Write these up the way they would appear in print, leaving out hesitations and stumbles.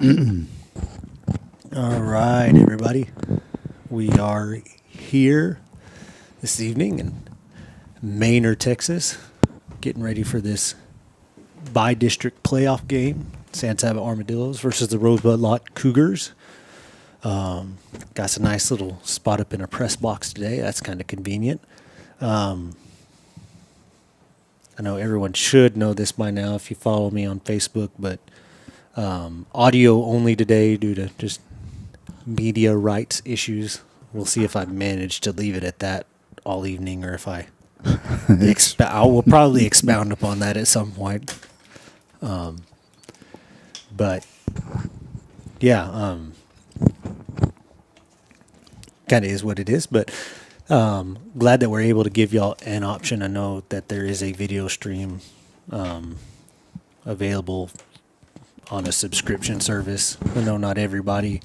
All right, everybody. We are here this evening in Manor, Texas, getting ready for this by-district playoff game. San Saba Armadillos versus the Rosebud-Lott Cougars. Got a nice little spot up in a press box today. That's kind of convenient. I know everyone should know this by now if you follow me on Facebook, but audio only today due to just media rights issues. We'll see if I manage to leave it at that all evening or if I I will probably expound upon that at some point. But yeah, kind of is what it is. But glad that we're able to give y'all an option. I know that there is a video stream available on a subscription service. I know not everybody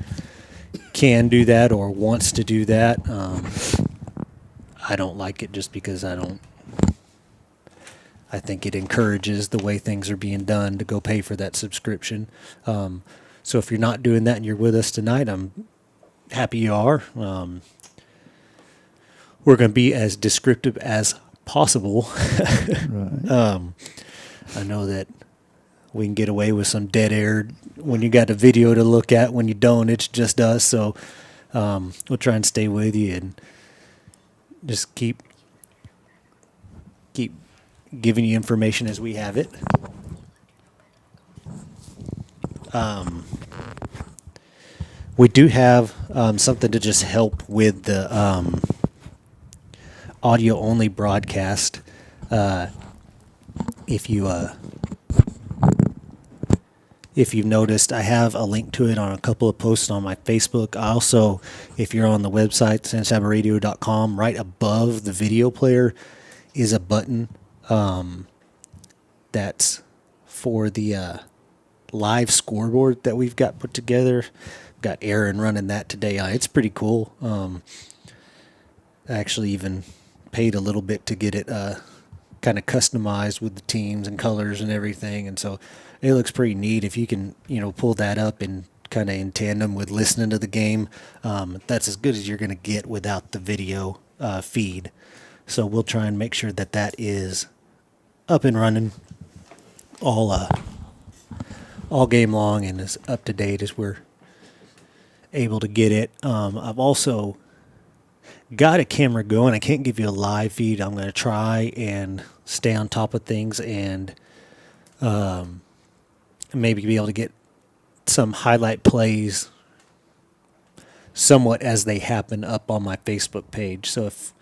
can do that or wants to do that. I don't like it just because I think it encourages the way things are being done to go pay for that subscription. So if you're not doing that and you're with us tonight, I'm happy you are. We're going to be as descriptive as possible. Right. I know that we can get away with some dead air when you got a video to look at. When you don't, it's just us. So we'll try and stay with you and just keep giving you information as we have it. We do have something to just help with the audio only broadcast. If you've noticed, I have a link to it on a couple of posts on my Facebook. I also, if you're on the website, sansabaradio.com, right above the video player is a button that's for the live scoreboard that we've got put together. Got Aaron running that today. It's pretty cool. I actually even paid a little bit to get it kind of customized with the teams and colors and everything, and so it looks pretty neat. If you can, pull that up and kind of in tandem with listening to the game, that's as good as you're going to get without the video feed. So we'll try and make sure that that is up and running all game long and as up to date as we're able to get it. I've also got a camera going. I can't give you a live feed. I'm going to try and stay on top of things and maybe be able to get some highlight plays somewhat as they happen up on my Facebook page. So if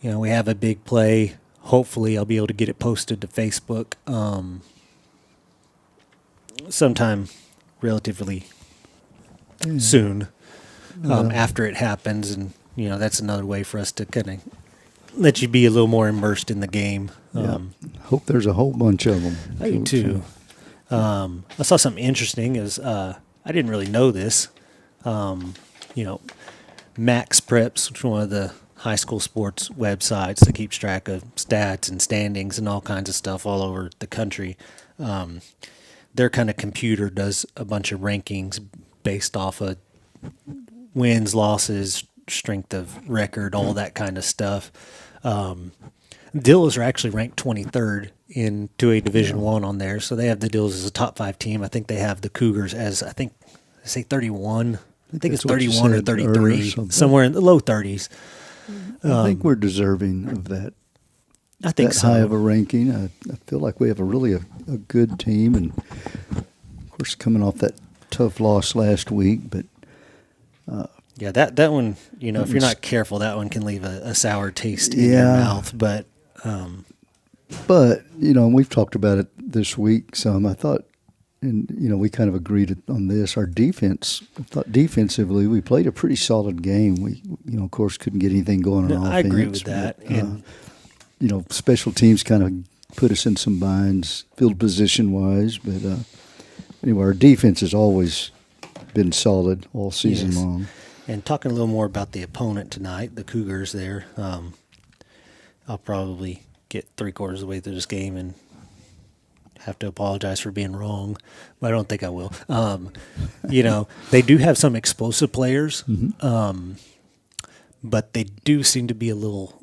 we have a big play, hopefully I'll be able to get it posted to Facebook sometime relatively soon after it happens. And that's another way for us to kind of let you be a little more immersed in the game. Hope there's a whole bunch of them. I do too. I saw something interesting. I didn't really know this. Max Preps, which is one of the high school sports websites that keeps track of stats and standings and all kinds of stuff all over the country. Their kind of computer does a bunch of rankings based off of wins, losses, strength of record, all that kind of stuff. Dills are actually ranked 23rd in 2A Division I on there, so they have the Dills as a top 5 team. I think they have the Cougars as, I say 31. I think it's 31 or 33, somewhere in the low 30s. I think we're deserving of that. I think that so. High of a ranking. I feel like we have a really a good team, and of course coming off that tough loss last week, but yeah, that one, if you're not careful, that one can leave a sour taste in your mouth. But we've talked about it this week some. I thought, and we kind of agreed on this. Our defense, I thought defensively, we played a pretty solid game. We, of course, couldn't get anything going on offense. I agree with that. But, special teams kind of put us in some binds, field position wise. But anyway, our defense has always been solid all season long. And talking a little more about the opponent tonight, the Cougars there, I'll probably get 3/4 of the way through this game and have to apologize for being wrong, but I don't think I will. They do have some explosive players, but they do seem to be a little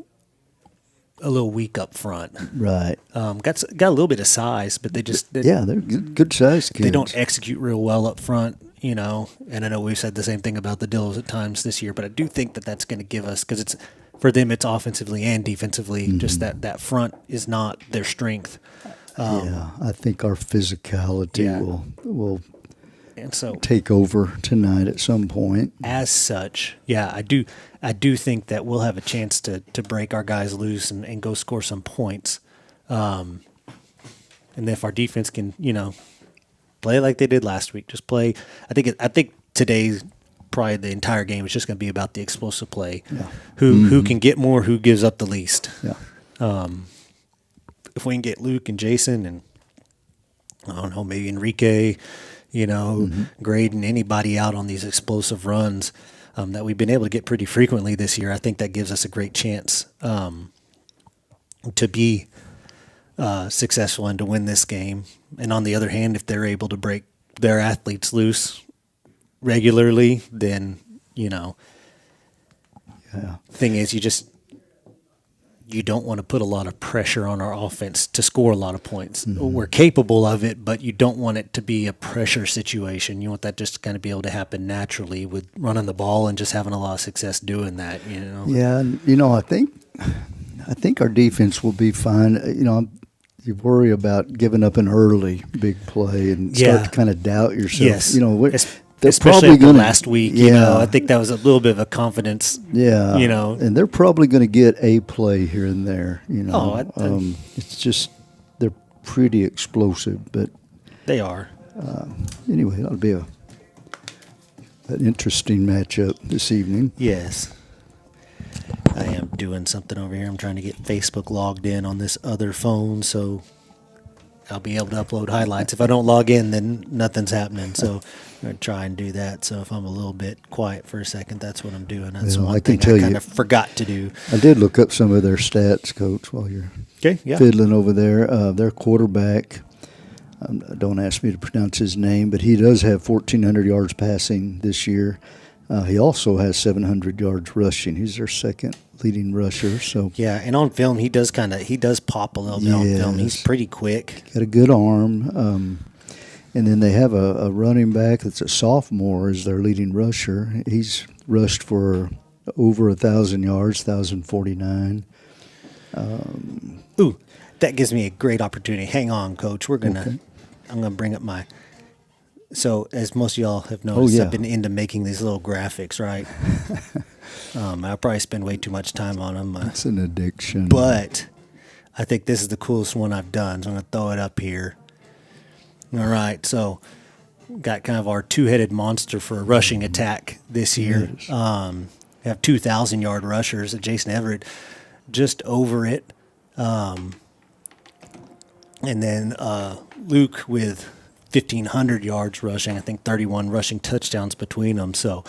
weak up front. Right. Got a little bit of size, but they're good size kids. They don't execute real well up front, and I know we've said the same thing about the Dills at times this year, but I do think that that's going to give us, because for them it's offensively and defensively, just that front is not their strength. I think our physicality will and so take over tonight at some point. As such, I do think that we'll have a chance to break our guys loose and go score some points. And if our defense can, play like they did last week, just play. I think today's probably the entire game is just going to be about the explosive play. Yeah. Who can get more, who gives up the least. Yeah. If we can get Luke and Jason and I don't know, maybe Enrique, Graydon, anybody out on these explosive runs that we've been able to get pretty frequently this year, I think that gives us a great chance to be successful and to win this game. And on the other hand, if they're able to break their athletes loose regularly, then, thing is you don't want to put a lot of pressure on our offense to score a lot of points. We're capable of it, but you don't want it to be a pressure situation. You want that just to kind of be able to happen naturally with running the ball and just having a lot of success doing that, Yeah, and, I think our defense will be fine. You worry about giving up an early big play and start to kind of doubt yourself. Yes. They're especially probably going last week. I think that was a little bit of a confidence. Yeah. And they're probably going to get a play here and there. It's just they're pretty explosive, but they are. Anyway, that'll be an interesting matchup this evening. Yes. I am doing something over here. I'm trying to get Facebook logged in on this other phone, so I'll be able to upload highlights. If I don't log in, then nothing's happening. So I'm going to try and do that. So if I'm a little bit quiet for a second, that's what I'm doing. That's one thing I kind of forgot to do. I did look up some of their stats, Coach, while you're fiddling over there. Their quarterback, don't ask me to pronounce his name, but he does have 1,400 yards passing this year. He also has 700 yards rushing. He's their second leading rusher. So and on film he does pop a little bit on film. He's pretty quick. Got a good arm. And then they have a running back that's a sophomore as their leading rusher. He's rushed for over 1,000 yards, 1,049. That gives me a great opportunity. Hang on, Coach. I'm gonna bring up my. So, as most of y'all have noticed, I've been into making these little graphics, right? I probably spend way too much time on them. It's an addiction. But I think this is the coolest one I've done, so I'm going to throw it up here. All right, so got kind of our two-headed monster for a rushing attack this year. Yes. We have 2,000-yard rushers at Jason Everett, just over it. And then Luke with 1,500 yards rushing, I think 31 rushing touchdowns between them. So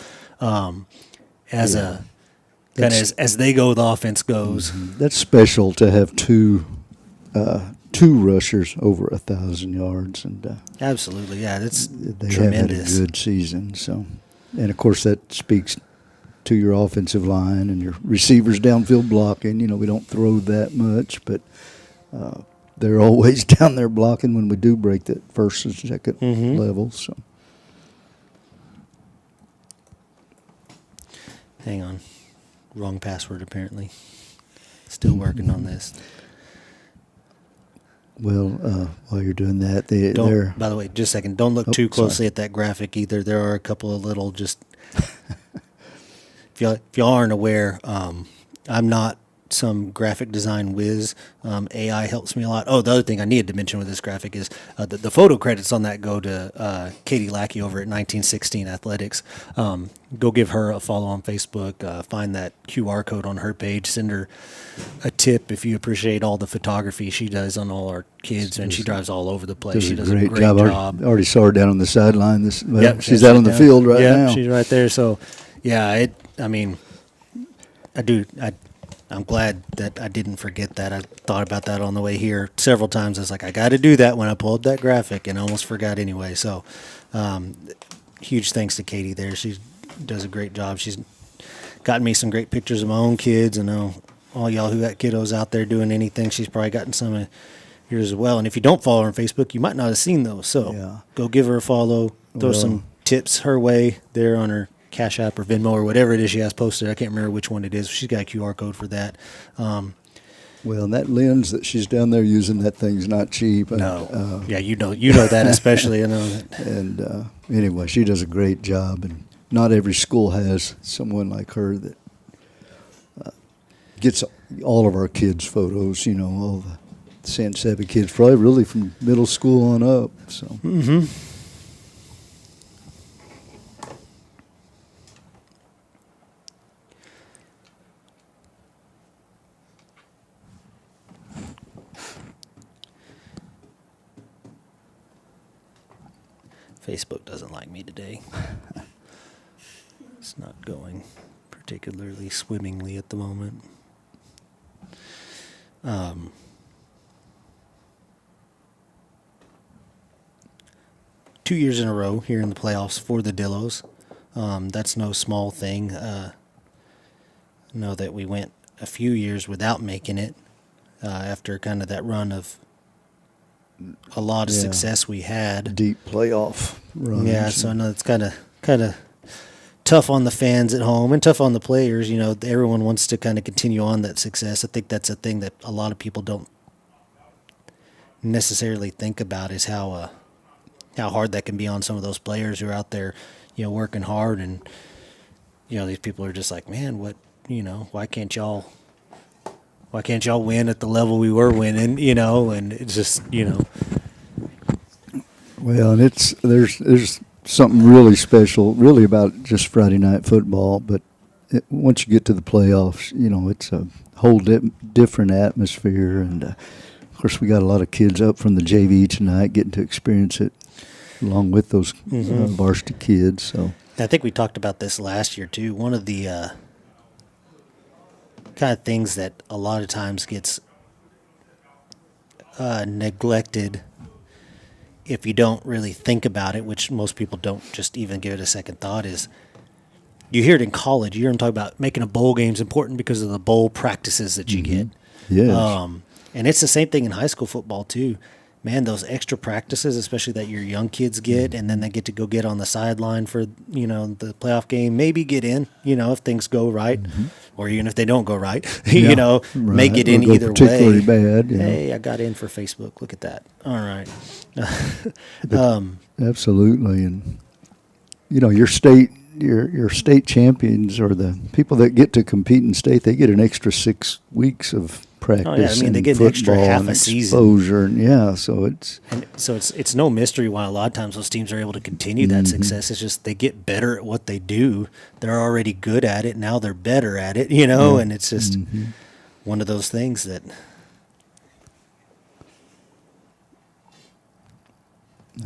as they go, the offense goes. That's special to have two rushers over 1,000 yards, and absolutely, that's they tremendous. have had a good season. So, and of course that speaks to your offensive line and your receivers downfield blocking. We don't throw that much, but they're always down there blocking when we do break that first and second level. So, hang on, wrong password apparently. Still working on this. Well, while you're doing that, they're. By the way, just a second. Don't look too closely at that graphic either. There are a couple of little just. If y'all aren't aware, I'm not some graphic design whiz. AI helps me a lot. Oh, the other thing I needed to mention with this graphic is the photo credits on that go to Katie Lackey over at 1916 Athletics. Go give her a follow on Facebook. Find that QR code on her page. Send her a tip if you appreciate all the photography she does on all our kids, and she drives all over the place. She does a great job. I already saw her down on the sideline. She's out on the field right now. Yeah, she's right there. So, I I'm glad that I didn't forget that. I thought about that on the way here several times. I was like, I got to do that when I pull up that graphic, and I almost forgot anyway. So, huge thanks to Katie there. She does a great job. She's gotten me some great pictures of my own kids. I know all y'all who got kiddos out there doing anything, she's probably gotten some of yours as well. And if you don't follow her on Facebook, you might not have seen those. So Yeah. go give her a follow. Throw some tips her way there on her Cash App or Venmo or whatever it is she has posted. I can't remember which one it is. She's got a QR code for that. Well, and that lens that she's down there using, that thing's not cheap. No. Yeah, you know that especially. I know that. And anyway, she does a great job, and not every school has someone like her that gets all of our kids' photos. You know, all the San Saba kids, probably really from middle school on up. So. Mm-hmm. Facebook doesn't like me today. It's not going particularly swimmingly at the moment. 2 years in a row here in the playoffs for the Dillos. That's no small thing. Know that we went a few years without making it after kind of that run of a lot of success we had. Deep playoff runs. Yeah, so I know it's kind of tough on the fans at home and tough on the players. You know, everyone wants to kind of continue on that success. I think that's a thing that a lot of people don't necessarily think about, is how hard that can be on some of those players who are out there, you know, working hard. And, you know, these people are just like, man, what, you know, why can't y'all win at the level we were winning, you know? And it's just, you know. Well, and there's something really special, really, about just Friday night football. But once you get to the playoffs, you know, it's a whole different atmosphere. And, of course, we got a lot of kids up from the JV tonight getting to experience it along with those varsity kids. So I think we talked about this last year, too. One of the kind of things that a lot of times gets neglected if you don't really think about it, which most people don't just even give it a second thought, is you hear it in college. You hear them talk about making a bowl game is important because of the bowl practices that you get. yes, And it's the same thing in high school football, too. Man, those extra practices, especially that your young kids get, and then they get to go get on the sideline for, you know, the playoff game, maybe get in, you know, if things go right, or even if they don't go right, you know, may get in Or go either particularly way. bad. Hey, I got in for Facebook. Look at that. All right. Absolutely, and you know, your state champions, or the people that get to compete in state, they get an extra 6 weeks of practice. Oh, yeah. I mean, they get an extra football half and a season. exposure, and so it's And so it's no mystery why a lot of times those teams are able to continue that success. It's just they get better at what they do. They're already good at it. Now they're better at it, you know, and it's just one of those things that.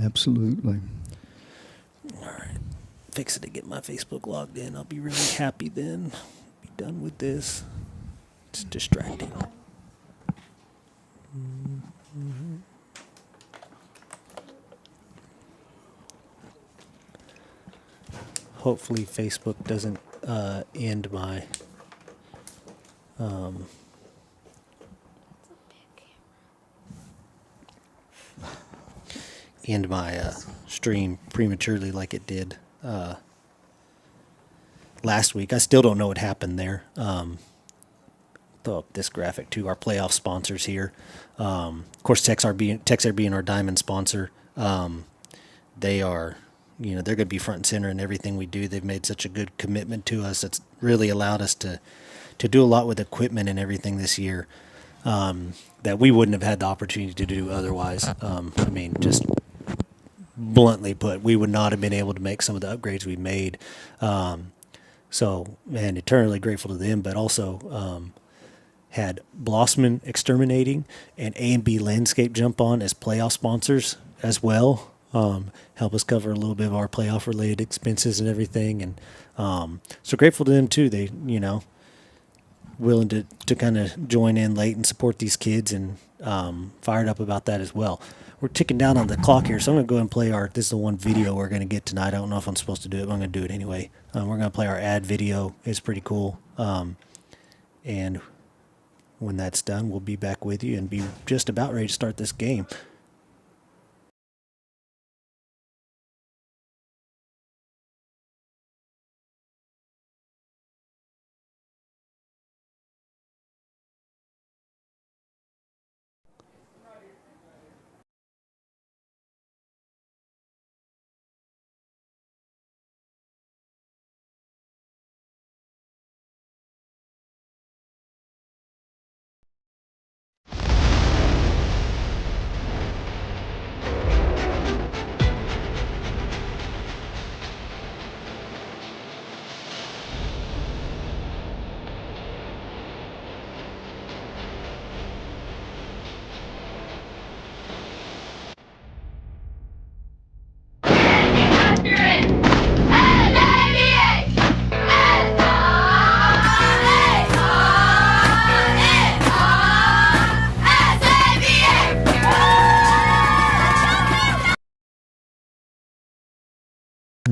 absolutely. All right. Fix it to get my Facebook logged in. I'll be really happy then. Be done with this. It's distracting. Hopefully Facebook doesn't end my stream prematurely like it did last week. I still don't know what happened there. Throw up this graphic too. Our playoff sponsors here. Of course, Texar being our diamond sponsor. They are, you know, they're going to be front and center in everything we do. They've made such a good commitment to us. It's really allowed us to do a lot with equipment and everything this year that we wouldn't have had the opportunity to do otherwise. I mean, just bluntly put, we would not have been able to make some of the upgrades we made. So, man, eternally grateful to them, but also had Blossman Exterminating and A&B Landscape jump on as playoff sponsors as well. Help us cover a little bit of our playoff related expenses and everything. And so grateful to them too. They, you know, willing to kind of join in late and support these kids, and fired up about that as well. We're ticking down on the clock here, so I'm going to go ahead and play this is the one video we're going to get tonight. I don't know if I'm supposed to do it, but I'm going to do it anyway. We're going to play our ad video. It's pretty cool. And when that's done, we'll be back with you and be just about ready to start this game.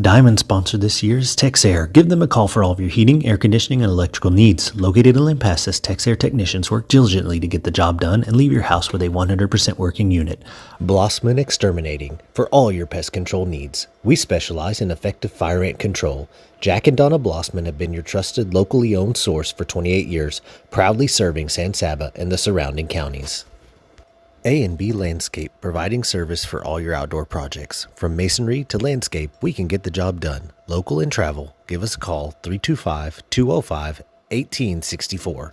Diamond sponsor this year is Texair. Give them a call for all of your heating, air conditioning, and electrical needs. Located in Lampasas, Texair technicians work diligently to get the job done and leave your house with a 100% working unit. Blossman Exterminating for all your pest control needs. We specialize in effective fire ant control. Jack and Donna Blossman have been your trusted, locally owned source for 28 years, proudly serving San Saba and the surrounding counties. A&B Landscape, providing service for all your outdoor projects. From masonry to landscape, we can get the job done. Local and travel. Give us a call, 325-205-1864.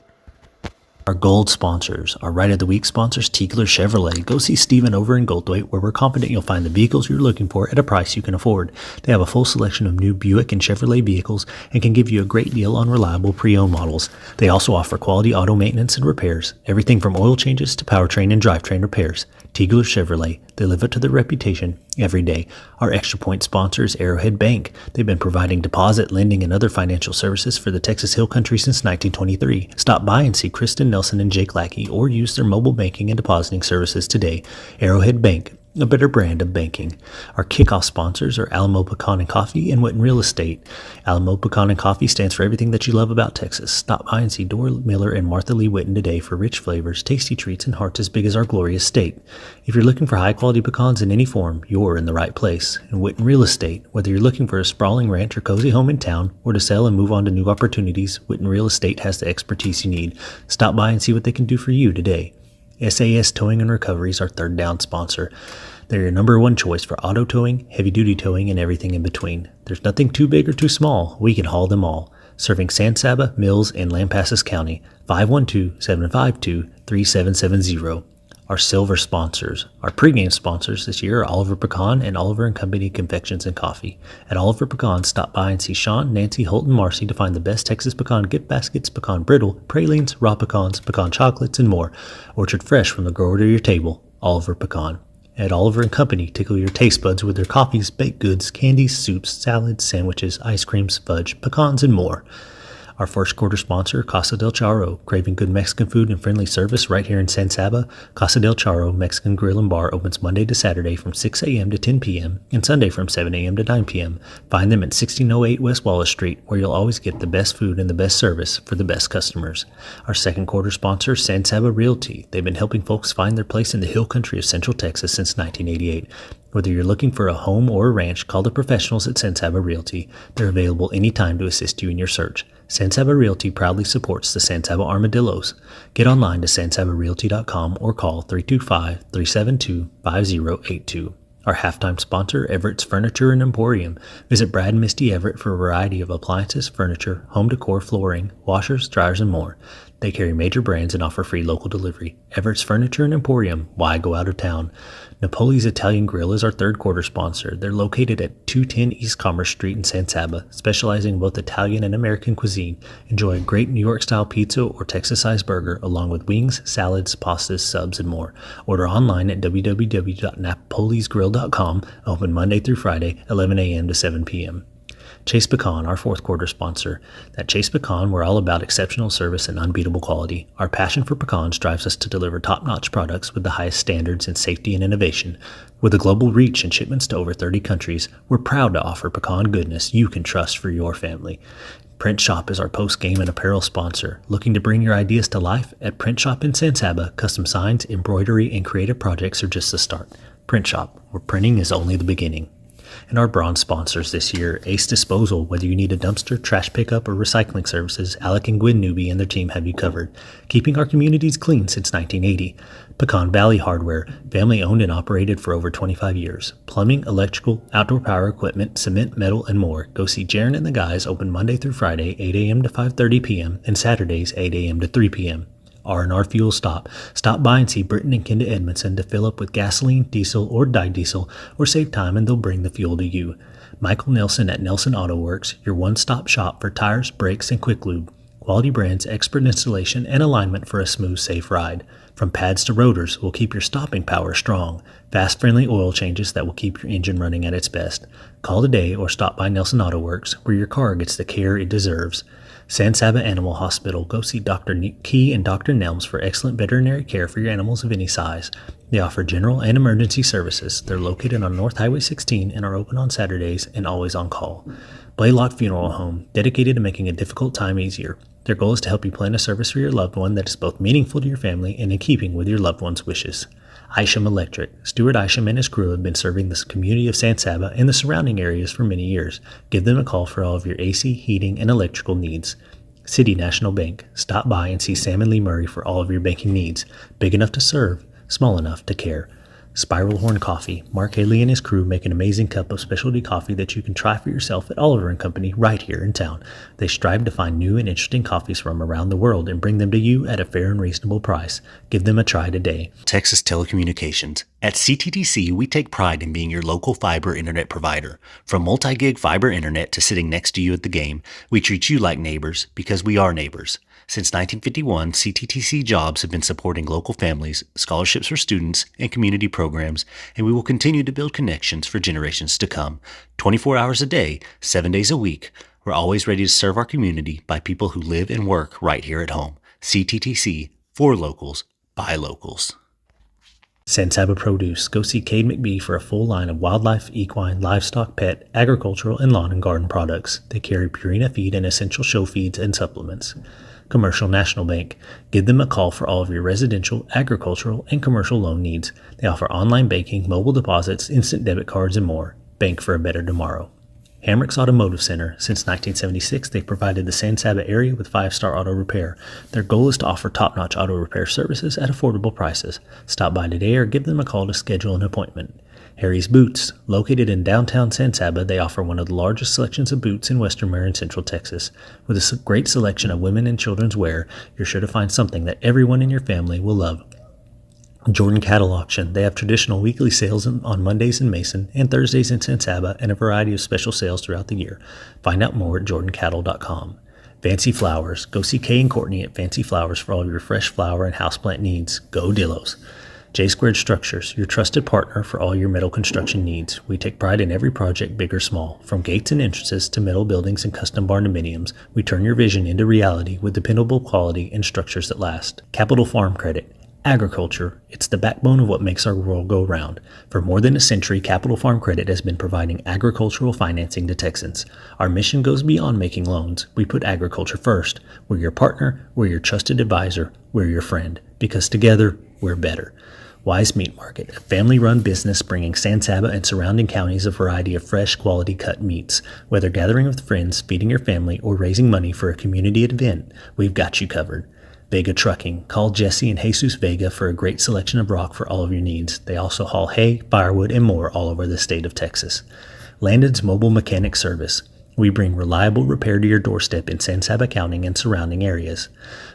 Our gold sponsors, our Right of the Week sponsors, Tiegler Chevrolet. Go see Steven over in Goldthwaite, where we're confident you'll find the vehicles you're looking for at a price you can afford. They have a full selection of new Buick and Chevrolet vehicles and can give you a great deal on reliable pre-owned models. They also offer quality auto maintenance and repairs, everything from oil changes to powertrain and drivetrain repairs. Tiegler Chevrolet, they live up to their reputation every day. Our Extra Point sponsor is Arrowhead Bank. They've been providing deposit, lending, and other financial services for the Texas Hill Country since 1923. Stop by and see Kristen Nelson and Jake Lackey, or use their mobile banking and depositing services today. Arrowhead Bank, a better brand of banking. Our kickoff sponsors are Alamo Pecan and Coffee and Witten Real Estate. Alamo Pecan and Coffee stands for everything that you love about Texas. Stop by and see Dora Miller and Martha Lee Witten today for rich flavors, tasty treats, and hearts as big as our glorious state. If you're looking for high-quality pecans in any form, you're in the right place. In Witten Real Estate, whether you're looking for a sprawling ranch or cozy home in town, or to sell and move on to new opportunities, Witten Real Estate has the expertise you need. Stop by and see what they can do for you today. SAS Towing and Recovery is our third down sponsor. They're your number one choice for auto towing, heavy-duty towing, and everything in between. There's nothing too big or too small. We can haul them all. Serving San Saba, Mills, and Lampasas County, 512-752-3770. Our silver sponsors. Our pregame sponsors this year are Oliver Pecan and Oliver and Company Confections and Coffee. At Oliver Pecan, stop by and see Sean, Nancy, Holt, and Marcy to find the best Texas pecan gift baskets, pecan brittle, pralines, raw pecans, pecan chocolates, and more. Orchard fresh from the grower to your table. Oliver Pecan. At Oliver and Company, tickle your taste buds with their coffees, baked goods, candies, soups, salads, sandwiches, ice creams, fudge, pecans, and more. Our first quarter sponsor, Casa del Charro. Craving good Mexican food and friendly service right here in San Saba? Casa del Charro Mexican Grill and Bar opens Monday to Saturday from 6 a.m. to 10 p.m. and Sunday from 7 a.m. to 9 p.m. Find them at 1608 West Wallace Street, where you'll always get the best food and the best service for the best customers. Our second quarter sponsor, San Saba Realty. They've been helping folks find their place in the hill country of Central Texas since 1988. Whether you're looking for a home or a ranch, call the professionals at San Saba Realty. They're available anytime to assist you in your search. San Saba Realty proudly supports the San Saba Armadillos. Get online to sansabarealty.com or call 325-372-5082. Our halftime sponsor, Everett's Furniture and Emporium. Visit Brad and Misty Everett for a variety of appliances, furniture, home decor, flooring, washers, dryers, and more. They carry major brands and offer free local delivery. Everett's Furniture and Emporium. Why go out of town? Napoli's Italian Grill is our third quarter sponsor. They're located at 210 East Commerce Street in San Saba, specializing in both Italian and American cuisine. Enjoy a great New York-style pizza or Texas-sized burger, along with wings, salads, pastas, subs, and more. Order online at www.napolisgrill.com. Open Monday through Friday, 11 a.m. to 7 p.m. Chase Pecan, our fourth quarter sponsor. At Chase Pecan, we're all about exceptional service and unbeatable quality. Our passion for pecans drives us to deliver top-notch products with the highest standards in safety and innovation. With a global reach and shipments to over 30 countries, we're proud to offer pecan goodness you can trust for your family. Print Shop is our post-game and apparel sponsor. Looking to bring your ideas to life? At Print Shop in San Saba, custom signs, embroidery, and creative projects are just the start. Print Shop, where printing is only the beginning. And our bronze sponsors this year, Ace Disposal. Whether you need a dumpster, trash pickup, or recycling services, Alec and Gwen Newby and their team have you covered. Keeping our communities clean since 1980. Pecan Valley Hardware, family owned and operated for over 25 years. Plumbing, electrical, outdoor power equipment, cement, metal, and more. Go see Jaron and the guys, open Monday through Friday, 8 a.m. to 5:30 p.m. and Saturdays, 8 a.m. to 3 p.m. R&R Fuel Stop. Stop by and see Britton and Kenda Edmondson to fill up with gasoline, diesel, or dyed-diesel, or save time and they'll bring the fuel to you. Michael Nelson at Nelson Auto Works, your one-stop shop for tires, brakes, and quick lube. Quality brands, expert installation, and alignment for a smooth, safe ride. From pads to rotors, we'll keep your stopping power strong. Fast, friendly oil changes that will keep your engine running at its best. Call today or stop by Nelson Auto Works, where your car gets the care it deserves. San Saba Animal Hospital. Go see Dr. Key and Dr. Nelms for excellent veterinary care for your animals of any size. They offer general and emergency services. They're located on North Highway 16 and are open on Saturdays and always on call. Blaylock Funeral Home, dedicated to making a difficult time easier. Their goal is to help you plan a service for your loved one that is both meaningful to your family and in keeping with your loved one's wishes. Isham Electric. Stuart Isham and his crew have been serving the community of San Saba and the surrounding areas for many years. Give them a call for all of your AC, heating, and electrical needs. City National Bank. Stop by and see Sam and Lee Murray for all of your banking needs. Big enough to serve, small enough to care. Spiral Horn Coffee. Mark Haley and his crew make an amazing cup of specialty coffee that you can try for yourself at Oliver & Company right here in town. They strive to find new and interesting coffees from around the world and bring them to you at a fair and reasonable price. Give them a try today. Texas Telecommunications. At CTTC, we take pride in being your local fiber internet provider. From multi-gig fiber internet to sitting next to you at the game, we treat you like neighbors because we are neighbors. Since 1951, CTTC Jobs have been supporting local families, scholarships for students, and community programs, and we will continue to build connections for generations to come. 24 hours a day, 7 days a week. We're always ready to serve our community by people who live and work right here at home. CTTC, for locals, by locals. San Saba Produce. Go see Cade McBee for a full line of wildlife, equine, livestock, pet, agricultural, and lawn and garden products. They carry Purina feed and essential show feeds and supplements. Commercial National Bank. Give them a call for all of your residential, agricultural, and commercial loan needs. They offer online banking, mobile deposits, instant debit cards, and more. Bank for a better tomorrow. Hamrick's Automotive Center. Since 1976, they've provided the San Saba area with 5-star auto repair. Their goal is to offer top-notch auto repair services at affordable prices. Stop by today or give them a call to schedule an appointment. Harry's Boots. Located in downtown San Saba, they offer one of the largest selections of boots in western and central Texas. With a great selection of women and children's wear, you're sure to find something that everyone in your family will love. Jordan Cattle Auction. They have traditional weekly sales on Mondays in Mason and Thursdays in San Saba and a variety of special sales throughout the year. Find out more at jordancattle.com. Fancy Flowers. Go see Kay and Courtney at Fancy Flowers for all of your fresh flower and houseplant needs. Go Dillos. J Squared Structures, your trusted partner for all your metal construction needs. We take pride in every project, big or small. From gates and entrances to metal buildings and custom barndominiums, we turn your vision into reality with dependable quality and structures that last. Capital Farm Credit. Agriculture, it's the backbone of what makes our world go round. For more than a century, Capital Farm Credit has been providing agricultural financing to Texans. Our mission goes beyond making loans. We put agriculture first. We're your partner, we're your trusted advisor, we're your friend. Because together, we're better. Wise Meat Market, a family-run business bringing San Saba and surrounding counties a variety of fresh, quality cut meats. Whether gathering with friends, feeding your family, or raising money for a community event, we've got you covered. Vega Trucking. Call Jesse and Jesus Vega for a great selection of rock for all of your needs. They also haul hay, firewood, and more all over the state of Texas. Landon's Mobile Mechanic Service. We bring reliable repair to your doorstep in San Saba County and surrounding areas.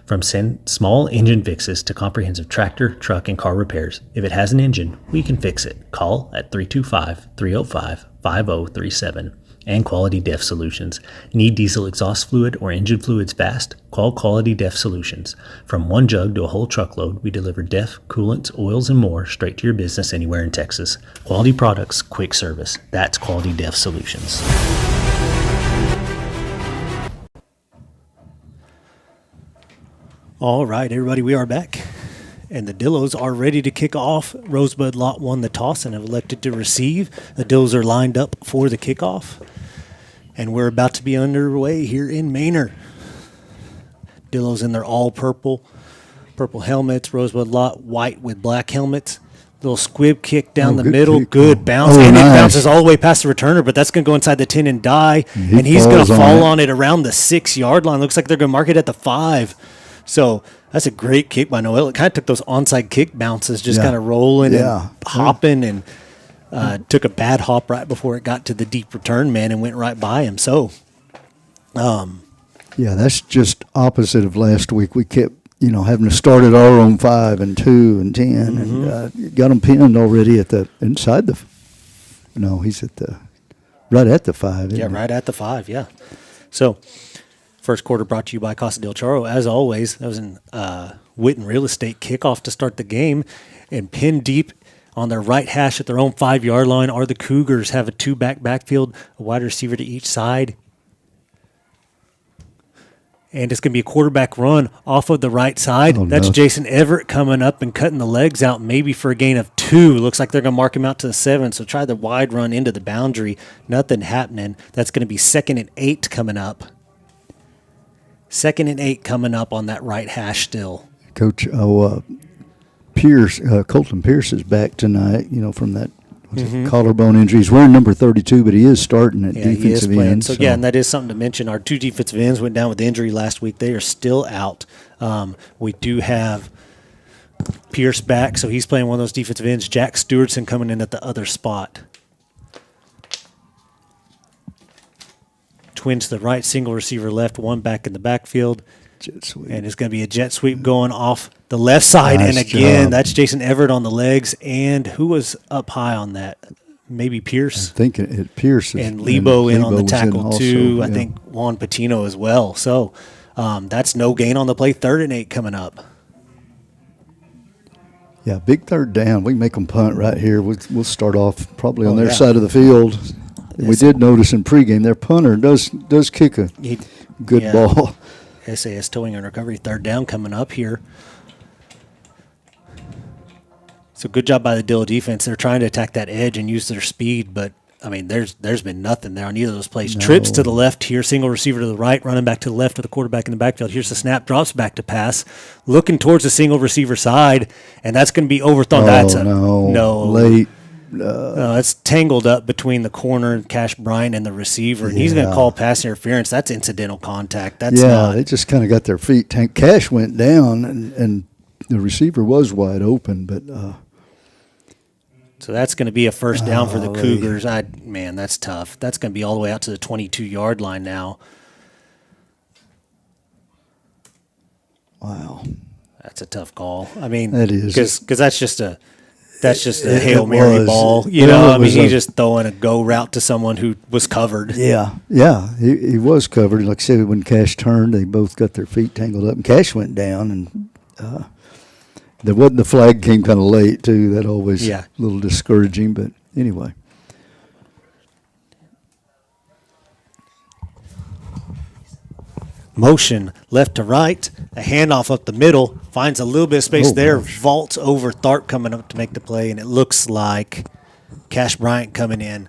From small engine fixes to comprehensive tractor, truck, and car repairs. If it has an engine, we can fix it. Call at 325-305-5037. And Quality Def Solutions. Need diesel exhaust fluid or engine fluids fast? Call Quality Def Solutions. From one jug to a whole truckload, we deliver DEF, coolants, oils, and more straight to your business anywhere in Texas. Quality products, quick service. That's Quality Def Solutions. All right, everybody, we are back. And the Dillos are ready to kick off. Rosebud-Lott won the toss and have elected to receive. The Dillos are lined up for the kickoff. And we're about to be underway here in Manor. Dillos in their all purple helmets. Rosebud-Lott white with black helmets. Little squib kick down the middle. Kick. Good bounce. And it bounces all the way past the returner, but that's going to go inside the 10 and die. And he's going to fall on it around the 6-yard line. Looks like they're going to mark it at the 5. So that's a great kick by Noel. It kind of took those onside kick bounces, just kind of rolling and hopping, and took a bad hop right before it got to the deep return man and went right by him. So, yeah, that's just opposite of last week. We kept, having to start at our own 5 and 2 and 10, and got him pinned already at the inside the. No, he's at the right at the 5. Yeah, right at the 5. Yeah. So. First quarter brought to you by Casa del Charo. As always, that was an Witten Real Estate kickoff to start the game. And pinned deep on their right hash at their own 5-yard line are the Cougars. Have a 2-back backfield, a wide receiver to each side. And it's going to be a quarterback run off of the right side. That's Jason Everett coming up and cutting the legs out, maybe for a gain of 2. Looks like they're going to mark him out to the 7. So try the wide run into the boundary. Nothing happening. That's going to be 2nd and 8 coming up. 2nd and 8 coming up on that right hash still. Coach, Pierce, Colton Pierce is back tonight, from that collarbone injury. He's wearing number 32, but he is starting at defensive end. So, and that is something to mention. Our 2 defensive ends went down with injury last week. They are still out. We do have Pierce back, so he's playing one of those defensive ends. Jack Stewartson coming in at the other spot. Twins to the right, single receiver left, 1 back in the backfield. Jet sweep. And it's going to be a jet sweep going off the left side. Nice and again, that's Jason Everett on the legs. And who was up high on that? Maybe Pierce? I think it Pierce. And Lebo in on the tackle too. I think Juan Patino as well. So that's no gain on the play. 3rd and 8 coming up. Yeah, big 3rd down. We can make them punt right here. We'll start off probably on their side of the field. We did notice in pregame their punter does kick a good ball. SAS towing and recovery, 3rd down coming up here. So good job by the Dillo defense. They're trying to attack that edge and use their speed, but I mean, there's been nothing there on either of those plays. No. Trips to the left here, single receiver to the right, running back to the left with the quarterback in the backfield. Here's the snap, drops back to pass, looking towards the single receiver side, and that's going to be overthrown. Late. It's tangled up between the corner, Cash Bryant, and the receiver, and he's going to call pass interference. That's incidental contact. That's they just kind of got their feet. Cash went down, and the receiver was wide open, but so that's going to be a first down for the Cougars. That's tough. That's going to be all the way out to the 22-yard line now. Wow, that's a tough call. I mean, that is because that's just a Hail Mary ball. He's just throwing a go route to someone who was covered. Yeah, he was covered. Like I said, when Cash turned, they both got their feet tangled up, and Cash went down, and the flag came kind of late, too. That always a little discouraging, but anyway. Motion left to right, a handoff up the middle, finds a little bit of space there, vaults over Tharp coming up to make the play, and it looks like Cash Bryant coming in.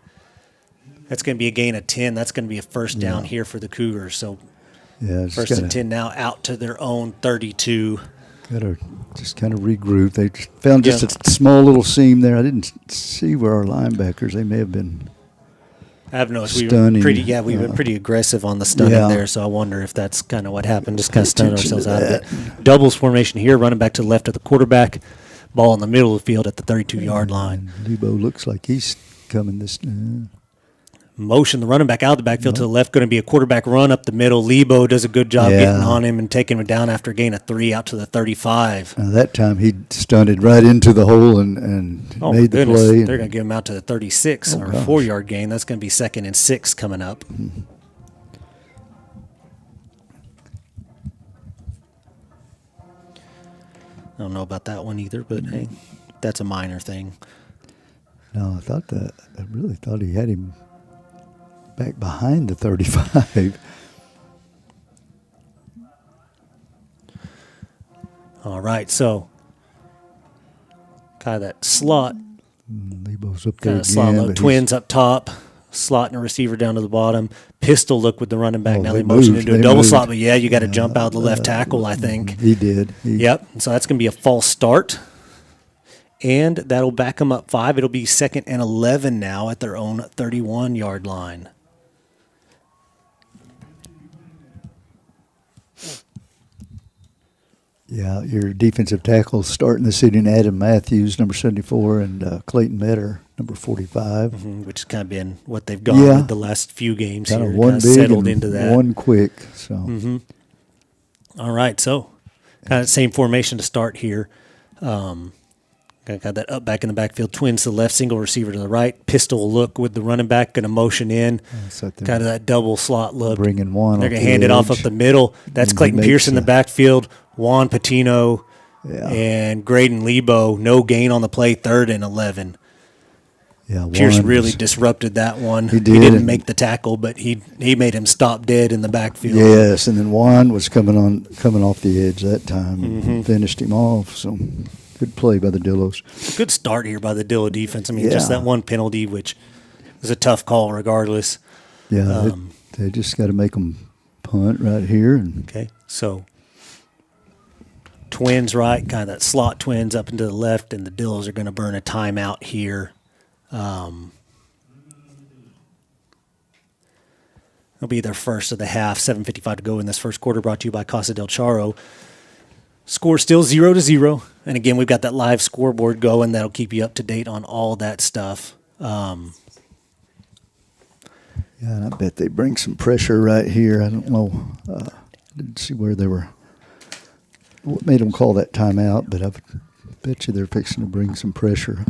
That's going to be a gain of 10. That's going to be a first down here for the Cougars. So first and 10 now out to their own 32. Got to just kind of regroup. They found just a small little seam there. I didn't see where our linebackers, they may have been I've noticed we've been pretty aggressive on the stunning there, so I wonder if that's kind of what happened. Just kind of stunned ourselves out of it. Doubles formation here, running back to the left of the quarterback, ball in the middle of the field at the 32-yard line. Lebo looks like he's coming this. Motion the running back out of the backfield to the left, going to be a quarterback run up the middle. Lebo does a good job getting on him and taking him down after a gain of 3 out to the 35. That time he stunted right into the hole and made the play. They're going to get him out to the 36 or a 4-yard gain. That's going to be 2nd and 6 coming up. Mm-hmm. I don't know about that one either, but hey, that's a minor thing. No, I really thought he had him back behind the 35. All right, so kind of that slot, Lebo's up there kind of slot again. low. But Twins up top, slot and a receiver down to the bottom. Pistol look with the running back. Oh, Now they they motion moved. into a They double moved. slot, but yeah, you got to jump out the left tackle, I think. He did. Yep, so that's going to be a false start. And that'll back them up 5. It'll be 2nd and 11 now at their own 31-yard line. Yeah, your defensive tackles starting the season, Adam Matthews, number 74, and Clayton Metter, number 45. Which has kind of been what they've gone Yeah. with the last few games Kind here. of one Kind big of settled and into that. one quick. So All right, so kind of same formation to start here. Got that up back in the backfield. Twins to the left, single receiver to the right. Pistol look with the running back, going to motion in. so they're Kind of that double slot look. bringing one. They're off going to the hand it off edge. up the middle. That's And Clayton he Pierce in the makes backfield. Juan Patino Yeah. and Graydon Lebo. No gain on the play, 3rd and 11. Yeah, Pierce one really was- disrupted that one. He did, didn't and- make the tackle, but he made him stop dead in the backfield. Yes, and then Juan was coming off the edge that time Mm-hmm. and finished him off. So good play by the Dillos. Good start here by the Dillo defense. I mean, just Yeah. that one penalty, which was a tough call regardless. Yeah, they just got to make them punt right here. And Okay, so Twins right, kind of that slot Twins up into the left, and the Dillos are going to burn a timeout here. It'll be their first of the half. 7:55 to go in this first quarter. Brought to you by Casa del Charo. Score still 0-0, and again we've got that live scoreboard going. That'll keep you up to date on all that stuff. yeah, and I bet they bring some pressure right here. I don't know. Didn't see where they were. What made them call that timeout? But I bet you they're fixing to bring some pressure.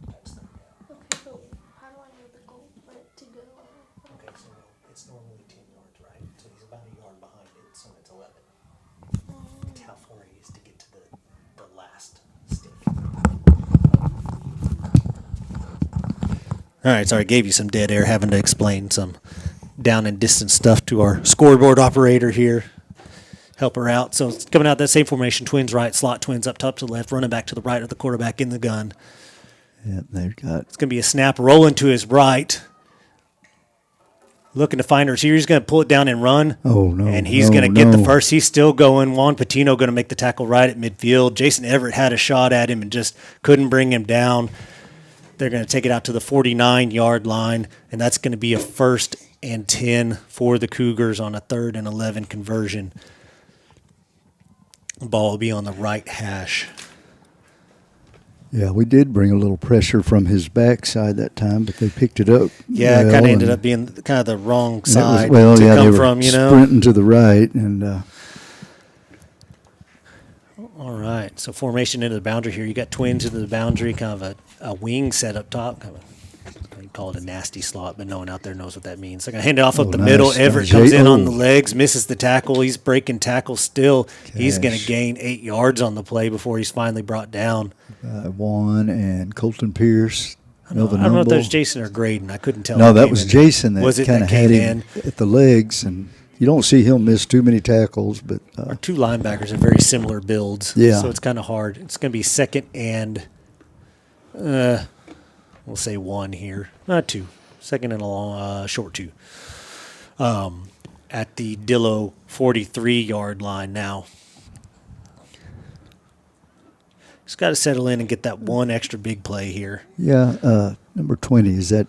Okay, so how do I know the goal for it to go? Okay, so it's normally 10 yards, right? So he's about a yard behind it, so it's 11. It's how far he is to get to the last stick. All right, sorry, I gave you some dead air having to explain some down and distance stuff to our scoreboard operator here. Help her out. So it's coming out that same formation, Twins right, slot Twins up top to the left, running back to the right of the quarterback in the gun. Yeah, they've got. It's going to be a snap rolling to his right. Looking to find a receiver. He's going to pull it down and run. Oh, no. And he's no, going to get the no. first. He's still going. Juan Patino going to make the tackle right at midfield. Jason Everett had a shot at him and just couldn't bring him down. They're going to take it out to the 49-yard line, and that's going to be a 1st and 10 for the Cougars on a 3rd and 11 conversion. The ball will be on the right hash. Yeah, we did bring a little pressure from his backside that time, but they picked it up. Yeah, it well, kind of ended and up being kind of the wrong it was- side well, to yeah, they come were from, you know. sprinting to the right, and All right, so formation into the boundary here. You got Twins into the boundary, kind of a wing set up top. Kind of you call it a nasty slot, but no one out there knows what that means. They're going to hand it off up the nice. middle. Everett Nice. comes in on Oh. the legs, misses the tackle. He's breaking tackles still. He's going to Gosh. gain 8 yards on the play before he's finally brought down. Juan and Colton Pierce. I don't know if that was Jason or Graydon. I couldn't tell. No, who that came was in. Jason that Was it kind that of had came him in? at the legs, and you don't see him miss too many tackles, but Our two linebackers are very similar builds. Yeah. So it's kind of hard. It's going to be 2nd and, we'll say 1 here. Not 2. 2nd and a long, short 2. At the Dillo 43-yard line now. Just got to settle in and get that one extra big play here. yeah, number 20, is that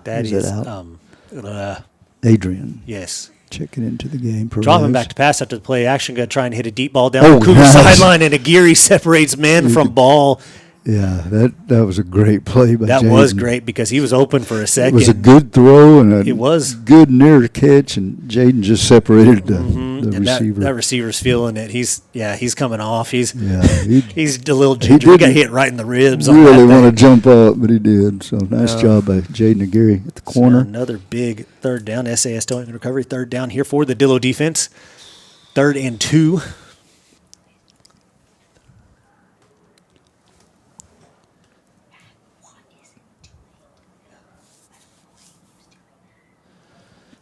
That Is is, that out? Adrian yes. checking into the game? Dropping Perez. back to pass after the play action, going to try and hit a deep ball down Oh, the Cougar nice. sideline, and Aguirre separates men from ball. Yeah, that was a great play by That Jaden. was great because he was open for a It second. was a good throw and a It was. good near catch, and Jaden just separated the and receiver. That receiver's feeling it. He's coming off. He's Yeah, he he's a little ginger. He got didn't hit right in the ribs. on really that want to thing. jump up, but he did. So nice job by Jaden Aguirre at the So corner. another big 3rd down. SAS still in recovery. 3rd down here for the Dillo defense. 3rd and 2.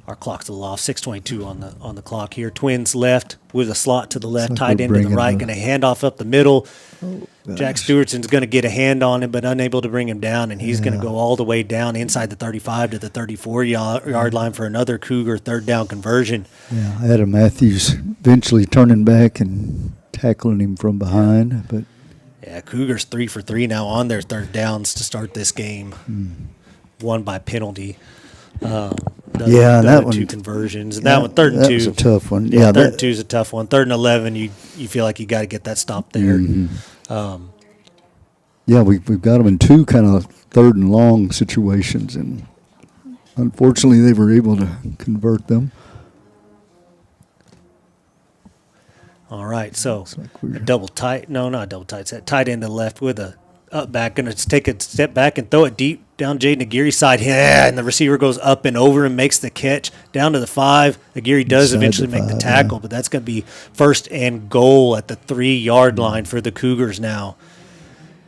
Our clock's a little off. 6:22 on the clock here. Twins left with a slot to the left, like tight we're end to the bringing right. the- Going to hand off up the middle. Jack gosh. Stewartson's going to get a hand on him, but unable to bring him down, and he's going Yeah. to go all the way down inside the 35 to the 34-yard line for another Cougar third down conversion. Yeah, Adam Matthews eventually turning back and tackling him from behind, but Yeah, Cougars 3 for 3 now on their third downs to start this game. One by penalty. Yeah, that two one- conversions. And that one, third and that two. was a tough one. Yeah, Yeah, third that- and two is a tough one. Third and 11, you feel like you got to get that stop there. Yeah, we've got them in two kind of third and long situations, and unfortunately they were able to convert them. All right, so like we're- a double tight. No, not a double tight. It's that tight end to left with a up back. Going to take a step back and throw it deep down Jaden Aguirre's side. Yeah, and the receiver goes up and over and makes the catch down to the 5. Aguirre does Inside eventually the make the 5, tackle, yeah. but that's going to be first and goal at the 3-yard line for the Cougars now.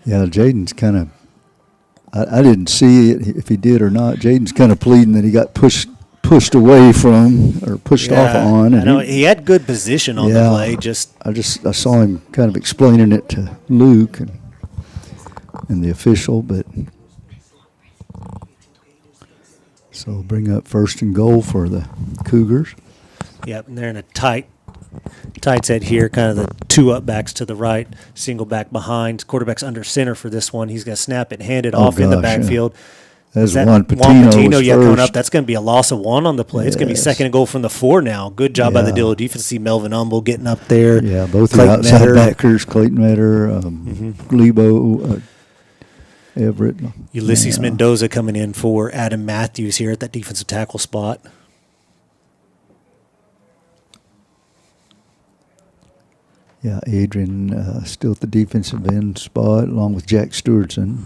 Yeah, Jaden's kind of. I didn't see it if he did or not. Jaden's kind of pleading that he got pushed away from or pushed off on. I And know he had good position on the play. Just I saw him kind of explaining it to Luke and the official, but so bring up first and goal for the Cougars. yep, and they're in a tight set here, kind of the two up backs to the right, single back behind. Quarterback's under center for this one. He's going to snap it and hand it off in the gosh, yeah. backfield. That's That Juan Patino, was yeah, coming up. first. That's going to be a loss of 1 on the play. It's going to be Yes. second and goal from the 4 now. Good job by the Yeah. Dillo defense. See Melvin Humble getting up there. Yeah, both the Clayton outside Metter. backers, Clayton Metter, Glebo, Everett. Ulysses Yeah. Mendoza coming in for Adam Matthews here at that defensive tackle spot. Yeah, Adrian still at the defensive end spot, along with Jack Stewartson.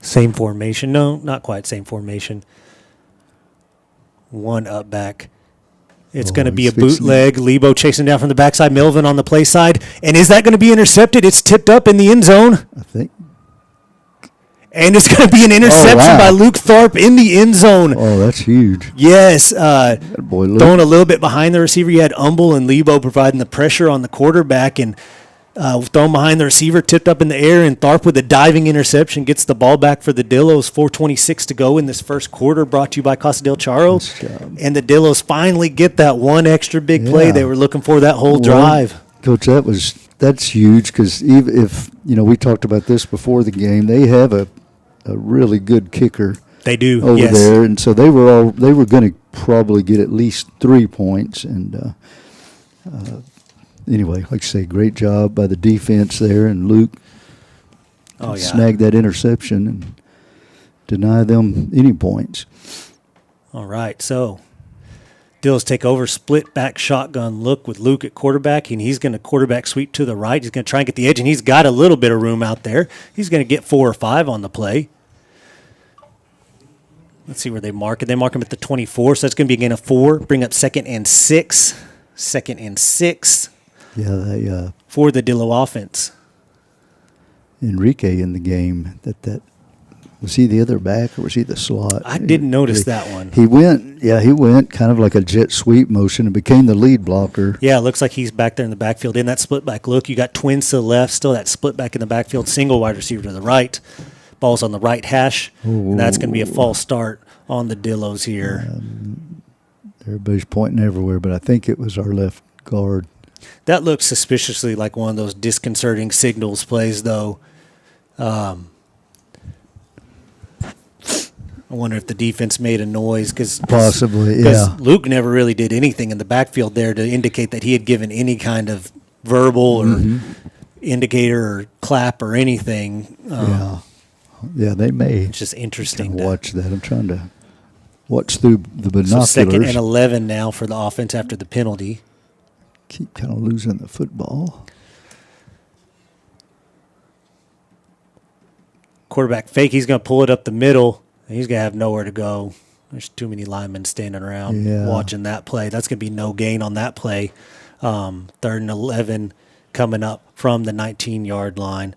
Same formation. No, not quite same formation. One up back. It's Oh, going to be a he's fixing bootleg. Lebo chasing down from the backside. Melvin on the play side. And is that going to be intercepted? It's tipped up in the end zone. I think. And it's going to be an interception wow. by Luke Tharp in the end zone. Oh, that's huge. Yes. That boy, Luke. Throwing a little bit behind the receiver. You had Humble and Lebo providing the pressure on the quarterback. And thrown behind the receiver, tipped up in the air, and Tharp with a diving interception gets the ball back for the Dillos. 4:26 to go in this first quarter, brought to you by Casa del Charo. Nice job. And the Dillos finally get that one extra big play Yeah. they were looking for that whole Well, drive. Coach, that's huge because even if we talked about this before the game, they have a really good kicker They do, over yes. there, and so they were going to probably get at least 3 points. And anyway, like I say, great job by the defense there, and Luke Oh, yeah. snagged that interception and deny them any points. All right, so Dills take over, split back shotgun look with Luke at quarterback, and he's going to quarterback sweep to the right. He's going to try and get the edge, and he's got a little bit of room out there. He's going to get 4 or 5 on the play. Let's see where they mark it. They mark him at the 24, so that's going to be a gain of 4. Bring up 2nd and 6. 2nd and 6 Yeah, they for the Dillo offense. Enrique in the game. That was he the other back or was he the slot? I didn't notice that one. He went kind of like a jet sweep motion and became the lead blocker. Yeah, it looks like he's back there in the backfield. In that split back look, you got twins to the left, still that split back in the backfield, single wide receiver to the right. Ball's on the right hash, and that's going to be a false start on the Dillos here. Everybody's pointing everywhere, but I think it was our left guard. That looks suspiciously like one of those disconcerting signals plays, though. I wonder if the defense made a noise because Possibly, yeah. Luke never really did anything in the backfield there to indicate that he had given any kind of verbal or indicator or clap or anything. Yeah, they may. It's just interesting. Kind of watch that. I'm trying to watch through the So binoculars. 2nd and 11 now for the offense after the penalty. Keep kind of losing the football. Quarterback fake. He's going to pull it up the middle. And he's going to have nowhere to go. There's too many linemen standing around watching that play. That's going to be no gain on that play. 3rd and 11 coming up from the 19-yard line.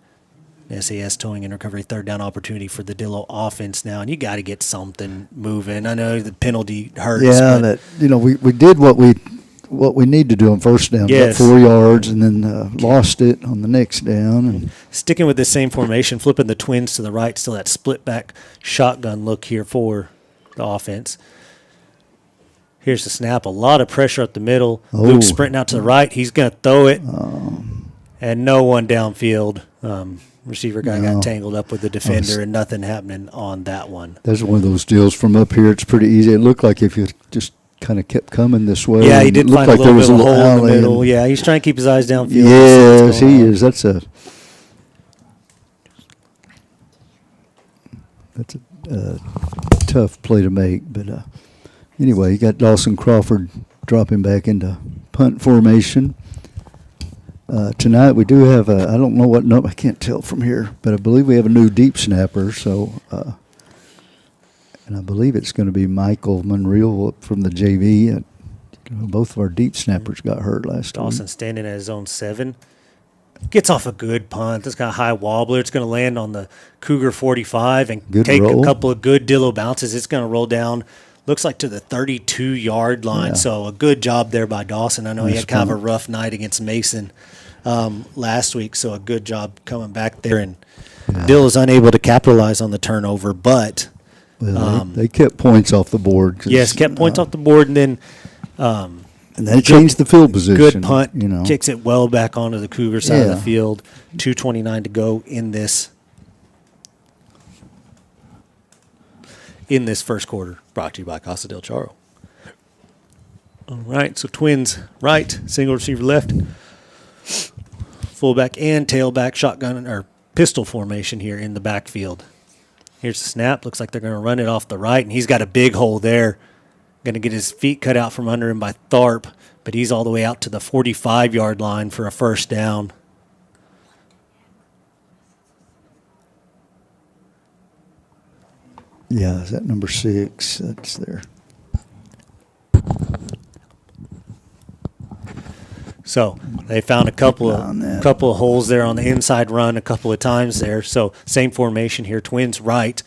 SAS towing and recovery, third down opportunity for the Dillo offense now, and you got to get something moving. I know the penalty hurts. Yeah, but we did what we need to do on first down. Yes. Got 4 yards and then lost it on the next down. And sticking with the same formation, flipping the Twins to the right, still that split back shotgun look here for the offense. Here's the snap. A lot of pressure up the middle. Oh. Luke sprinting out to the right. He's going to throw it. And no one downfield. Receiver guy got tangled up with the defender, and nothing happening on that one. That's one of those deals from up here. It's pretty easy. It looked like if you just kind of kept coming this way. Yeah, he did it looked find like a little there was bit of a hole in the alley middle. and- Yeah, he's trying to keep his eyes downfield. Yes, he is. That's a tough play to make. But anyway, you got Dawson Crawford dropping back into punt formation. Tonight we do have I don't know what number, I can't tell from here, but I believe we have a new deep snapper. So, and I believe it's going to be Michael Monreal from the JV. Both of our deep snappers got hurt last Dawson week. standing at his own 7. Gets off a good punt. It's got a high wobbler. It's going to land on the Cougar 45 and Good take roll. a couple of good Dillo bounces. It's going to roll down, looks like to the 32-yard line. Yeah. So a good job there by Dawson. I know he Nice had kind of a punt. rough night against Mason last week, so a good job coming back there. And Dill is unable to capitalize on the turnover, but Well, they kept points off the board. 'Cause, yes, kept points off the board, and then and they changed the field position. good punt, you know. kicks it well back onto the Cougar side of Yeah. the field. 2:29 to go in this first quarter. Brought to you by Casa del Charo. All right, so Twins right, single receiver left, fullback and tailback shotgun or pistol formation here in the backfield. Here's the snap. Looks like they're going to run it off the right, and he's got a big hole there. Going to get his feet cut out from under him by Tharp, but he's all the way out to the 45-yard line for a first down. Yeah, is that number 6? That's there. So they found a couple on that. of holes there on the inside run a couple of times there. So same formation here. Twins right,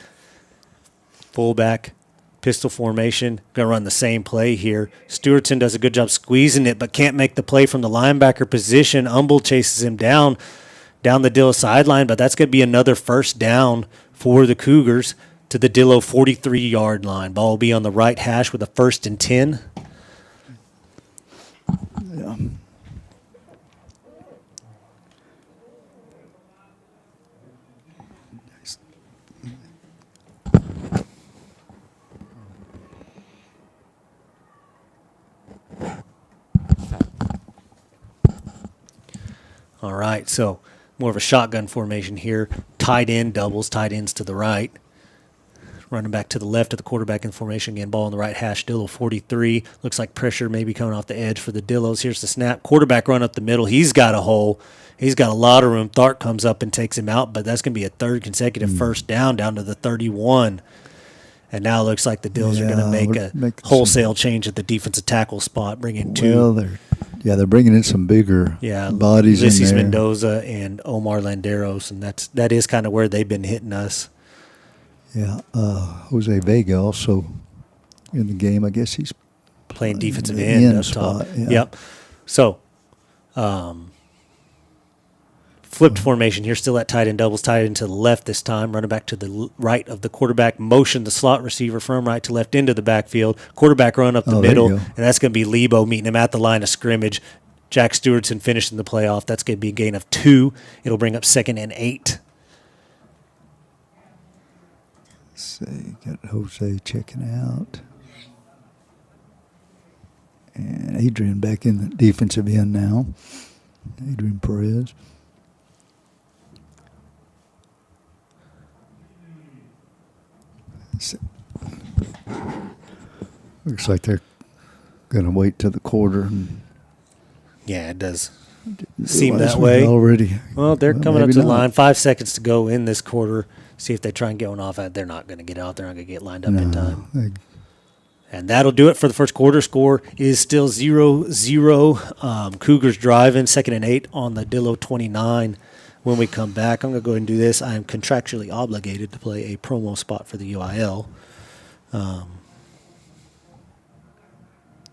fullback, pistol formation. Going to run the same play here. Stewartson does a good job squeezing it, but can't make the play from the linebacker position. Umble chases him down the Dillo sideline, but that's going to be another first down for the Cougars to the Dillo 43-yard line. Ball will be on the right hash with a 1st and 10. Yeah. All right, so more of a shotgun formation here. Tight end doubles, tight ends to the right. Running back to the left of the quarterback in formation again. Ball on the right hash. Dillo 43. Looks like pressure maybe coming off the edge for the Dillos. Here's the snap. Quarterback run up the middle. He's got a hole. He's got a lot of room. Tharp comes up and takes him out, but that's going to be a third consecutive first down to the 31. And now it looks like the Dills are going to make a wholesale change at the defensive tackle spot, bring in two. Well, they're bringing in some bigger bodies Ulysses in there. Mendoza and Omar Landeros, and that is kind of where they've been hitting us. Yeah, Jose Vega also in the game. I guess he's Playing defensive the end end up top. spot, yeah. Yep. So, flipped formation here, still at tight end doubles, tight end to the left this time. Running back to the right of the quarterback. Motion the slot receiver from right to left into the backfield. Quarterback run up the Oh, there you middle, go. and that's going to be Lebo meeting him at the line of scrimmage. Jack Stewartson finishing the playoff. That's going to be a gain of 2. It'll bring up 2nd and 8. Let's see, got Jose checking out. And Adrian back in the defensive end now. Adrian Perez. Let's see. Looks like they're going to wait till the quarter. And Yeah, it does seem realize that we way. already. Well, they're coming up maybe to the not. line. 5 seconds to go in this quarter. See if they try and get one off. They're not going to get out. They're not going to get lined up in time. And that'll do it for the first quarter. Score is still 0-0. Cougars driving. 2nd and 8 on the Dillo 29. when we come back, I'm going to go ahead and do this. I am contractually obligated to play a promo spot for the UIL.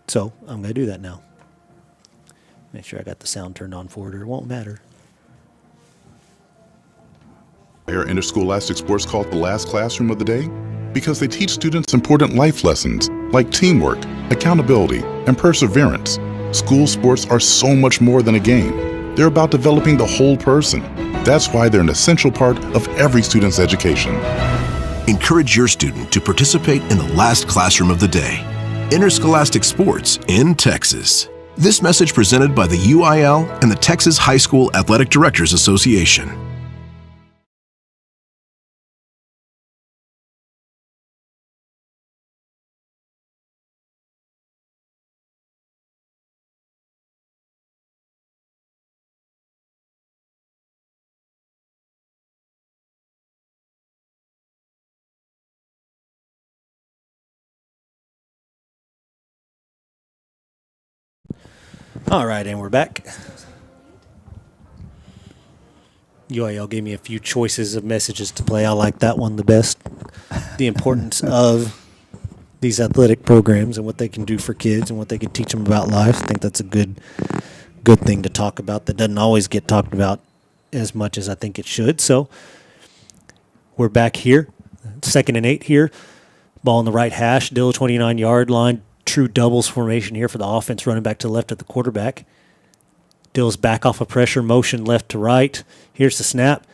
So I'm going to do that now. Make sure I got the sound turned on for it, or it won't matter. Why are interscholastic sports called the last classroom of the day? Because they teach students important life lessons like teamwork, accountability, and perseverance. School sports are so much more than a game. They're about developing the whole person. That's why they're an essential part of every student's education. Encourage your student to participate in the last classroom of the day. Interscholastic sports in Texas. This message presented by the UIL and the Texas High School Athletic Directors Association. All right, and we're back. UIL gave me a few choices of messages to play. I like that one the best. The importance of these athletic programs and what they can do for kids and what they can teach them about life. I think that's a good thing to talk about that doesn't always get talked about as much as I think it should. So we're back here, 2nd and 8 here. Ball in the right hash, Dill 29-yard line. True doubles formation here for the offense, running back to the left of the quarterback. Dill's back off of pressure, motion left to right. Here's the snap.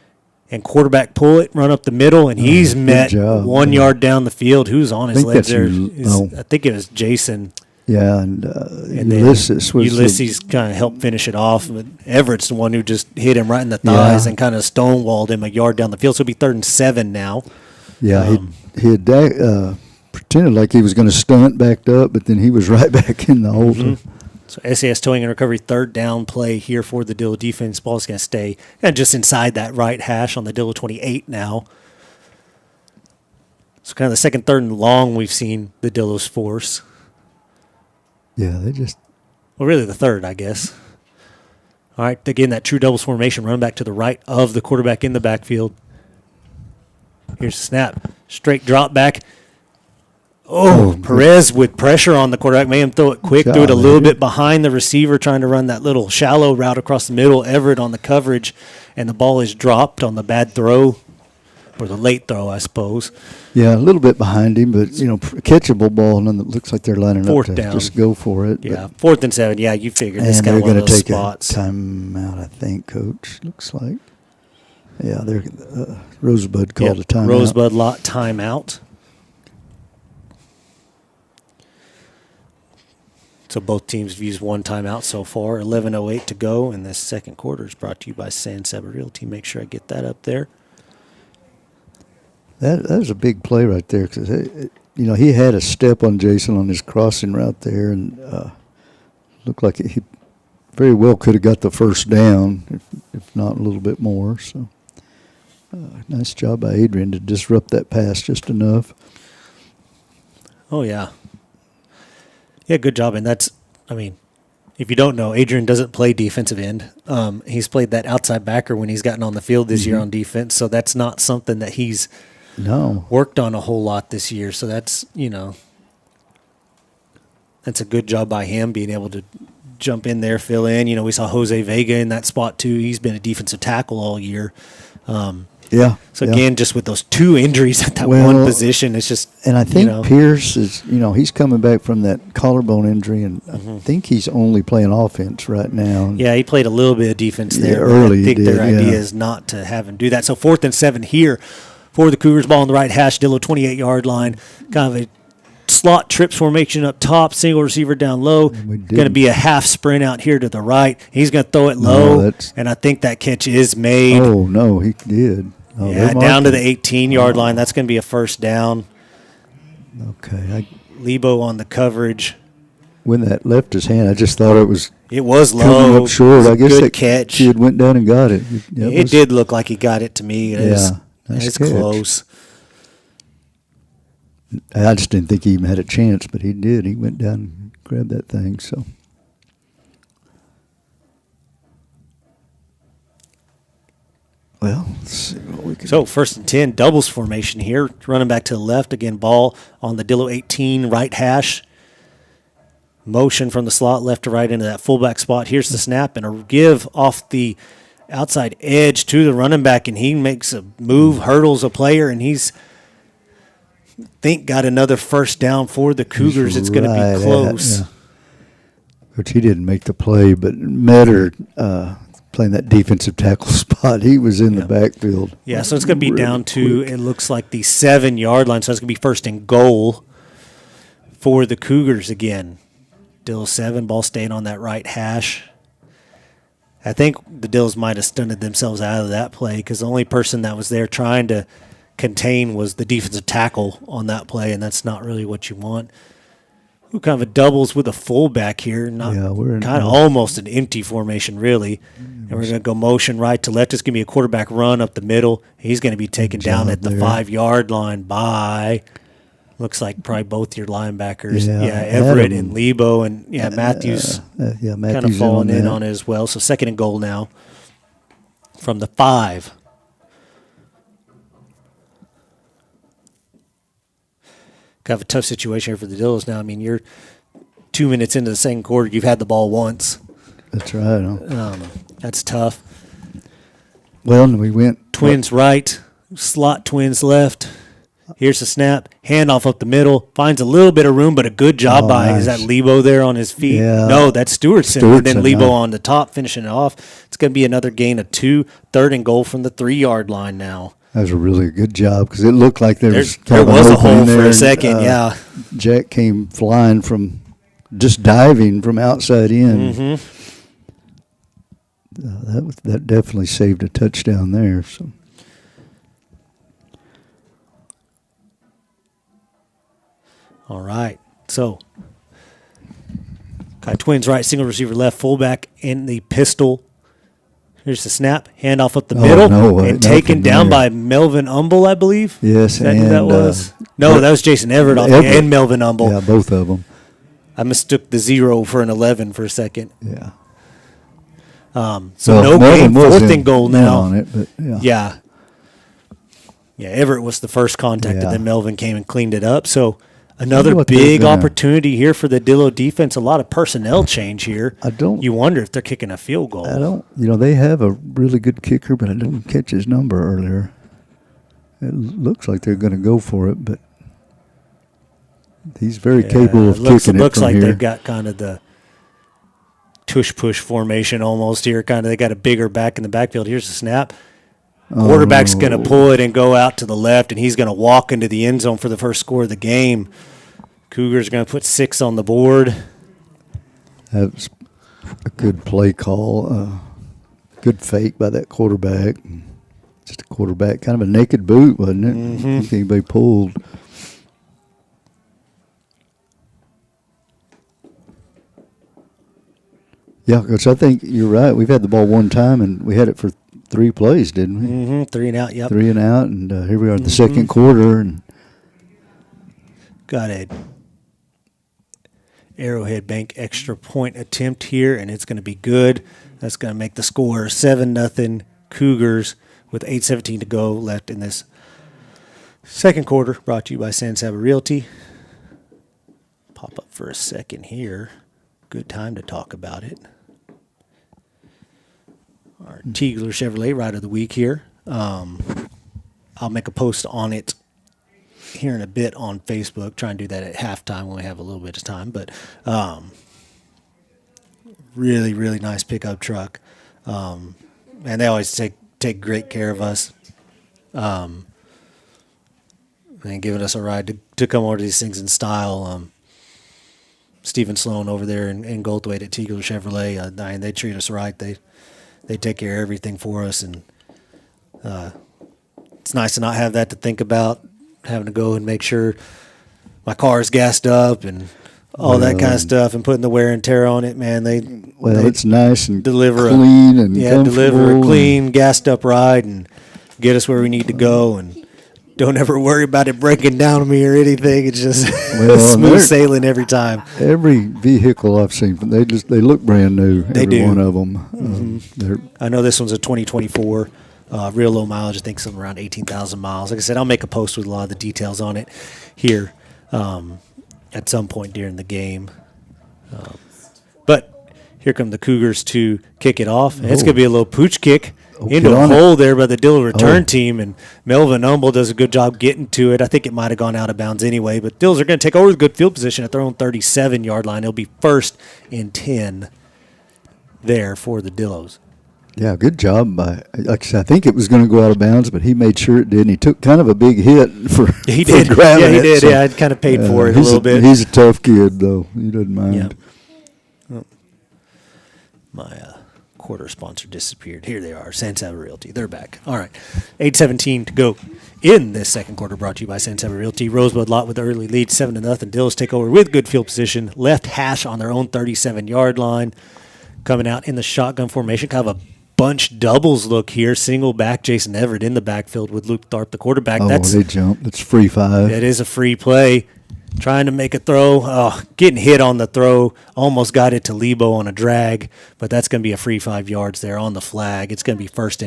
And quarterback pull it, run up the middle, and he's met job, 1 yard down the field. Who's on his legs there? I think it was Jason. Yeah, and And Ulysses was Ulysses kind of helped finish it off. But Everett's the one who just hit him right in the thighs and kind of stonewalled him a yard down the field. So it'll be 3rd and 7 now. Yeah, he had pretended like he was going to stunt, backed up, but then he was right back in the hole. So SAS towing and recovery, 3rd down play here for the Dilla defense. Ball's going to stay just inside that right hash on the Dilla 28 now. So kind of the second, 3rd and long we've seen the Dillos force. Yeah, they just... Well, really the 3rd, I guess. All right, again, that true doubles formation, run back to the right of the quarterback in the backfield. Here's the snap. Straight drop back. Oh, Perez with pressure on the quarterback. Made him throw it quick, threw it a little bit behind the receiver, trying to run that little shallow route across the middle. Everett on the coverage, and the ball is dropped on the bad throw, or the late throw, I suppose. Yeah, a little bit behind him, but, catchable ball, and it looks like they're lining 4th up to down. just go for it. Yeah, 4th and 7. Yeah, you figured this And guy they're one of going to those take spots. a timeout, I think, Coach. Looks like. Yeah, they're Rosebud called a timeout. Rosebud-Lott timeout. So both teams have used one timeout so far. 11:08 to go, and this second quarter is brought to you by San Saba Realty. Make sure I get that up there. That was a big play right there because, he had a step on Jason on his crossing route there, and looked like he very well could have got the first down, if not a little bit more. So nice job by Adrian to disrupt that pass just enough. Oh, yeah. Yeah, good job. And that's, if you don't know, Adrian doesn't play defensive end. He's played that outside backer when he's gotten on the field this year on defense. So that's not something that he's worked on a whole lot this year. So that's, that's a good job by him being able to jump in there, fill in. We saw Jose Vega in that spot too. He's been a defensive tackle all year. Again, just with those 2 injuries at that one position, it's just. And I think Pierce is, he's coming back from that collarbone injury, and I think he's only playing offense right now. Yeah, he played a little bit of defense there. Early, I think their idea is not to have him do that. So 4th and 7 here for the Cougars. Ball on the right hash, Dillo 28-yard line. Kind of a slot trips formation up top, single receiver down low. Going to be a half sprint out here to the right. He's going to throw it low, and I think that catch is made. Oh, no, he did. Oh, yeah, down to the 18-yard line. That's going to be a first down. Okay. Lebo on the coverage. When that left his hand, I just thought it was low. Up short. I guess good that catch. Kid went down and got it. It did look like he got it to me. Nice it's catch. close. I just didn't think he even had a chance, but he did. He went down and grabbed that thing. So. Well, let's see what we can. So 1st and 10, doubles formation here. Running back to the left again. Ball on the Dillo 18 right hash. Motion from the slot left to right into that fullback spot. Here's the snap and a give off the outside edge to the running back, and he makes a move, hurdles a player, and he's got another first down for the Cougars. It's going to be close. Which he didn't make the play, but Manor playing that defensive tackle spot, he was in the backfield. Yeah, so it's going to be down to, it looks like the 7-yard line, so it's going to be 1st and goal for the Cougars again. Dills 7, ball staying on that right hash. I think the Dills might have stunted themselves out of that play because the only person that was there trying to contain was the defensive tackle on that play, and that's not really what you want. Ooh, kind of a doubles with a fullback here. We're in kind of almost an empty formation, really. And we're going to go motion right to left. It's going to be a quarterback run up the middle. He's going to be taken down at the 5-yard line by, looks like probably both your linebackers. Everett and Lebo, and Matthews, Matthews kind of falling in on it as well. So 2nd and goal now from the 5. Kind of a tough situation here for the Dills now. I mean, you're 2 minutes into the second quarter. You've had the ball once. That's right. Huh? That's tough. Well, and we went Twins right, slot twins left. Here's the snap, handoff up the middle, finds a little bit of room, but a good job by, nice. Is that Lebo there on his feet? Yeah. No, that's Stewartson. And then Lebo huh? on the top, finishing it off. It's going to be another gain of 2, 3rd and goal from the 3-yard line now. That was a really good job because it looked like there was a hole there, for a second, yeah. Jack came flying from just diving from outside in. Mm-hmm. That definitely saved a touchdown there. So. All right. So, Twins right, single receiver left, fullback in the pistol. Here's the snap, handoff up the middle, and taken down by Melvin Umble, I believe. Yes, Is that who that was? No, that was Jason Everett and Melvin Umble. Yeah, both of them. I mistook the 0 for an 11 for a second. Yeah. So no gain, 4th and goal now. On it, but yeah. Everett was the first contact, and then Melvin came and cleaned it up. So another big opportunity here for the Dillo defense. A lot of personnel change here. You wonder if they're kicking a field goal. I don't. They have a really good kicker, but I didn't catch his number earlier. It looks like they're going to go for it, but he's very capable of kicking it. Looks from like here. they've got kind of the tush-push formation almost here. They got a bigger back in the backfield. Here's the snap. Quarterback's going to pull it and go out to the left, and he's going to walk into the end zone for the first score of the game. Cougars are going to put 6 on the board. That was a good play call. Good fake by that quarterback. Just a quarterback, kind of a naked boot, wasn't it? Mm-hmm. I don't think anybody pulled. Yeah, because I think you're right. We've had the ball one time, and we had it for 3 plays, didn't we? Mm-hmm. 3 and out, yep. 3 and out, and here we are in the second quarter. And got a Arrowhead Bank extra point attempt here, and it's going to be good. That's going to make the score 7-0 Cougars with 8:17 to go left in this second quarter. Brought to you by San Saba Realty. Pop up for a second here. Good time to talk about it. Our Teagler Chevrolet Ride of the Week here. I'll make a post on it here in a bit on Facebook. Try and do that at halftime when we have a little bit of time. But really, really nice pickup truck. And they always take great care of us. And giving us a ride to come over to these things in style. Stephen Sloan over there in Goldthwaite at Teagler Chevrolet, they treat us right. They take care of everything for us, and it's nice to not have that to think about, having to go and make sure my car is gassed up and all that kind of stuff, and putting the wear and tear on it. Man, it's nice and deliver clean and deliver a clean, gassed up ride and get us where we need to go, and don't ever worry about it breaking down on me or anything. It's just smooth sailing every time. Every vehicle I've seen, they look brand new. Every one of them. I know this one's a 2024. Real low mileage, I think something around 18,000 miles. Like I said, I'll make a post with a lot of the details on it here at some point during the game. But here come the Cougars to kick it off. And it's going to be a little pooch kick into a hole there by the Dillon return team. And Melvin Humble does a good job getting to it. I think it might have gone out of bounds anyway. But Dills are going to take over the good field position at their own 37-yard line. It'll be 1st and 10 there for the Dillos. Yeah, good job. Like I said, I think it was going to go out of bounds, but he made sure it did. And he took kind of a big hit for He did. grabbing Yeah, he it. did. So, Yeah, I kind of paid for it a little bit. He's a tough kid, though. He doesn't mind. Yeah. My quarter sponsor disappeared. Here they are, San Saba Realty. They're back. All right, 8:17 to go in this second quarter. Brought to you by San Saba Realty. Rosebud-Lott with the early lead, 7-0. Dills take over with good field position. Left hash on their own 37-yard line. Coming out in the shotgun formation, kind of a bunch doubles look here. Single back, Jason Everett in the backfield with Luke Tharp, the quarterback. Oh, they jumped. That's free 5. That is a free play. Trying to make a throw, getting hit on the throw, almost got it to Lebo on a drag, but that's going to be a free 5 yards there on the flag. It's going to be first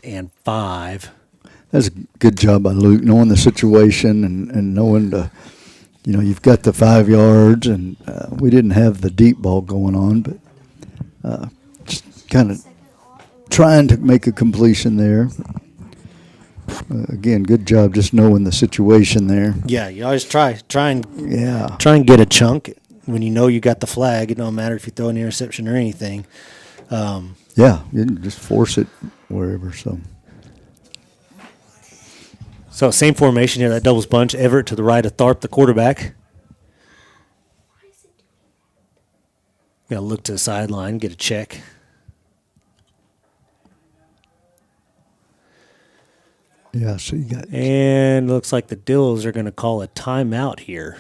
and 5. That's a good job by Luke, knowing the situation and knowing you've got the 5 yards, and we didn't have the deep ball going on, but just kind of trying to make a completion there. Again, good job just knowing the situation there. Yeah, you always try and get a chunk when you know you got the flag. It don't matter if you throw an interception or anything. Yeah, you can just force it wherever. So same formation here, that doubles bunch. Everett to the right of Tharp, the quarterback. Got to look to the sideline, get a check. Yeah, so you got. And looks like the Dills are going to call a timeout here.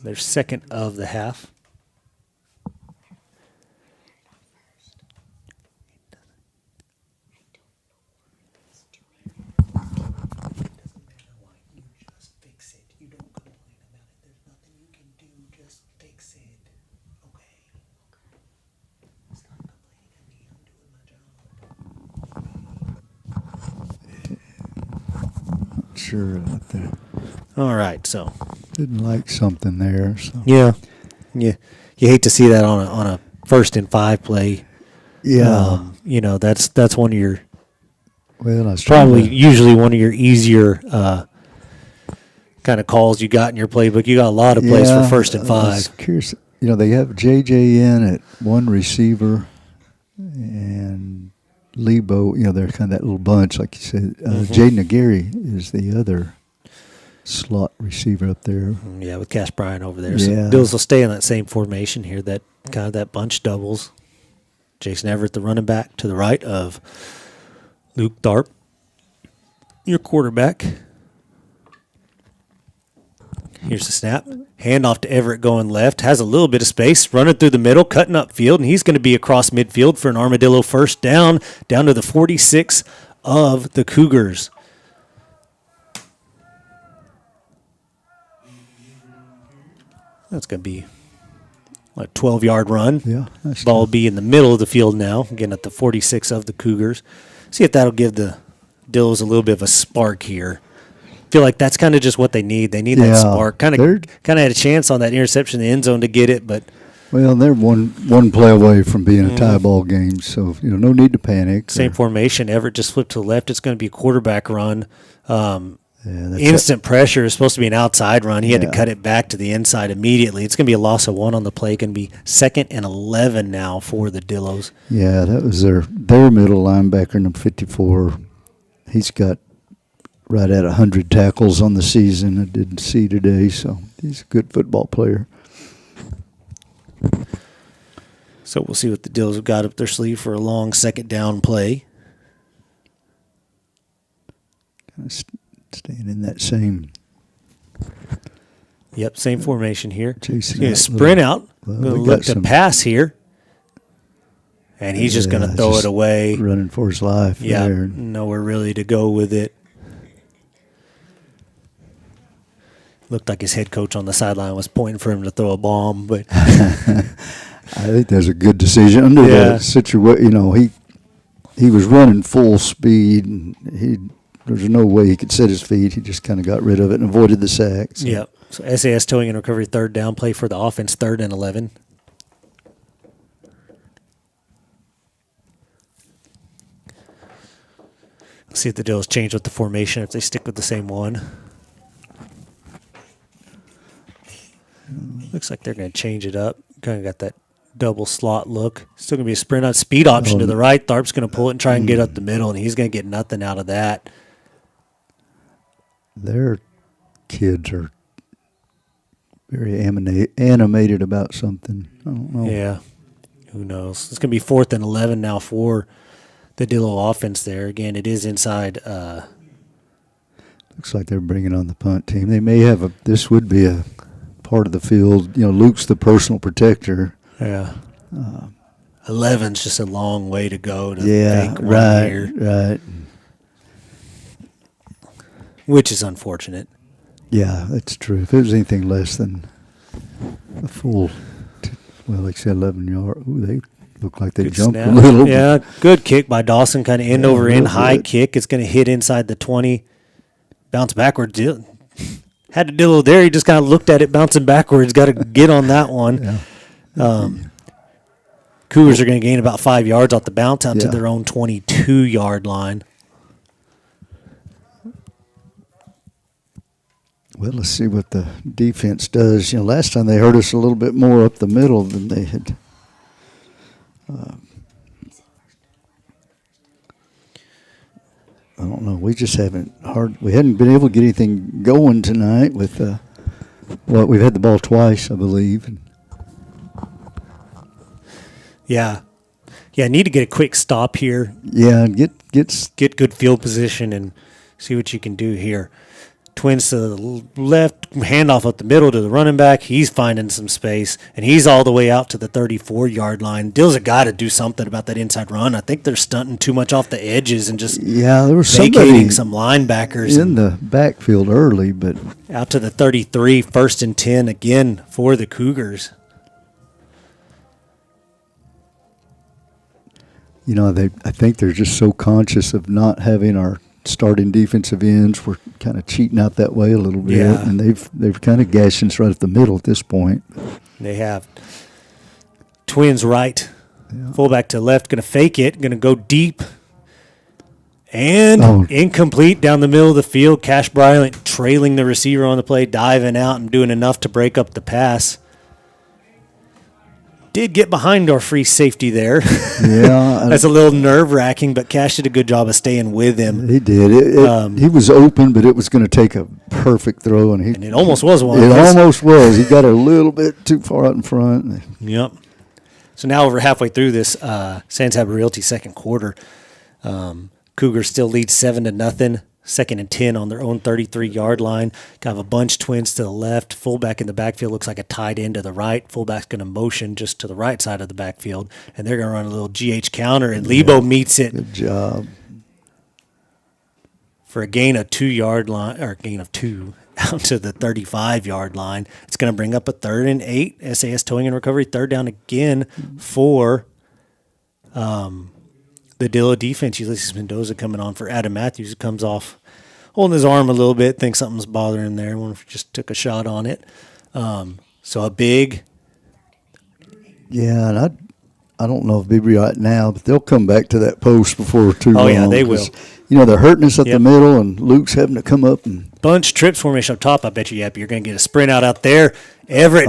Their second of the half. Sure about that. All right, so Didn't like something there. So. yeah, you hate to see that on a 1st and 5 play. Yeah, that's one of your usually one of your easier kind of calls you got in your playbook. You got a lot of plays for 1st and 5. I was curious. They have JJ in at one receiver, and Lebo. they're kind of that little bunch, like you said. Jaden Aguirre is the other slot receiver up there. Yeah, with Cash Bryant over there. Yeah. So Bills will stay in that same formation here, that kind of that bunch doubles. Jason Everett, the running back, to the right of Luke Tharp, your quarterback. Here's the snap. Handoff to Everett going left. Has a little bit of space. Running through the middle, cutting up field, and he's going to be across midfield for an Armadillo first down to the 46 of the Cougars. That's going to be a 12-yard run. Yeah. Ball will be in the middle of the field now, again at the 46 of the Cougars. See if that'll give the Dills a little bit of a spark here. Feel like that's kind of just what they need. They need that spark. Kind of had a chance on that interception in the end zone to get it, but well, they're one play away from being a tie ball game, so no need to panic. Same formation. Everett just flipped to the left. It's going to be a quarterback run. Instant pressure is supposed to be an outside run. He had to cut it back to the inside immediately. It's going to be a loss of 1 on the play. Going to be 2nd and 11 now for the Dillos. Yeah, that was their middle linebacker, number 54. He's got right at 100 tackles on the season. I didn't see today, so he's a good football player. So we'll see what the Dills have got up their sleeve for a long second down play. Kind of staying in that same. Yep, same formation here. He's Chasing going to sprint out. Going to look to pass here. And he's just going to throw it away. Running for his life. Yeah, there. nowhere really to go with it. Looked like his head coach on the sideline was pointing for him to throw a bomb, but I I think that's a good decision under that situation. You know, he was running full speed, and there's no way he could set his feet. He just kind of got rid of it and avoided the sack. So. Yep. So SAS towing and recovery, third down, play for the offense, 3rd and 11. See if the deals change with the formation, if they stick with the same one. Looks like they're going to change it up. Kind of got that double slot look. Still going to be a sprint on speed option to the right. Tharp's going to pull it and try and get up the middle, and he's going to get nothing out of that. Their kids are very animated about something. I don't know. Yeah. Who knows? It's going to be 4th and 11 now for the Dillo offense there. Again, it is inside. Looks like they're bringing on the punt team. They may have this would be a part of the field. You know, Luke's the personal protector. Yeah. 11's just a long way to go to Yeah, make one right, here, right. which is unfortunate. Yeah, that's true. If it was anything less than a full, like I said, 11 yards, they look like they Good jumped snap. a little. Yeah, good kick by Dawson, kind of end over a end, little high bit. kick. It's going to hit inside the 20, bounce backwards. Had to Dillo there. He just kind of looked at it bouncing backwards. Got to get on that one. Yeah. Cougars are going to gain about 5 yards off the bounce out to Yeah. their own 22-yard line. Well, let's see what the defense does. You know, last time they hurt us a little bit more up the middle than they had. I don't know. We just we hadn't been able to get anything going tonight with, we've had the ball twice, I believe. Yeah. Yeah, need to get a quick stop here. Yeah, get Get good field position and see what you can do here. Twins to the left, handoff up the middle to the running back. He's finding some space, and he's all the way out to the 34-yard line. Dill's a guy to do something about that inside run. I think they're stunting too much off the edges and just there was vacating somebody some linebackers. in the backfield early, but Out to the 33, 1st and 10 again for the Cougars. you know, I think they're just so conscious of not having our starting defensive ends. We're kind of cheating out that way a little bit, Yeah. and they've kind of gashed us right at the middle at this point. They have Twins right, fullback to left, going to fake it, going to go deep, and incomplete down the middle of the field. Cash Bryant trailing the receiver on the play, diving out and doing enough to break up the pass. Did get behind our free safety there. Yeah, That's a little nerve-wracking, but Cash did a good job of staying with him. he did. He was open, but it was going to take a perfect throw, and it almost was one. It almost was. He got a little bit too far out in front. Yep. So now over halfway through this San Saba Realty second quarter, Cougars still lead 7-0. 2nd and 10 on their own 33-yard line. Got a bunch Twins to the left. Fullback in the backfield looks like a tight end to the right. Fullback's going to motion just to the right side of the backfield, and they're going to run a little GH counter, and Lebo meets it Good job. for a gain of 2-yard line, or gain of 2 out to the 35-yard line. It's going to bring up a 3rd and 8. SAS towing and recovery, 3rd down again for the Dilla defense. Ulysses Mendoza coming on for Adam Matthews, who comes off holding his arm a little bit, thinks something's bothering there. Wonder if he just took a shot on it. So a big. Yeah, and I don't know if they'll be right now, but they'll come back to that post before too long. Oh, yeah, they will. You know, they're hurting us at the Yep. middle, and Luke's having to come up and Bunch trips formation up top. I bet you, you're going to get a sprint out there. Everett,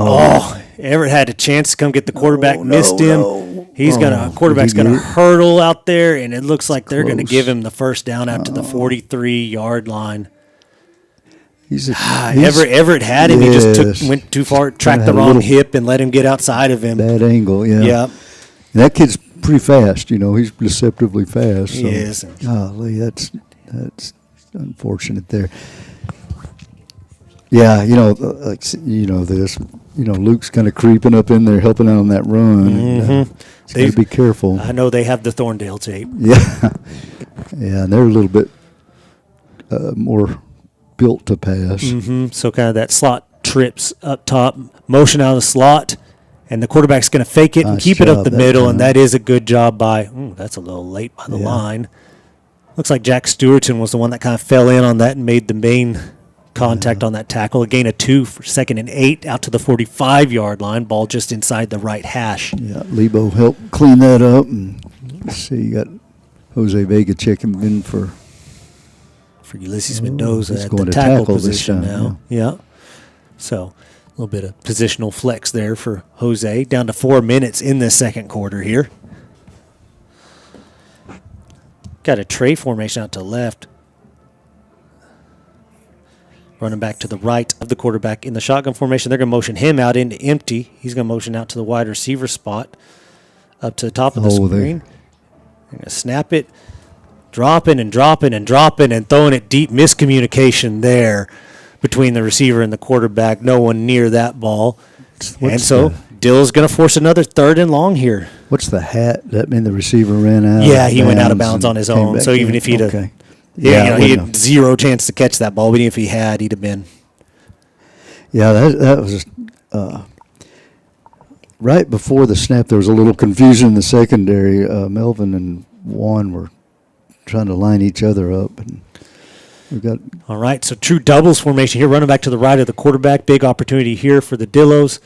Everett had a chance to come get the quarterback, missed him. He's quarterback's did he going to get it? hurdle out there, and it looks like they're going to Close. give him the first down out to the 43-yard line. he's Everett had him. He Yes. just went too far, tracked had the a wrong little hip, and let him get outside of him. bad angle. Yeah. Yeah, And that kid's pretty fast. You know, he's deceptively fast. he So. is. Golly, that's unfortunate there. Yeah, you know, Luke's kind of creeping up in there, helping out on that run. Mm-hmm. He's got to be careful. I know they have the Thorndale tape. Yeah, yeah, and they're a little bit more built to pass. So kind of that slot trips up top, motion out of the slot, And the quarterback's going to fake it and Nice keep it up job the that middle, time. and that is a good job by that's a little late by the line. Looks like Jack Stewartson was the one that kind of fell in on that and made the main contact on that tackle. A gain of 2 for 2nd and 8 out to the 45-yard line. Ball just inside the right hash. Yeah, Lebo helped clean that up. And let's see, you got Jose Vega checking in for Ulysses Mendoza he's at going the to tackle tackle this position time, now. Yeah. So a little bit of positional flex there for Jose. Down to 4 minutes in the second quarter here. Got a tray formation out to left. Running back to the right of the quarterback in the shotgun formation. They're going to motion him out into empty. He's going to motion out to the wide receiver spot up to the top of the screen. They're going to snap it. Dropping and throwing it deep. Miscommunication there between the receiver and the quarterback. No one near that ball. Dill's going to force another 3rd and long here. What's the hat? That mean the receiver ran out? Yeah, he went out of bounds on his own. So even if he'd okay. he had zero chance to catch that ball. But even if he had, he'd have been. Yeah, that was right before the snap. There was a little confusion in the secondary. Melvin and Juan were trying to line each other up, and we got. All right, so true doubles formation here. Running back to the right of the quarterback. Big opportunity here for the Dillos.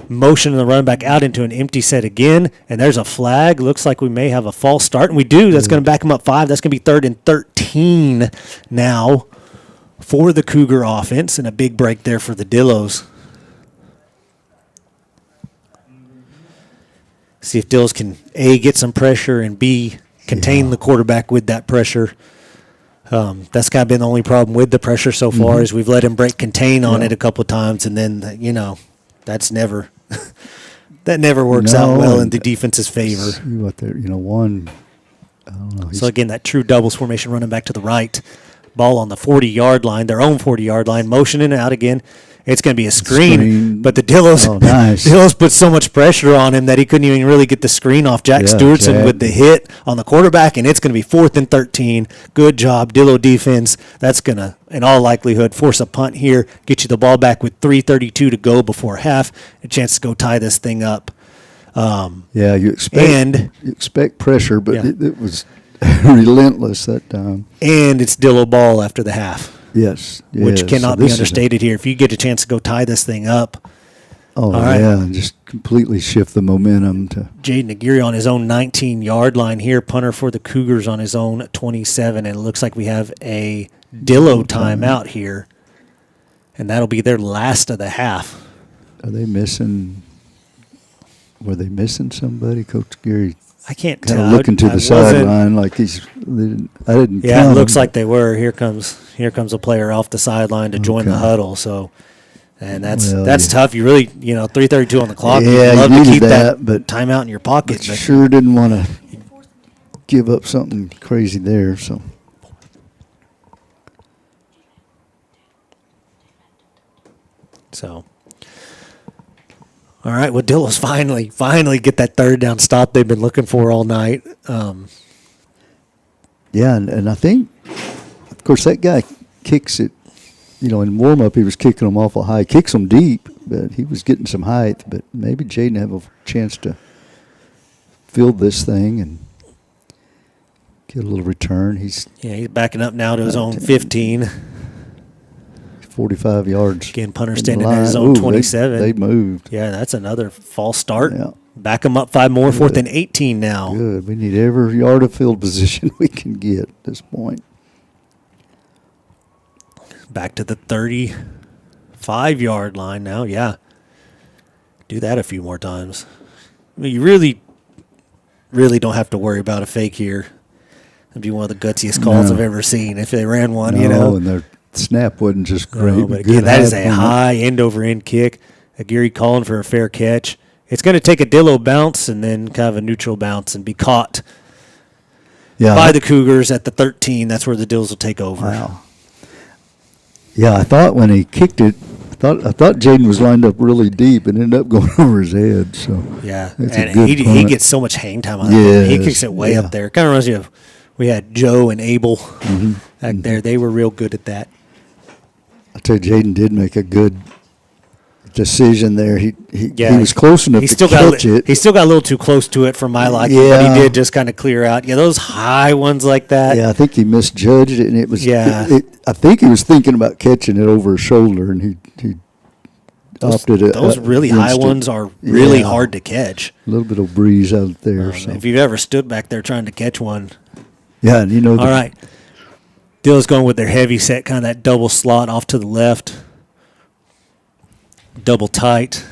Motion the running back out into an empty set again, and there's a flag. Looks like we may have a false start, and we do. That's going to back them up 5. That's going to be 3rd and 13 now for the Cougar offense, and a big break there for the Dillos. See if Dillos can, A, get some pressure, and B, contain the quarterback with that pressure. That's kind of been the only problem with the pressure so far is we've let him break contain on it a couple of times, and then, that's never that never works out well in the defense's favor. See what they're, one. I don't know. So again, that true doubles formation running back to the right. Ball on the 40-yard line, their own 40-yard line, motioning it out again. It's going to be a screen, but the Dillos, Dillos put so much pressure on him that he couldn't even really get the screen off. Jack Stewartson with the hit on the quarterback, and it's going to be 4th and 13. Good job, Dillo defense. That's going to, in all likelihood, force a punt here, get you the ball back with 3:32 to go before half, a chance to go tie this thing up. You expect pressure, but it was relentless that time. And it's Dillo ball after the half. Yes. Which cannot be understated here. If you get a chance to go tie this thing up. And just completely shift the momentum to Jaden Aguirre on his own 19-yard line here. Punter for the Cougars on his own 27. And it looks like we have a Dillo timeout here. And that'll be their last of the half. Were they missing somebody? Coach Aguirre I can't kind tell. of looking to the sideline like I didn't Yeah, count it looks him. like they were. Here comes a player off the sideline to join the huddle. So, and that's tough. You really, 3:32 on the clock. Yeah, you'd love you to keep needed that but timeout in your pocket. But sure didn't want to give up something crazy there. So. All right, well, Dillos finally get that 3rd down stop they've been looking for all night. And I think, of course, that guy kicks it. In warm-up he was kicking them awful high. Kicks them deep, but he was getting some height. But maybe Jaden have a chance to field this thing and get a little return. He's backing up now to his own 15. 45 yards. Again, punter standing at his own 27. They moved. Yeah, that's another false start. Yeah. Back them up 5 more, 4th and 18 now. Good. We need every yard of field position we can get at this point. Back to the 35-yard line now. Yeah. Do that a few more times. You really don't have to worry about a fake here. That'd be one of the gutsiest calls I've ever seen if they ran one, and their snap wasn't just great. No, but again, that is a high end-over-end kick. Aguirre calling for a fair catch. It's going to take a Dillo bounce and then kind of a neutral bounce and be caught by the Cougars at the 13. That's where the Dills will take over. Wow. Yeah, I thought when he kicked it, I thought Jaden was lined up really deep and ended up going over his head. So yeah, and he gets so much hang time on it. Yes, He kicks it way up there. Kind of reminds you of we had Joe and Abel back there. They were real good at that. I tell you, Jaden did make a good decision there. He Yeah, was close enough to catch it. He still got a little too close to it for my liking, but he did just kind of clear out. Yeah, those high ones like that. Yeah, I think he misjudged it, and it was. Yeah. I think he was thinking about catching it over his shoulder, and he opted it. Those really high ones are really hard to catch. A little bit of breeze out there. So. If you've ever stood back there trying to catch one. Yeah, and you know. All right. Dill's going with their heavy set, kind of that double slot off to the left. Double tight.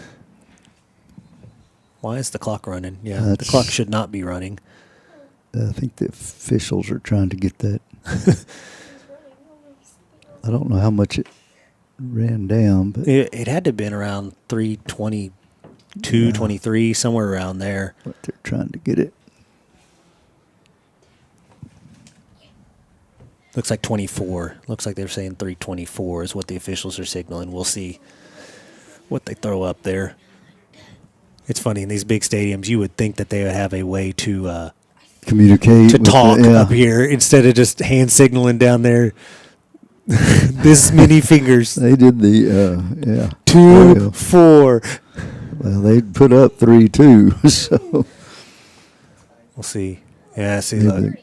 Why is the clock running? Yeah, the clock should not be running. I think the officials are trying to get that. I don't know how much it ran down, but It had to have been around 3:22, 23, somewhere around there. but they're trying to get it. Looks like 24. Looks like they're saying 3:24 is what the officials are signaling. We'll see what they throw up there. It's funny, in these big stadiums, you would think that they would have a way to Communicate. with talk the, up here instead of just hand signaling down there. This many fingers. They did the 2, 4. Well, they put up 3-2, so. We'll see. Yeah, see, look.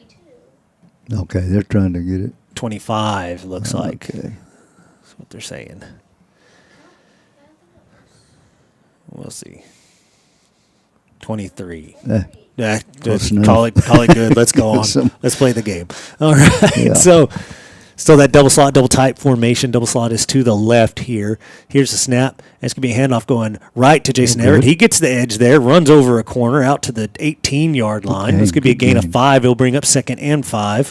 Okay, they're trying to get it. 25 looks like. Okay. That's what they're saying. We'll see. 23. Yeah, just call it good. Let's go on. Let's play the game. All right. Yeah. So still that double slot, double tight formation. Double slot is to the left here. Here's the snap. And it's going to be a handoff going right to Jason Everett. He gets the edge there, runs over a corner out to the 18-yard line. Okay, It's going to be a gain of 5. It'll bring up 2nd and 5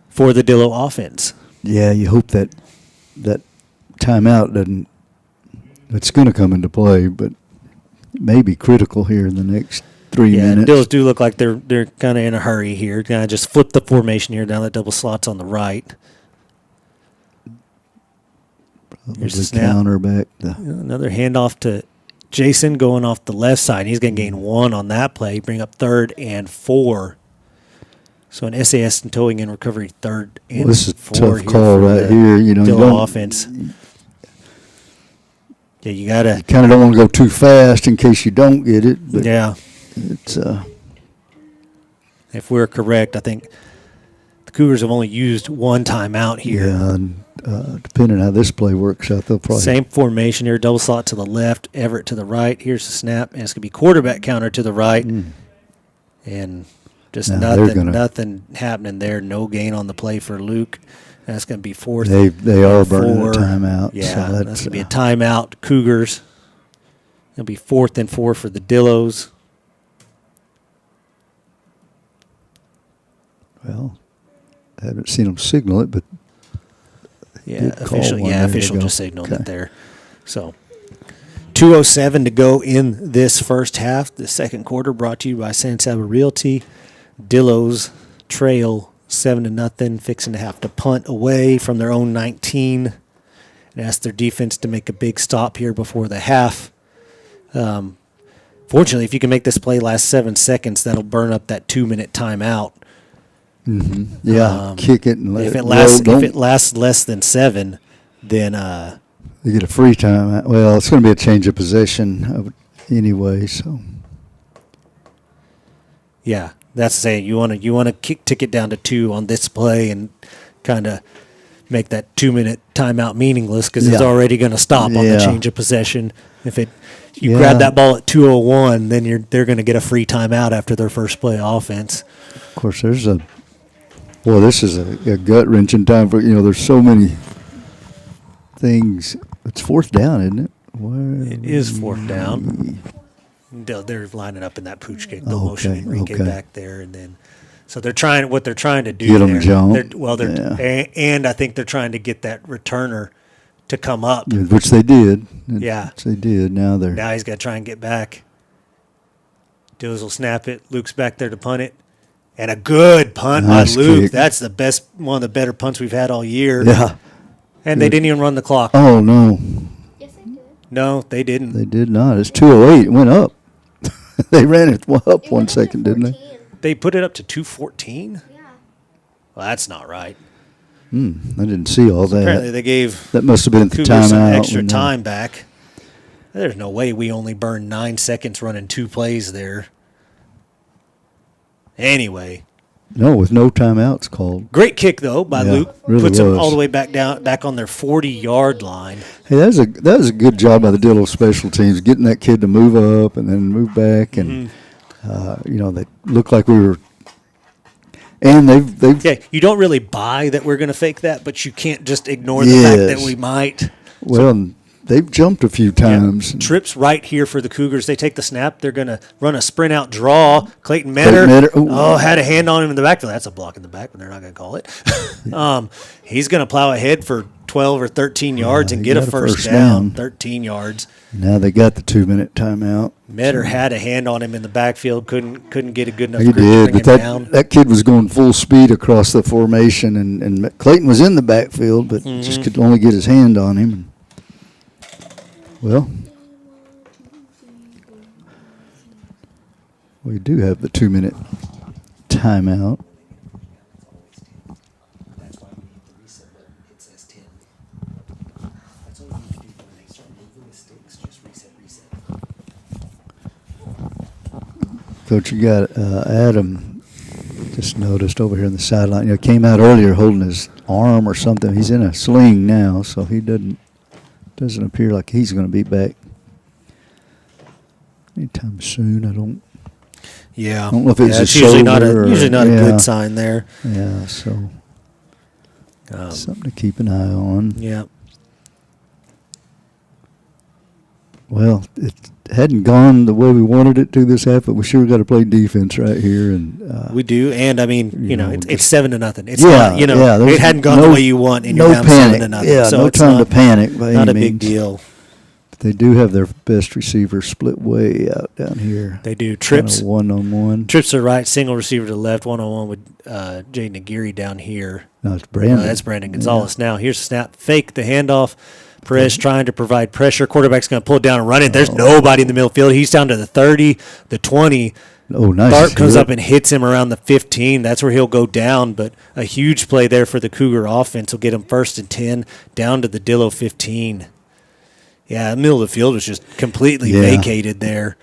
for the Dillo offense. Yeah, you hope that timeout doesn't. It's going to come into play, but it may be critical here in the next 3 minutes. Dillos do look like they're kind of in a hurry here. Kind of just flip the formation here. Now that double slot's on the right. Here's the snap. Counter back. Another handoff to Jason going off the left side. He's going to gain 1 on that play. Bring up 3rd and 4. So an SAS and towing and recovery 3rd and 4. This is a tough call right here. You know, Dillo offense. Yeah, you got to. Kind of don't want to go too fast in case you don't get it. But Yeah. It's If we're correct, I think the Cougars have only used 1 timeout here. yeah, and depending on how this play works out, they'll probably Same formation here, double slot to the left, Everett to the right. Here's the snap, and it's going to be quarterback counter to the right. And just Now they're nothing happening there. No gain on the play for Luke. That's going to be 4th. They are and burning a 4. timeout. Yeah, so that's going to be a timeout. Cougars. It'll be 4th and 4 for the Dillos. Well, I haven't seen them signal it, but Yeah, did call official. one. Yeah, There you official go. just signaled Okay. it there. So 2:07 to go in this first half. The second quarter brought to you by San Saba Realty. Dillos trail 7-0, fixing to have to punt away from their own 19 and ask their defense to make a big stop here before the half. Fortunately, if you can make this play last 7 seconds, that'll burn up that 2-minute timeout. yeah, kick it and let If it it lasts, roll. if it lasts less than 7, then They get a free time. Well, it's going to be a change of possession anyway. So yeah, that's saying you want to kick ticket down to 2 on this play and kind of make that 2-minute timeout meaningless because it's Yeah. already going to stop on the Yeah. change of possession. If you Yeah. grab that ball at 2:01, then they're going to get a free timeout after their first play of offense. of course this is a gut wrenching time for There's so many things. It's 4th down, isn't it? It is 4th down. They're lining up in that pooch kick. They'll motion Okay, Enrique okay. back there, and then so they're trying. What they're trying to do Get 'em there, jump. and I think they're trying to get that returner to come up. Which they did. Yeah. Which they did. Now they're Now he's got to try and get back. Dills will snap it. Luke's back there to punt it. And a good punt Nice by Luke. kick. That's the best, one of the better punts we've had all year. yeah. And they didn't even run the clock. Oh no, Yes, I did. No, they didn't. they did not. It's 2:08. It went up. They ran it up It went 1 up to second, didn't they? 14. They put it up to 2:14? Yeah. Well, that's not right. I didn't see all that. Apparently they gave That must have been at the Cougars some timeout. extra when they- time back. There's no way we only burned 9 seconds running 2 plays there. Anyway. No, with no timeouts called. Great kick, though, by Yeah, Luke. really Puts them was. all the way back on their 40-yard line. Hey, that was a good job by the Dillo special teams, getting that kid to move up and then move back, and they looked like we were. And they've Yeah, you don't really buy that we're going to fake that, but you can't just ignore the fact that we might. Well, they've jumped a few times. Trips right here for the Cougars. They take the snap. They're going to run a sprint out draw. Clayton Manor, had a hand on him in the backfield. That's a block in the back, but they're not going to call it. He's going to plow ahead for 12 or 13 yards and get a first down. 13 yards. Now they got the 2-minute timeout. Metter had a hand on him in the backfield. Couldn't get a good enough He grip to did, bring but him down. that kid was going full speed across the formation, and Clayton was in the backfield, but just could only get his hand on him. Well, we do have the 2-minute timeout. Coach, you got Adam, just noticed over here on the sideline. Came out earlier holding his arm or something. He's in a sling now, so he doesn't appear like he's going to be back anytime soon. I don't know if it's usually not shoulder a good sign there. Yeah, so something to keep an eye on. Yeah. Well, it hadn't gone the way we wanted it to this half, but we sure got to play defense right here, and we do. And I mean, it's 7-0. It's yeah, not, it hadn't gone the way you want, and you're down panic. 7-0. Yeah, so no it's time to panic by not any a big means. deal. But they do have their best receiver split way out down here. They do. Trips 1-on-1. Trips to the right, single receiver to the left, 1-on-1 with Jay Nagiri down here. No, it's Brandon. That's Brandon Gonzalez. Now here's the snap, fake the handoff. Perez trying to provide pressure. Quarterback's going to pull it down and run it. There's nobody in the middle field. He's down to the 30, the 20. Oh, nice. Bart comes up and hits him around the 15. That's where he'll go down. But a huge play there for the Cougar offense will get him 1st and 10 down to the Dillo 15. Yeah, the middle of the field was just completely vacated there.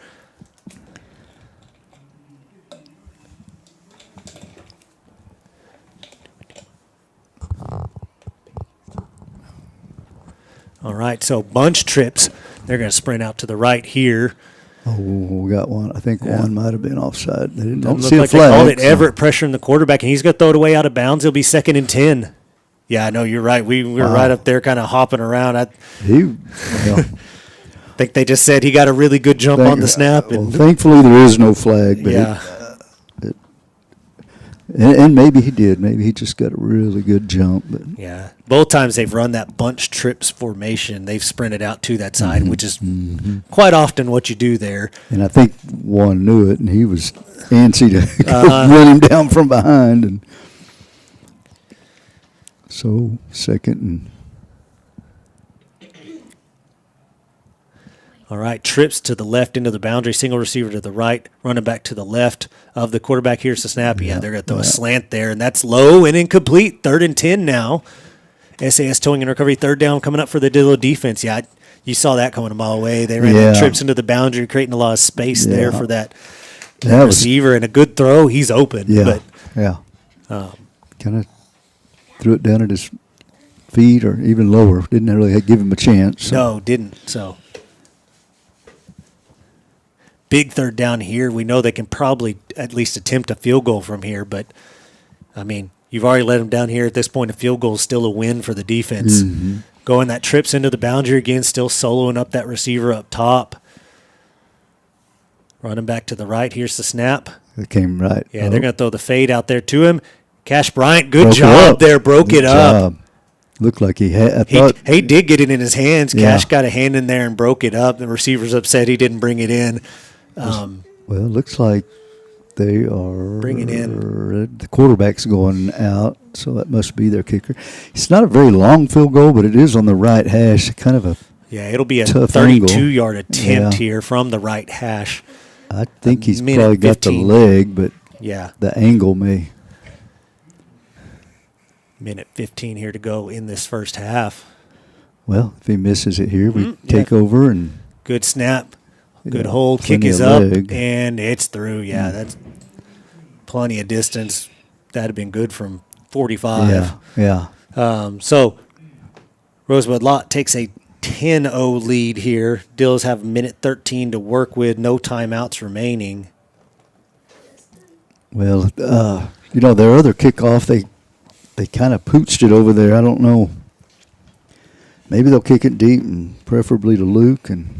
All right, so bunch trips. They're going to sprint out to the right here. Oh, we got one. I think one might have been offside. They didn't Doesn't see look a like flag. they called it. Everett pressuring the quarterback, and he's going to throw it away out of bounds. He'll be 2nd and 10. Yeah, I know, you're right. We were right up there kind of hopping around. I think they just said he got a really good jump on the snap. Well, thankfully, there is no flag. But and maybe he did. Maybe he just got a really good jump. But yeah, both times they've run that bunch trips formation. They've sprinted out to that side, which is quite often what you do there. And I think one knew it, and he was antsy to run him down from behind. And so 2nd and. All right, trips to the left into the boundary, single receiver to the right, running back to the left of the quarterback. Here's the snap. Yeah, they're going to throw a slant there, and that's low and incomplete. 3rd and 10 now. SAS towing and recovery, 3rd down coming up for the Dillo defense. Yeah, you saw that coming a mile away. They ran trips into the boundary, creating a lot of space there for that receiver, and a good throw. He's open. Yeah, but, kind of threw it down at his feet or even lower. Didn't really give him a chance. So. No, didn't. So. Big 3rd down here. We know they can probably at least attempt a field goal from here, but, I mean, you've already let them down here. At this point, a field goal is still a win for the defense. Going that trips into the boundary again, still soloing up that receiver up top. Running back to the right. Here's the snap. It came right. Yeah, they're going to throw the fade out there to him. Cash Bryant, good job there. Broke it up. Looked like he had. He did get it in his hands. Cash got a hand in there and broke it up. The receiver's upset he didn't bring it in. Well, it looks like they are bringing in. The quarterback's going out, so that must be their kicker. It's not a very long field goal, but it is on the right hash. Kind of a it'll be a tough 32-yard attempt here from the right hash. I think he's probably got the leg, but the angle may. Minute 15 here to go in this first half. Well, if he misses it here, we take over and. Good snap. Good Yeah, hold. Kick plenty is of up, leg. and it's through. Yeah, that's plenty of distance. That'd have been good from 45. Yeah. So Rosebud-Lott takes a 10-0 lead here. Dills have a minute 13 to work with, no timeouts remaining. Well, their other kickoff, they kind of pooched it over there. I don't know. Maybe they'll kick it deep and preferably to Luke and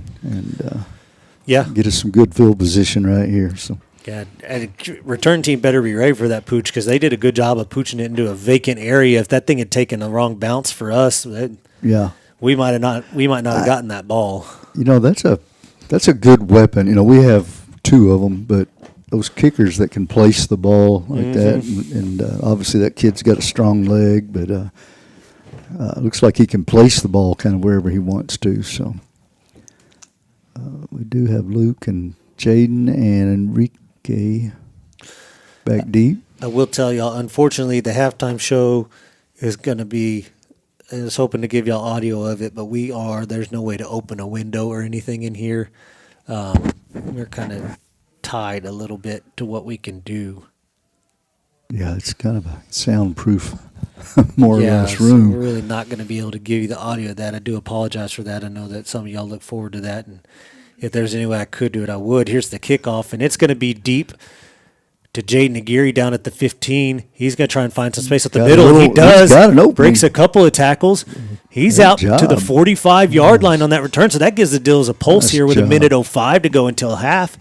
Yeah. get us some good field position right here. So Yeah, and return team better be ready for that pooch because they did a good job of pooching it into a vacant area. If that thing had taken a wrong bounce for us, yeah, we might not have gotten that ball. that's a good weapon. We have two of them, but those kickers that can place the ball like that, and obviously that kid's got a strong leg, but it looks like he can place the ball kind of wherever he wants to. So we do have Luke and Jaden and Enrique back deep. I will tell y'all, unfortunately, the halftime show is going to be. I was hoping to give y'all audio of it, but there's no way to open a window or anything in here. We're kind of tied a little bit to what we can do. Yeah, it's kind of a soundproof, more or less so room. we're really not going to be able to give you the audio of that. I do apologize for that. I know that some of y'all look forward to that, and if there's any way I could do it, I would. Here's the kickoff, and it's going to be deep to Jaden Aguirre down at the 15. He's going to try and find some space at the middle, and he does. He's got an opening. Breaks a couple of tackles. He's Great out to the job. 45-yard line on that return, so that gives the Dills a pulse Nice here with job. a minute 05 to go until half.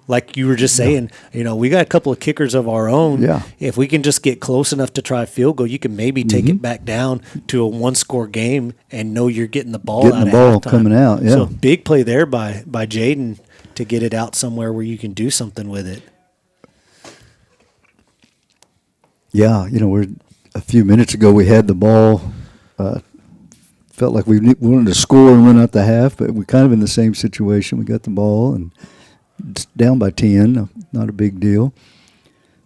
Like you were just saying, we got a couple of kickers of our own. Yeah. If we can just get close enough to try a field goal, you can maybe take it back down to a one-score game and know you're getting the ball Getting out the at ball halftime. coming out, yeah. So big play there by Jaden to get it out somewhere where you can do something with it. Yeah, we're a few minutes ago we had the ball. Felt like we wanted to score and run out the half, but we're kind of in the same situation. We got the ball and it's down by 10, not a big deal.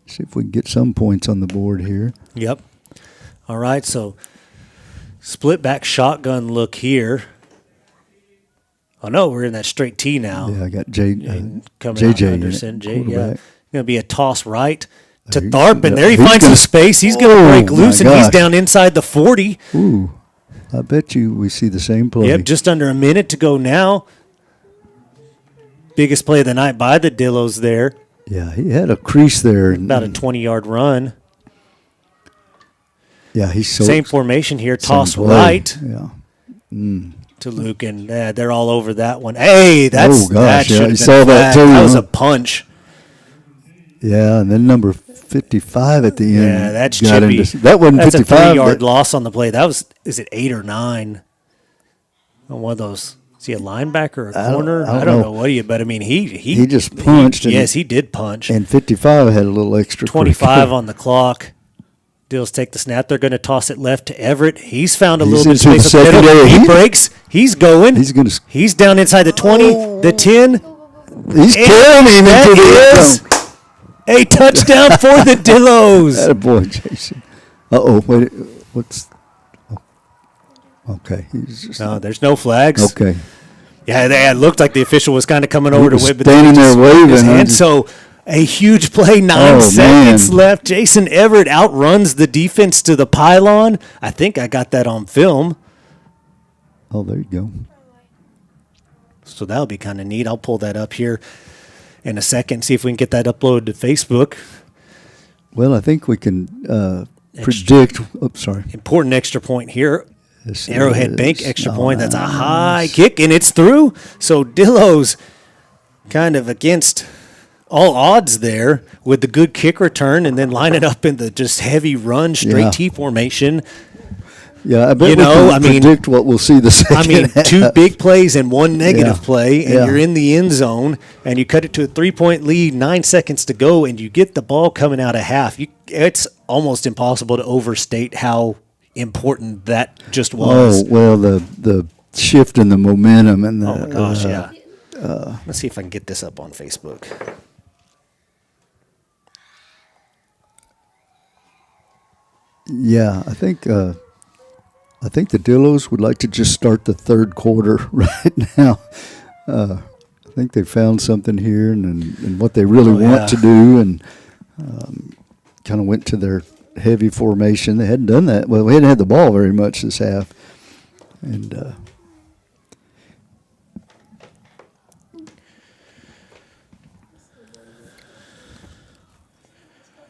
See if we can get some points on the board here. Yep. All right, so split back shotgun look here. Oh, no, we're in that straight T now. Yeah, I got Coming out JJ in Anderson. it, Yeah. quarterback. Going to be a toss right to There you Tharp, go. and there he He's finds gonna- some space. He's going to break Oh, loose, my and he's gosh. down inside the 40. Ooh, I bet you we see the same play. Yep, just under a minute to go now. Biggest play of the night by the Dillos there. Yeah, he had a crease there. About a 20-yard run. Yeah, he's so Same formation here. same Toss play. right Yeah. to Luke, and they're all over that one. Hey, that Oh, gosh, should yeah, have you been saw that flagged. too, That was huh? a punch. Yeah, and then number 55 at the end. Yeah, that's got chippy. that wasn't That's 55. a 3-yard but- loss on the play. That was, is it 8 or 9? On one of those. Is he a linebacker or a I don't- corner? I don't I don't know. know what he, but I mean, he just punched and- yes, he did punch. And 55 had a little extra. 25 on the clock. Dills take the snap. They're going to toss it left to Everett. He's found a He's little bit of into space the up the middle. secondary. He breaks. He's going. He's going to. He's down inside the 20, the 10. He's carrying him That into the is a touchdown for the Dillos. Attaboy, Jason. Wait. What's. Okay. He's just, No, there's no flags. okay. Yeah, it looked like the official was kind of coming over to was whip it. standing there waving. And so a huge play, 9 Oh, seconds man. left. Jason Everett outruns the defense to the pylon. I think I got that on film. Oh, there you go. So that'll be kind of neat. I'll pull that up here in a second, see if we can get that uploaded to Facebook. Well, I think we can predict. Oops, sorry. Important extra point here. This Arrowhead is- Bank extra oh, point. That's a nice. high kick, and it's through. So Dillos kind of against all odds there with the good kick return and then line it up in the just heavy run, straight Yeah. T formation. Yeah, I bet You we know, can I mean- predict what we'll see the second I mean, half. 2 big plays and 1 negative Yeah. play, and Yeah. you're in the end zone, and you cut it to a 3-point lead, 9 seconds to go, and you get the ball coming out of half. It's almost impossible to overstate how important that just was. Oh, well, the shift in the momentum and the. Oh my gosh, yeah. Let's see if I can get this up on Facebook. Yeah, I think I think the Dillos would like to just start the third quarter right now. I think they found something here and what they really want to do, and kind of went to their heavy formation. They hadn't done that. Well, we hadn't had the ball very much this half. And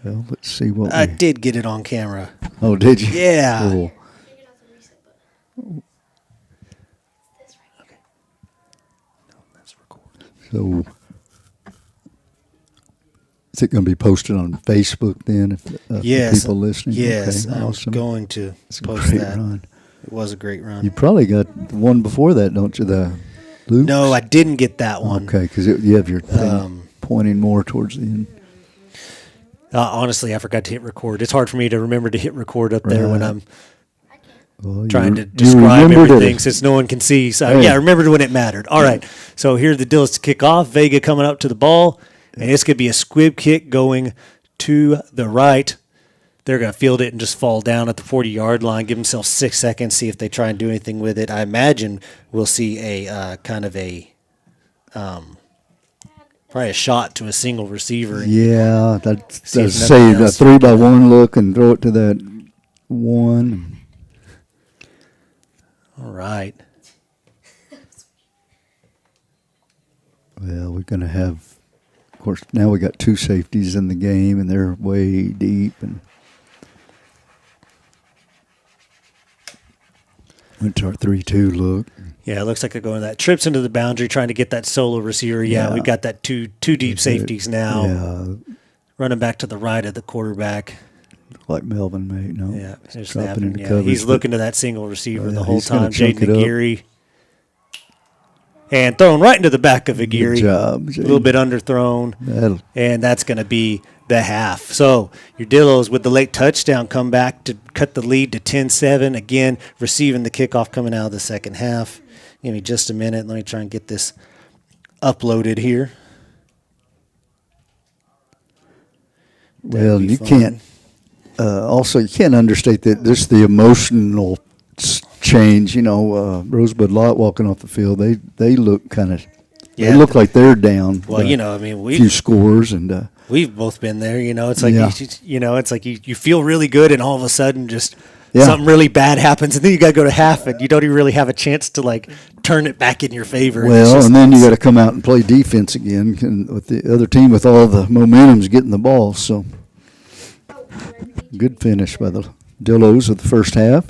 well, let's see what I did get it on camera. Oh, did you? Yeah. Cool. Take it off the reset button. This right here. No, that's recorded. So, is it going to be posted on Facebook then? If Yes. people listening. Yes, Okay, I'm awesome. going to It's a post great that. run. It was a great run. You probably got the one before that, don't you? The Luke's? No, I didn't get that one. Okay, because you have your thing pointing more towards the end. Honestly, I forgot to hit record. It's hard for me to remember to hit record up there when Right. I'm Well, trying to you describe remembered everything it. since no one can see. So, Hey. yeah, I remembered when it mattered. All right. So here are the Dills to kick off. Vega coming up to the ball, and it's going to be a squib kick going to the right. They're going to field it and just fall down at the 40-yard line, give themselves 6 seconds, see if they try and do anything with it. I imagine we'll see a kind of a probably a shot to a single receiver. Yeah, that's See if say nothing a else. 3-by-1 look and throw it to that one. All right. Well, we're going to have, of course, now we got two safeties in the game, and they're way deep. And went to our 3-2 look. Yeah, it looks like they're going that. Trips into the boundary, trying to get that solo receiver. Yeah, Yeah. we've got that two deep safeties now. Yeah, Running back to the right of the quarterback. like Melvin made. No, Yeah, he's they're dropping snapping. into Yeah, coverage, he's but- looking to that single receiver Oh, yeah, the whole he's gonna time. chunk Jaden it up. Aguirre. And thrown right into the back of Aguirre. Good job, A little Jaden. bit underthrown. That'll, And that's going to be the half. So your Dillos with the late touchdown come back to cut the lead to 10-7. Again, receiving the kickoff coming out of the second half. Give me just a minute. Let me try and get this uploaded here. well, be you fun. can't. Also, you can't understate that. This the emotional change. You know, Rosebud-Lott walking off the field. They look kind of. Yeah. They look like they're down. Well, by you know, I mean, a few scores and. we've both been there. You know, it's like Yeah. it's like you feel really good, and all of a sudden, just Yeah. something really bad happens, and then you got to go to half, and you don't even really have a chance to like turn it back in your favor. It's Well, just- and then you got to come out and play defense again with the other team with all the momentum's getting the ball. So good finish by the Dillos of the first half.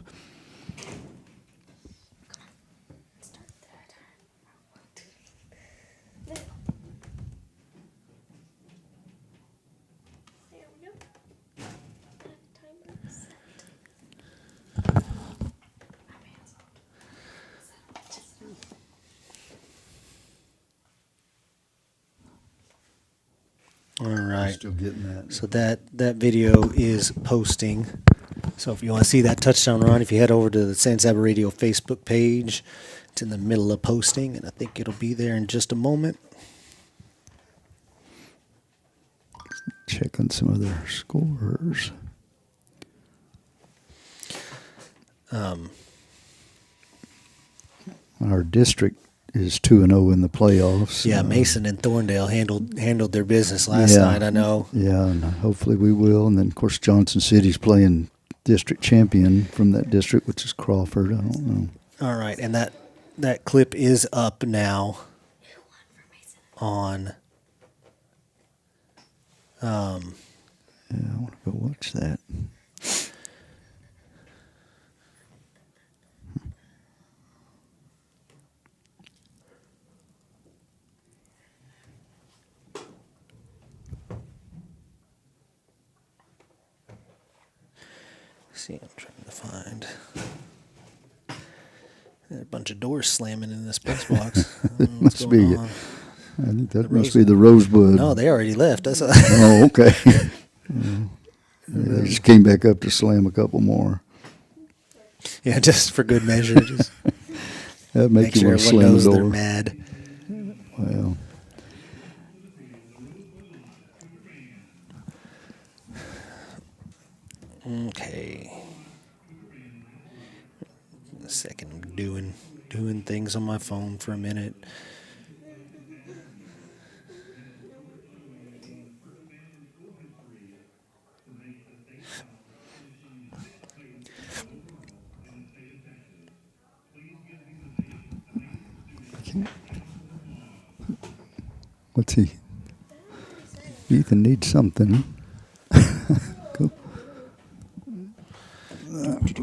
There we go. Timer set. all right. Still getting that. So that video is posting. So if you want to see that touchdown run, if you head over to the San Saba Radio Facebook page, it's in the middle of posting, and I think it'll be there in just a moment. Check on some other scores. Our district is 2-0 in the playoffs. Yeah, Mason and Thorndale handled their business last Yeah. night. I know. Yeah, and hopefully we will. And then, of course, Johnson City's playing district champion from that district, which is Crawford. I don't know. All right, and that clip is up now on. Yeah, I want to go watch that. See, I'm trying to find. There are a bunch of doors slamming in this press box. I don't know what's Must going be. on. I think that must be the Rosebud. No, they already left. That's Oh, okay. They just came back up to slam a couple more. yeah, just for good measure. Just That make make you sure want to everyone slam knows the they're door. mad. Well, Okay. second. I'm doing things on my phone for a minute. What's he? Ethan needs something. Go.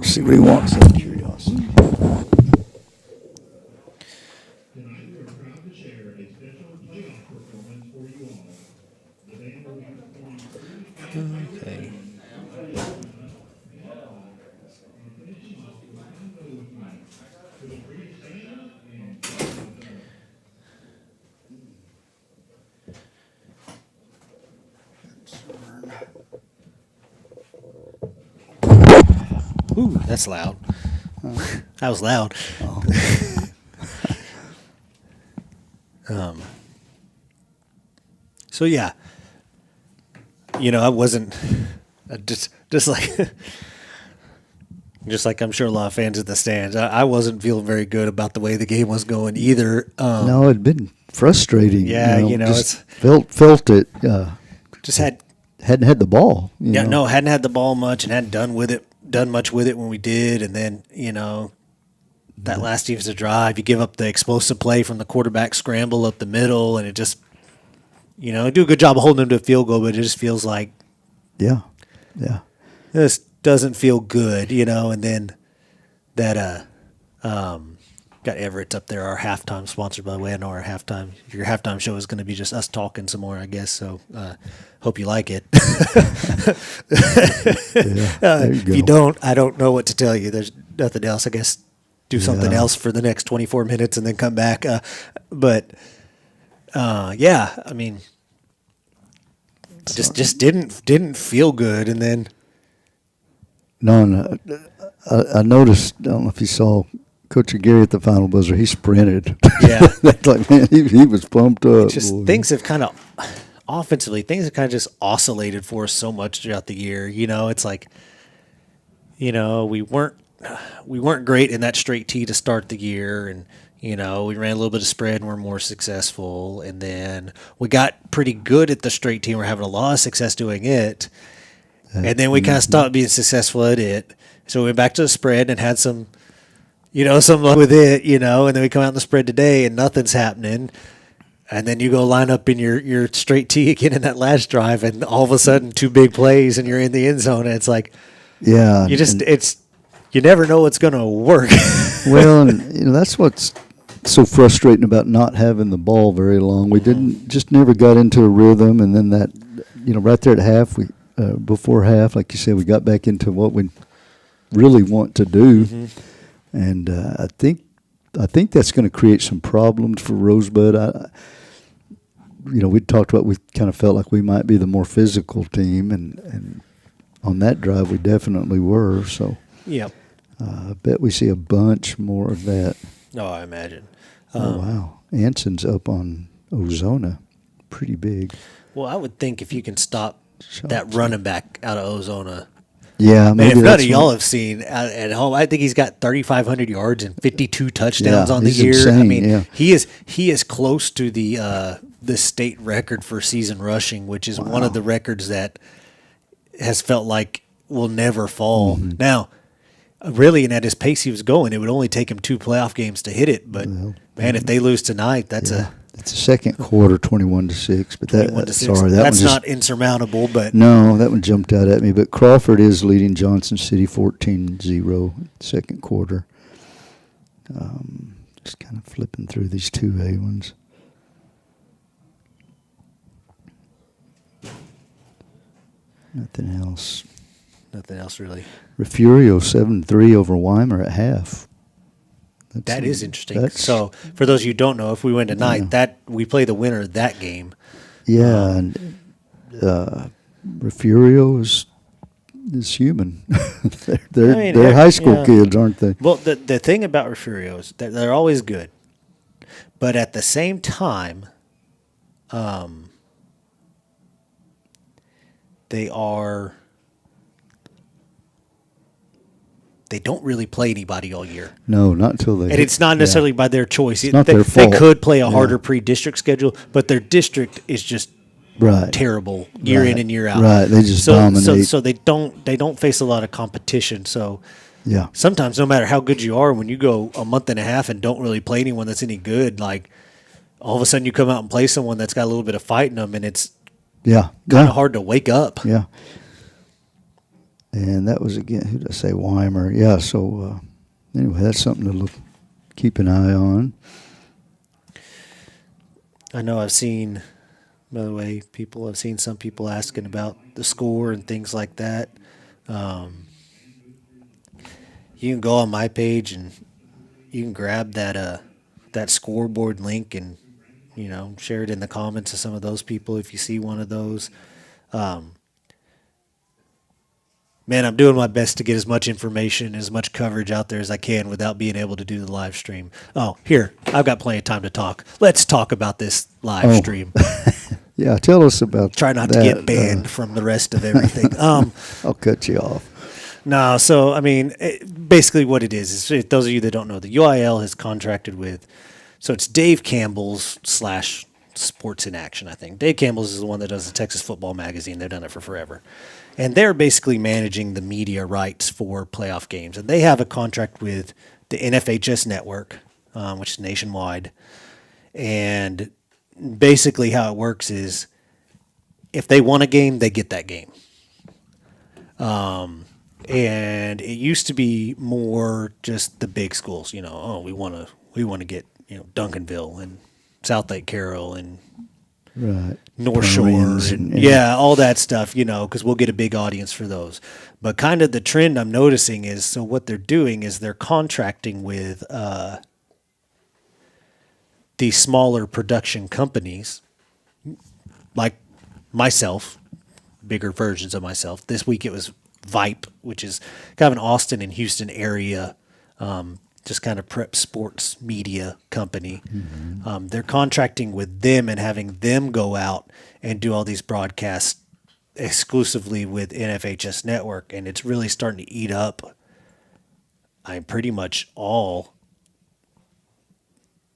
See what he wants. Out of curiosity. Okay. Ooh, that's loud. That was loud. Oh. So yeah, I wasn't just like just like I'm sure a lot of fans at the stands. I wasn't feeling very good about the way the game was going either. No, it'd been frustrating. Yeah, just felt it. Just hadn't had the ball. Hadn't had the ball much and hadn't done much with it when we did, and then that last defensive drive, you give up the explosive play from the quarterback scramble up the middle, and it just do a good job of holding them to a field goal, but it just feels like yeah, this doesn't feel good, and then that got Everett's up there, our halftime sponsor, by the way. I know your halftime show is going to be just us talking some more, I guess. So hope you like it. If you don't, I don't know what to tell you. There's nothing else. I guess do something else for the next 24 minutes and then come back. I mean, just didn't feel good, and then. No, I noticed. I don't know if you saw Coach Gary at the final buzzer. He sprinted. Yeah, that's like, man, he was pumped up. Things have kind of offensively, just oscillated for us so much throughout the year. It's like, we weren't great in that straight tee to start the year, and we ran a little bit of spread and we're more successful, and then we got pretty good at the straight tee. We're having a lot of success doing it. And then we kind of stopped being successful at it. So we went back to the spread and had some luck with it, and then we come out in the spread today and nothing's happening. And then you go line up in your straight tee again in that last drive, and all of a sudden 2 big plays and you're in the end zone, and it's like, yeah, you never know what's going to work. Well, and that's what's so frustrating about not having the ball very long. We just never got into a rhythm, and then that, right there at half, before half, like you said, we got back into what we really want to do, and I think that's going to create some problems for Rosebud. We talked about, we kind of felt like we might be the more physical team, and on that drive we definitely were. So Yep. I bet we see a bunch more of that. Oh, I imagine. Oh wow, Anson's up on Ozona, pretty big. Well, I would think if you can stop that running back out of Ozona. Yeah, Man, if none of y'all have seen at home, I think he's got 3,500 yards and 52 touchdowns on the year. Insane, I mean, yeah. he is close to the state record for season rushing, which is one of the records that has felt like will never fall. Now, really, and at his pace he was going, it would only take him 2 playoff games to hit it. But man, if they lose tonight, that's It's the second quarter, 21-6. But that's not insurmountable. But no, that one jumped out at me. But Crawford is leading Johnson City 14-0 second quarter. Just kind of flipping through these 2A ones. Nothing else. Nothing else really. Refugio 7-3 over Weimar at half. That is interesting. So, for those of you who don't know, if we win tonight, that we play the winner of that game. Yeah, and Refugio is human. they're high school kids, aren't they? Well, the thing about Refugio is that they're always good, but at the same time, they are. they don't really play anybody all year. No, not until they. And it's not necessarily by their choice. It's not their They fault. could play a harder pre-district schedule, but their district is just Right. terrible year in and year out. Right, they just so, dominate. So they don't face a lot of competition. So Yeah. sometimes, no matter how good you are, when you go a month and a half and don't really play anyone that's any good, like all of a sudden you come out and play someone that's got a little bit of fight in them, and it's Yeah. kind of hard to wake up. Yeah. And that was again, who did I say? Weimer. Yeah. So anyway, that's something to keep an eye on. I know I've seen, by the way, I've seen some people asking about the score and things like that. You can go on my page and you can grab that scoreboard link and, share it in the comments to some of those people if you see one of those. Man, I'm doing my best to get as much information, as much coverage out there as I can without being able to do the live stream. Oh, here, I've got plenty of time to talk. Let's talk about this live stream. Yeah, tell us about Try not that. to get banned from the rest of everything. I'll cut you off. No, so, I mean, basically what it is those of you that don't know, the UIL has contracted with, so it's Dave Campbell's / Sports in Action, I think. Dave Campbell's is the one that does the Texas Football Magazine. They've done it for forever. And they're basically managing the media rights for playoff games. And they have a contract with the NFHS network, which is nationwide. And basically how it works is if they want a game, they get that game. And it used to be more just the big schools, we want to get, Duncanville and South Lake Carroll and Right. North Shore Koreans and all that stuff, because we'll get a big audience for those. But kind of the trend I'm noticing is, so what they're doing is they're contracting with these smaller production companies like myself, bigger versions of myself. This week it was Vipe, which is kind of an Austin and Houston area just kind of prep sports media company. Mm-hmm. They're contracting with them and having them go out and do all these broadcasts exclusively with NFHS Network, and it's really starting to eat up pretty much all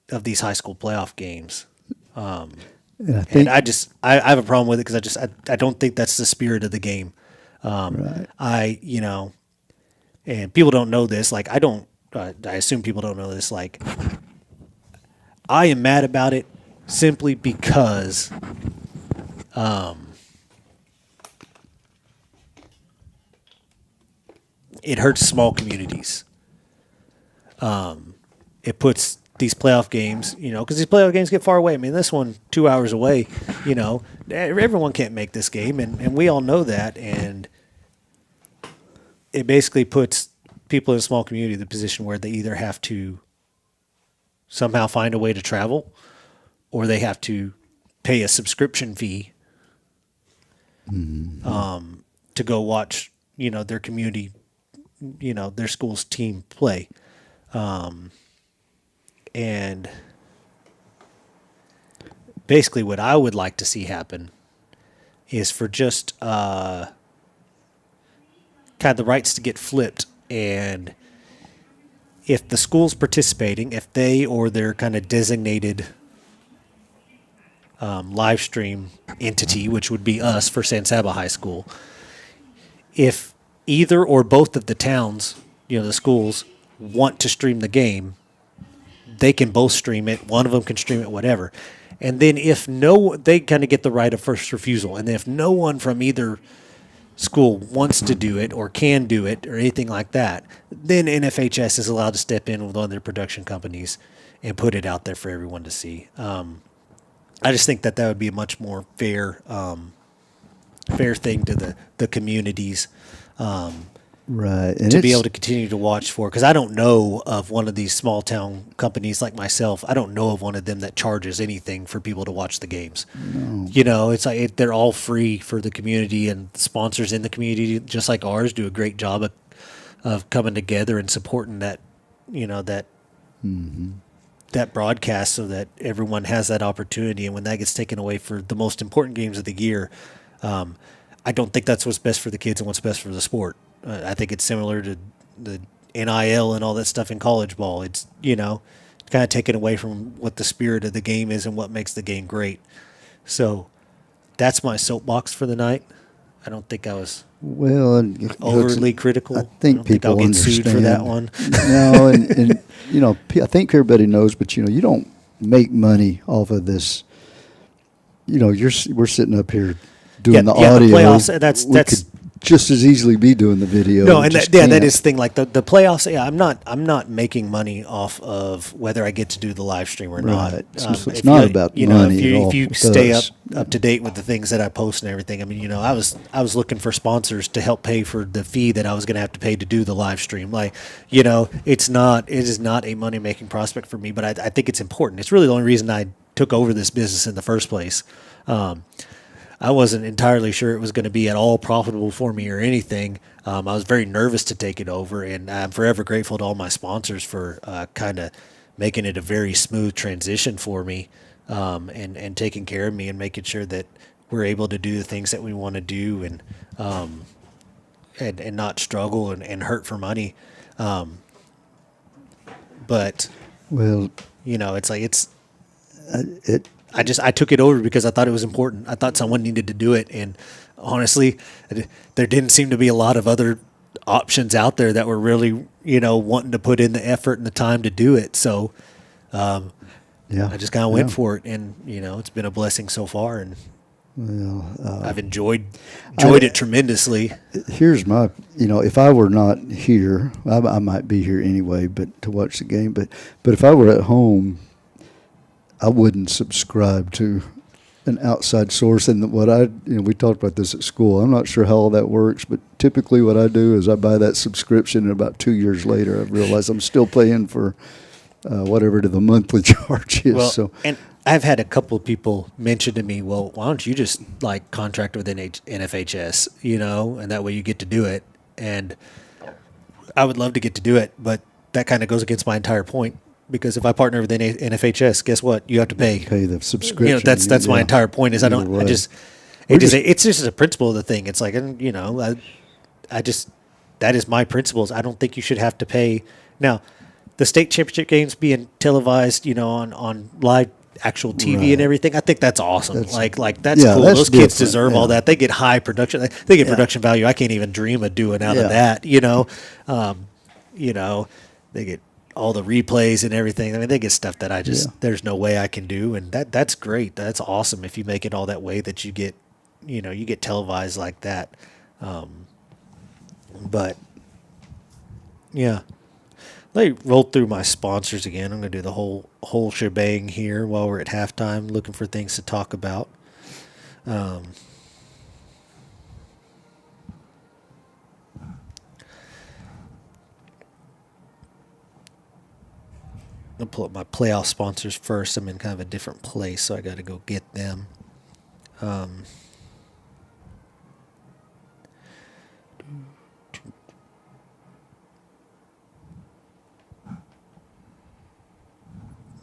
of these high school playoff games. And I have a problem with it because I don't think that's the spirit of the game. Right. And people don't know this. Like, I assume people don't know this. Like, I am mad about it simply because it hurts small communities. It puts these playoff games, because these playoff games get far away. I mean, this one 2 hours away, everyone can't make this game, and we all know that. And it basically puts people in a small community in the position where they either have to somehow find a way to travel, or they have to pay a subscription fee to go watch, their community, their school's team play. And basically what I would like to see happen is for just kind of the rights to get flipped. And if the school's participating, if they or their kind of designated live stream entity, which would be us for San Saba High School, if either or both of the towns, the schools, want to stream the game, they can both stream it. One of them can stream it, whatever. And then they kind of get the right of first refusal. And if no one from either school wants to do it or can do it or anything like that, then NFHS is allowed to step in with one of their production companies and put it out there for everyone to see. I just think that would be a much more fair thing to the communities. Right. And to be able to continue to watch for, because I don't know of one of these small town companies like myself. I don't know of one of them that charges anything for people to watch the games. No. It's like they're all free for the community, and sponsors in the community, just like ours, do a great job of coming together and supporting that, that broadcast, so that everyone has that opportunity. And when that gets taken away for the most important games of the year, I don't think that's what's best for the kids and what's best for the sport. I think it's similar to the NIL and all that stuff in college ball. It's, kind of taken away from what the spirit of the game is and what makes the game great. So that's my soapbox for the night. I don't think I was Well, and overly critical. I think don't people I'll get understand sued for that one. No, and I think everybody knows, but you don't make money off of this. We're sitting up here doing the audio. The playoffs. That's could just as easily be doing the video. No, and that is the thing. Like the playoffs. Yeah, I'm not making money off of whether I get to do the live stream or not. Right. It's not about money at all If you with stay us. up to date with the things that I post and everything. I mean, I was looking for sponsors to help pay for the fee that I was going to have to pay to do the live stream. Like, it is not a money making prospect for me, but I think it's important. It's really the only reason I took over this business in the first place. I wasn't entirely sure it was going to be at all profitable for me or anything. I was very nervous to take it over, and I'm forever grateful to all my sponsors for kind of making it a very smooth transition for me, and taking care of me and making sure that we're able to do the things that we want to do and not struggle and hurt for money. But Well, it's like it. I took it over because I thought it was important. I thought someone needed to do it, and honestly, there didn't seem to be a lot of other options out there that were really, wanting to put in the effort and the time to do it. So, Yeah. I just kind of went for it, and it's been a blessing so far, and I've enjoyed it tremendously. Here's my, if I were not here, I might be here anyway, but to watch the game. But if I were at home, I wouldn't subscribe to an outside source. And we talked about this at school. I'm not sure how all that works, but typically what I do is I buy that subscription, and about 2 years later, I realize I'm still paying for whatever the monthly charge is. Well, and I've had a couple of people mention to me, well, why don't you just contract with NFHS, and that way you get to do it. And I would love to get to do it, but that kind of goes against my entire point. Because if I partner with NFHS, guess what? You have to pay the subscription. That's my entire point. Is it's just a principle of the thing. It's like, that is my principles. I don't think you should have to pay. Now, the state championship games being televised, on live actual TV Right. and everything, I think that's awesome. That's cool. that's Those kids different, deserve all that. They get high production. They get production value. I can't even dream of doing out of that. They get all the replays and everything. I mean, they get stuff that there's no way I can do. And that's great. That's awesome. If you make it all that way that you get televised like that. But yeah, let me roll through my sponsors again. I'm going to do the whole shebang here while we're at halftime, looking for things to talk about. I'll pull up my playoff sponsors first. I'm in kind of a different place, so I got to go get them.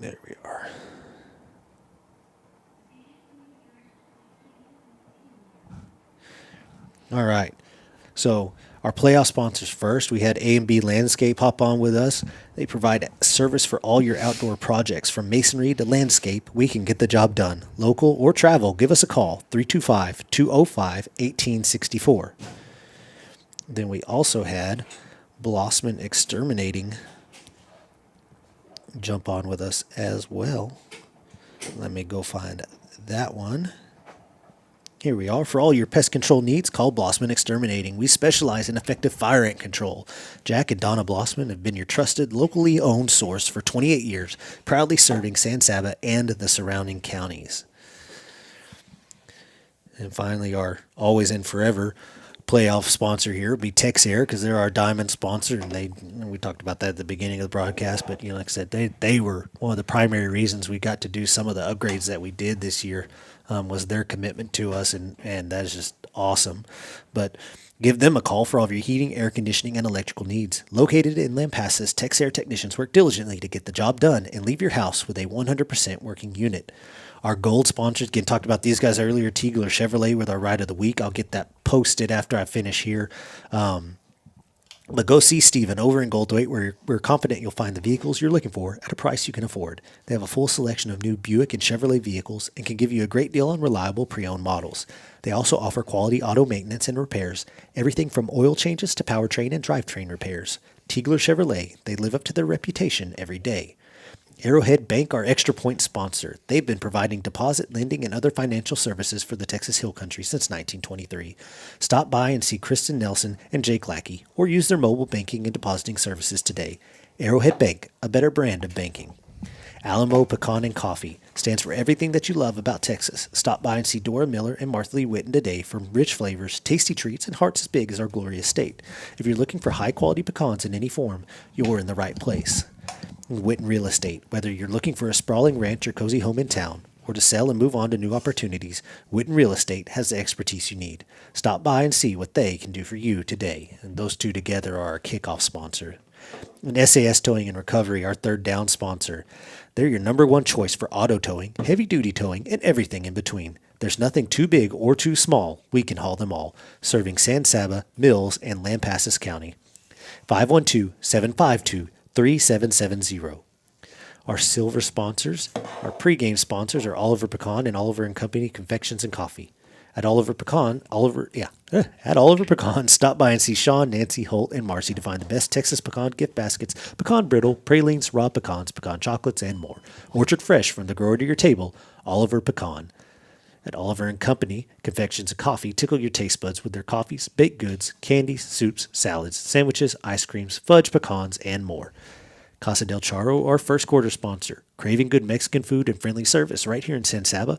There we are. All right. So our playoff sponsors first, we had A&B Landscape hop on with us. They provide service for all your outdoor projects. From masonry to landscape, we can get the job done. Local or travel, give us a call, 325-205-1864. Then we also had Blossman Exterminating jump on with us as well. Let me go find that one. Here we are. For all your pest control needs, call Blossman Exterminating. We specialize in effective fire ant control. Jack and Donna Blossman have been your trusted, locally owned source for 28 years, proudly serving San Saba and the surrounding counties. And finally, our always and forever playoff sponsor here would be Texair, because they're our diamond sponsor, and we talked about that at the beginning of the broadcast. But like I said, they were one of the primary reasons we got to do some of the upgrades that we did this year. Was their commitment to us, and that is just awesome. But give them a call for all of your heating, air conditioning, and electrical needs. Located in Lampasas, Texair technicians work diligently to get the job done and leave your house with a 100% working unit. Our gold sponsors, again, talked about these guys earlier, Teagler Chevrolet with our Ride of the Week. I'll get that posted after I finish here. But go see Steven over in Goldthwaite, where we're confident you'll find the vehicles you're looking for at a price you can afford. They have a full selection of new Buick and Chevrolet vehicles and can give you a great deal on reliable pre-owned models. They also offer quality auto maintenance and repairs, everything from oil changes to powertrain and drivetrain repairs. Tiegler Chevrolet, they live up to their reputation every day. Arrowhead Bank, our Extra Point sponsor. They've been providing deposit, lending, and other financial services for the Texas Hill Country since 1923. Stop by and see Kristen Nelson and Jake Lackey, or use their mobile banking and depositing services today. Arrowhead Bank, a better brand of banking. Alamo Pecan and Coffee stands for everything that you love about Texas. Stop by and see Dora Miller and Martha Lee Witten today for rich flavors, tasty treats, and hearts as big as our glorious state. If you're looking for high-quality pecans in any form, you're in the right place. Witten Real Estate. Whether you're looking for a sprawling ranch or cozy home in town, or to sell and move on to new opportunities, Witten Real Estate has the expertise you need. Stop by and see what they can do for you today. And those two together are our kickoff sponsor. And SAS Towing and Recovery, our third down sponsor. They're your number one choice for auto towing, heavy duty towing, and everything in between. There's nothing too big or too small. We can haul them all. Serving San Saba, Mills, and Lampasas County. 512-752-3770. Our silver sponsors, our pregame sponsors are Oliver Pecan and Oliver and Company Confections and Coffee. At Oliver Pecan, stop by and see Sean, Nancy, Holt, and Marcy to find the best Texas pecan gift baskets, pecan brittle, pralines, raw pecans, pecan chocolates, and more. Orchard fresh from the grower to your table, Oliver Pecan. At Oliver and Company, Confections and Coffee tickle your taste buds with their coffees, baked goods, candies, soups, salads, sandwiches, ice creams, fudge pecans, and more. Casa del Charro, our first quarter sponsor. Craving good Mexican food and friendly service right here in San Saba?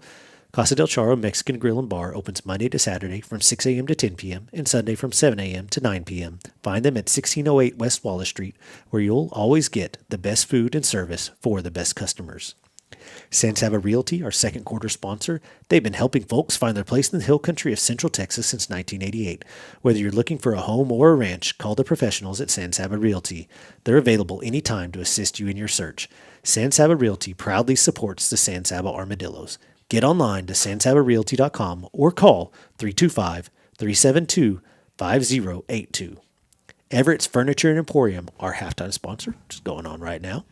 Casa del Charro Mexican Grill and Bar opens Monday to Saturday from 6 a.m. to 10 p.m. and Sunday from 7 a.m. to 9 p.m. Find them at 1608 West Wallace Street, where you'll always get the best food and service for the best customers. San Saba Realty, our second quarter sponsor. They've been helping folks find their place in the hill country of Central Texas since 1988. Whether you're looking for a home or a ranch, call the professionals at San Saba Realty. They're available anytime to assist you in your search. San Saba Realty proudly supports the San Saba Armadillos. Get online to sansabarealty.com or call 325-372-5082. Everett's Furniture and Emporium, our halftime sponsor, which is going on right now.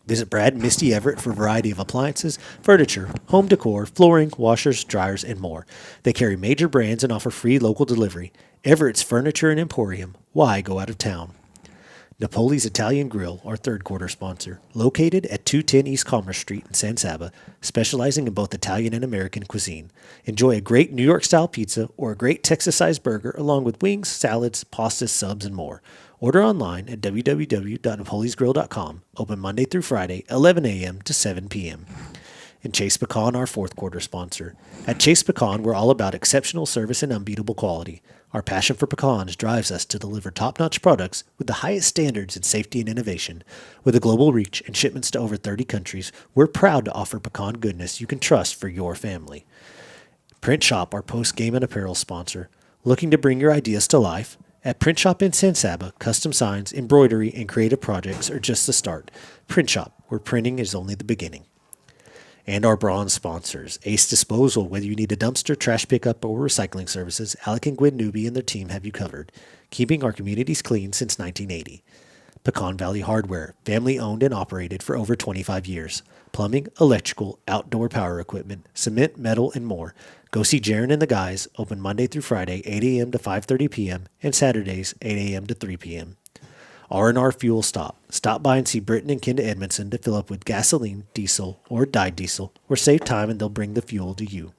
Visit Brad and Misty Everett for a variety of appliances, furniture, home decor, flooring, washers, dryers, and more. They carry major brands and offer free local delivery. Everett's Furniture and Emporium. Why go out of town? Napoli's Italian Grill, our third quarter sponsor. Located at 210 East Commerce Street in San Saba, specializing in both Italian and American cuisine. Enjoy a great New York-style pizza or a great Texas-sized burger along with wings, salads, pastas, subs, and more. Order online at www.napolisgrill.com. Open Monday through Friday, 11 a.m. to 7 p.m. And Chase Pecan, our fourth quarter sponsor. At Chase Pecan, we're all about exceptional service and unbeatable quality. Our passion for pecans drives us to deliver top-notch products with the highest standards in safety and innovation. With a global reach and shipments to over 30 countries, we're proud to offer pecan goodness you can trust for your family. Print Shop, our post-game and apparel sponsor. Looking to bring your ideas to life? At Print Shop in San Saba, custom signs, embroidery, and creative projects are just the start. Print Shop, where printing is only the beginning. And our bronze sponsors, Ace Disposal. Whether you need a dumpster, trash pickup, or recycling services, Alec and Gwen Newby and their team have you covered, keeping our communities clean since 1980. Pecan Valley Hardware, family owned and operated for over 25 years. Plumbing, electrical, outdoor power equipment, cement, metal, and more. Go see Jaron and the guys, open Monday through Friday, 8 a.m. to 5:30 p.m., and Saturdays, 8 a.m. to 3 p.m. R&R Fuel Stop. Stop by and see Britton and Kenda Edmondson to fill up with gasoline, diesel, or dyed diesel, or save time and they'll bring the fuel to you.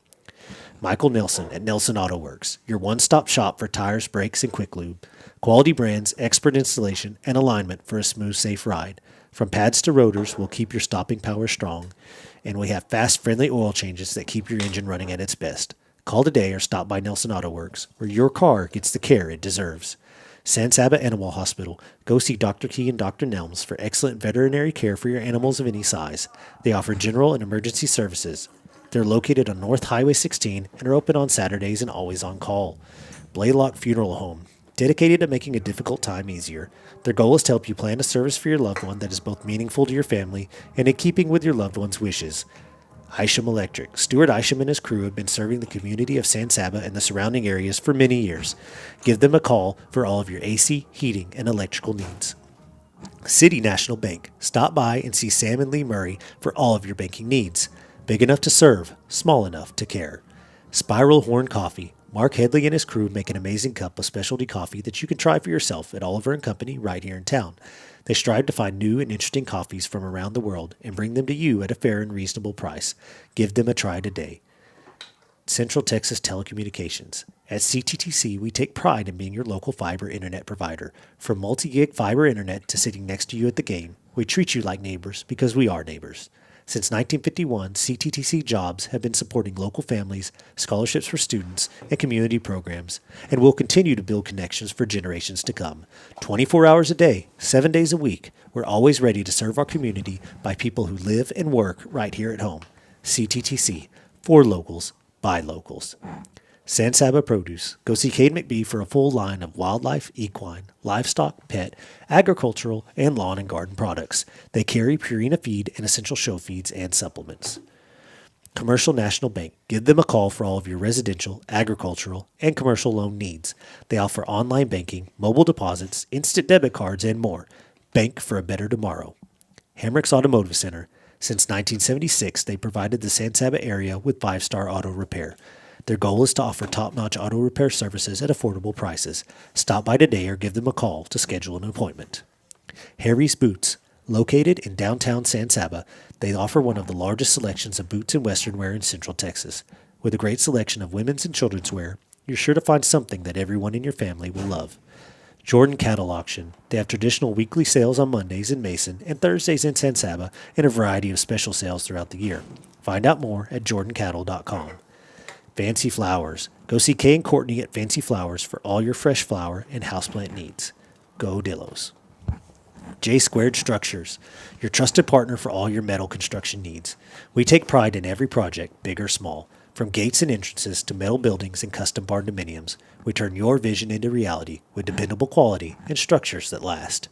Michael Nelson at Nelson Auto Works, your one-stop shop for tires, brakes, and quick lube. Quality brands, expert installation, and alignment for a smooth, safe ride. From pads to rotors, we'll keep your stopping power strong. And we have fast, friendly oil changes that keep your engine running at its best. Call today or stop by Nelson Auto Works, where your car gets the care it deserves. San Saba Animal Hospital. Go see Dr. Key and Dr. Nelms for excellent veterinary care for your animals of any size. They offer general and emergency services. They're located on North Highway 16 and are open on Saturdays and always on call. Blaylock Funeral Home. Dedicated to making a difficult time easier. Their goal is to help you plan a service for your loved one that is both meaningful to your family and in keeping with your loved one's wishes. Isham Electric. Stuart Isham and his crew have been serving the community of San Saba and the surrounding areas for many years. Give them a call for all of your AC, heating, and electrical needs. City National Bank. Stop by and see Sam and Lee Murray for all of your banking needs. Big enough to serve, small enough to care. Spiral Horn Coffee. Mark Headley and his crew make an amazing cup of specialty coffee that you can try for yourself at Oliver & Company right here in town. They strive to find new and interesting coffees from around the world and bring them to you at a fair and reasonable price. Give them a try today. Central Texas Telecommunications. At CTTC, we take pride in being your local fiber internet provider. From multi-gig fiber internet to sitting next to you at the game, we treat you like neighbors because we are neighbors. Since 1951, CTTC Jobs have been supporting local families, scholarships for students, and community programs, and will continue to build connections for generations to come. 24 hours a day, 7 days a week, we're always ready to serve our community by people who live and work right here at home. CTTC, for locals, by locals. San Saba Produce. Go see Cade McBee for a full line of wildlife, equine, livestock, pet, agricultural, and lawn and garden products. They carry Purina feed and essential show feeds and supplements. Commercial National Bank. Give them a call for all of your residential, agricultural, and commercial loan needs. They offer online banking, mobile deposits, instant debit cards, and more. Bank for a better tomorrow. Hamrick's Automotive Center. Since 1976, they provided the San Saba area with 5-star auto repair. Their goal is to offer top-notch auto repair services at affordable prices. Stop by today or give them a call to schedule an appointment. Harry's Boots. Located in downtown San Saba, they offer one of the largest selections of boots and western wear in Central Texas. With a great selection of women's and children's wear, you're sure to find something that everyone in your family will love. Jordan Cattle Auction. They have traditional weekly sales on Mondays in Mason and Thursdays in San Saba and a variety of special sales throughout the year. Find out more at jordancattle.com. Fancy Flowers. Go see Kay and Courtney at Fancy Flowers for all your fresh flower and houseplant needs. Go Dillos. J Squared Structures, your trusted partner for all your metal construction needs. We take pride in every project, big or small. From gates and entrances to metal buildings and custom barndominiums, we turn your vision into reality with dependable quality and structures that last.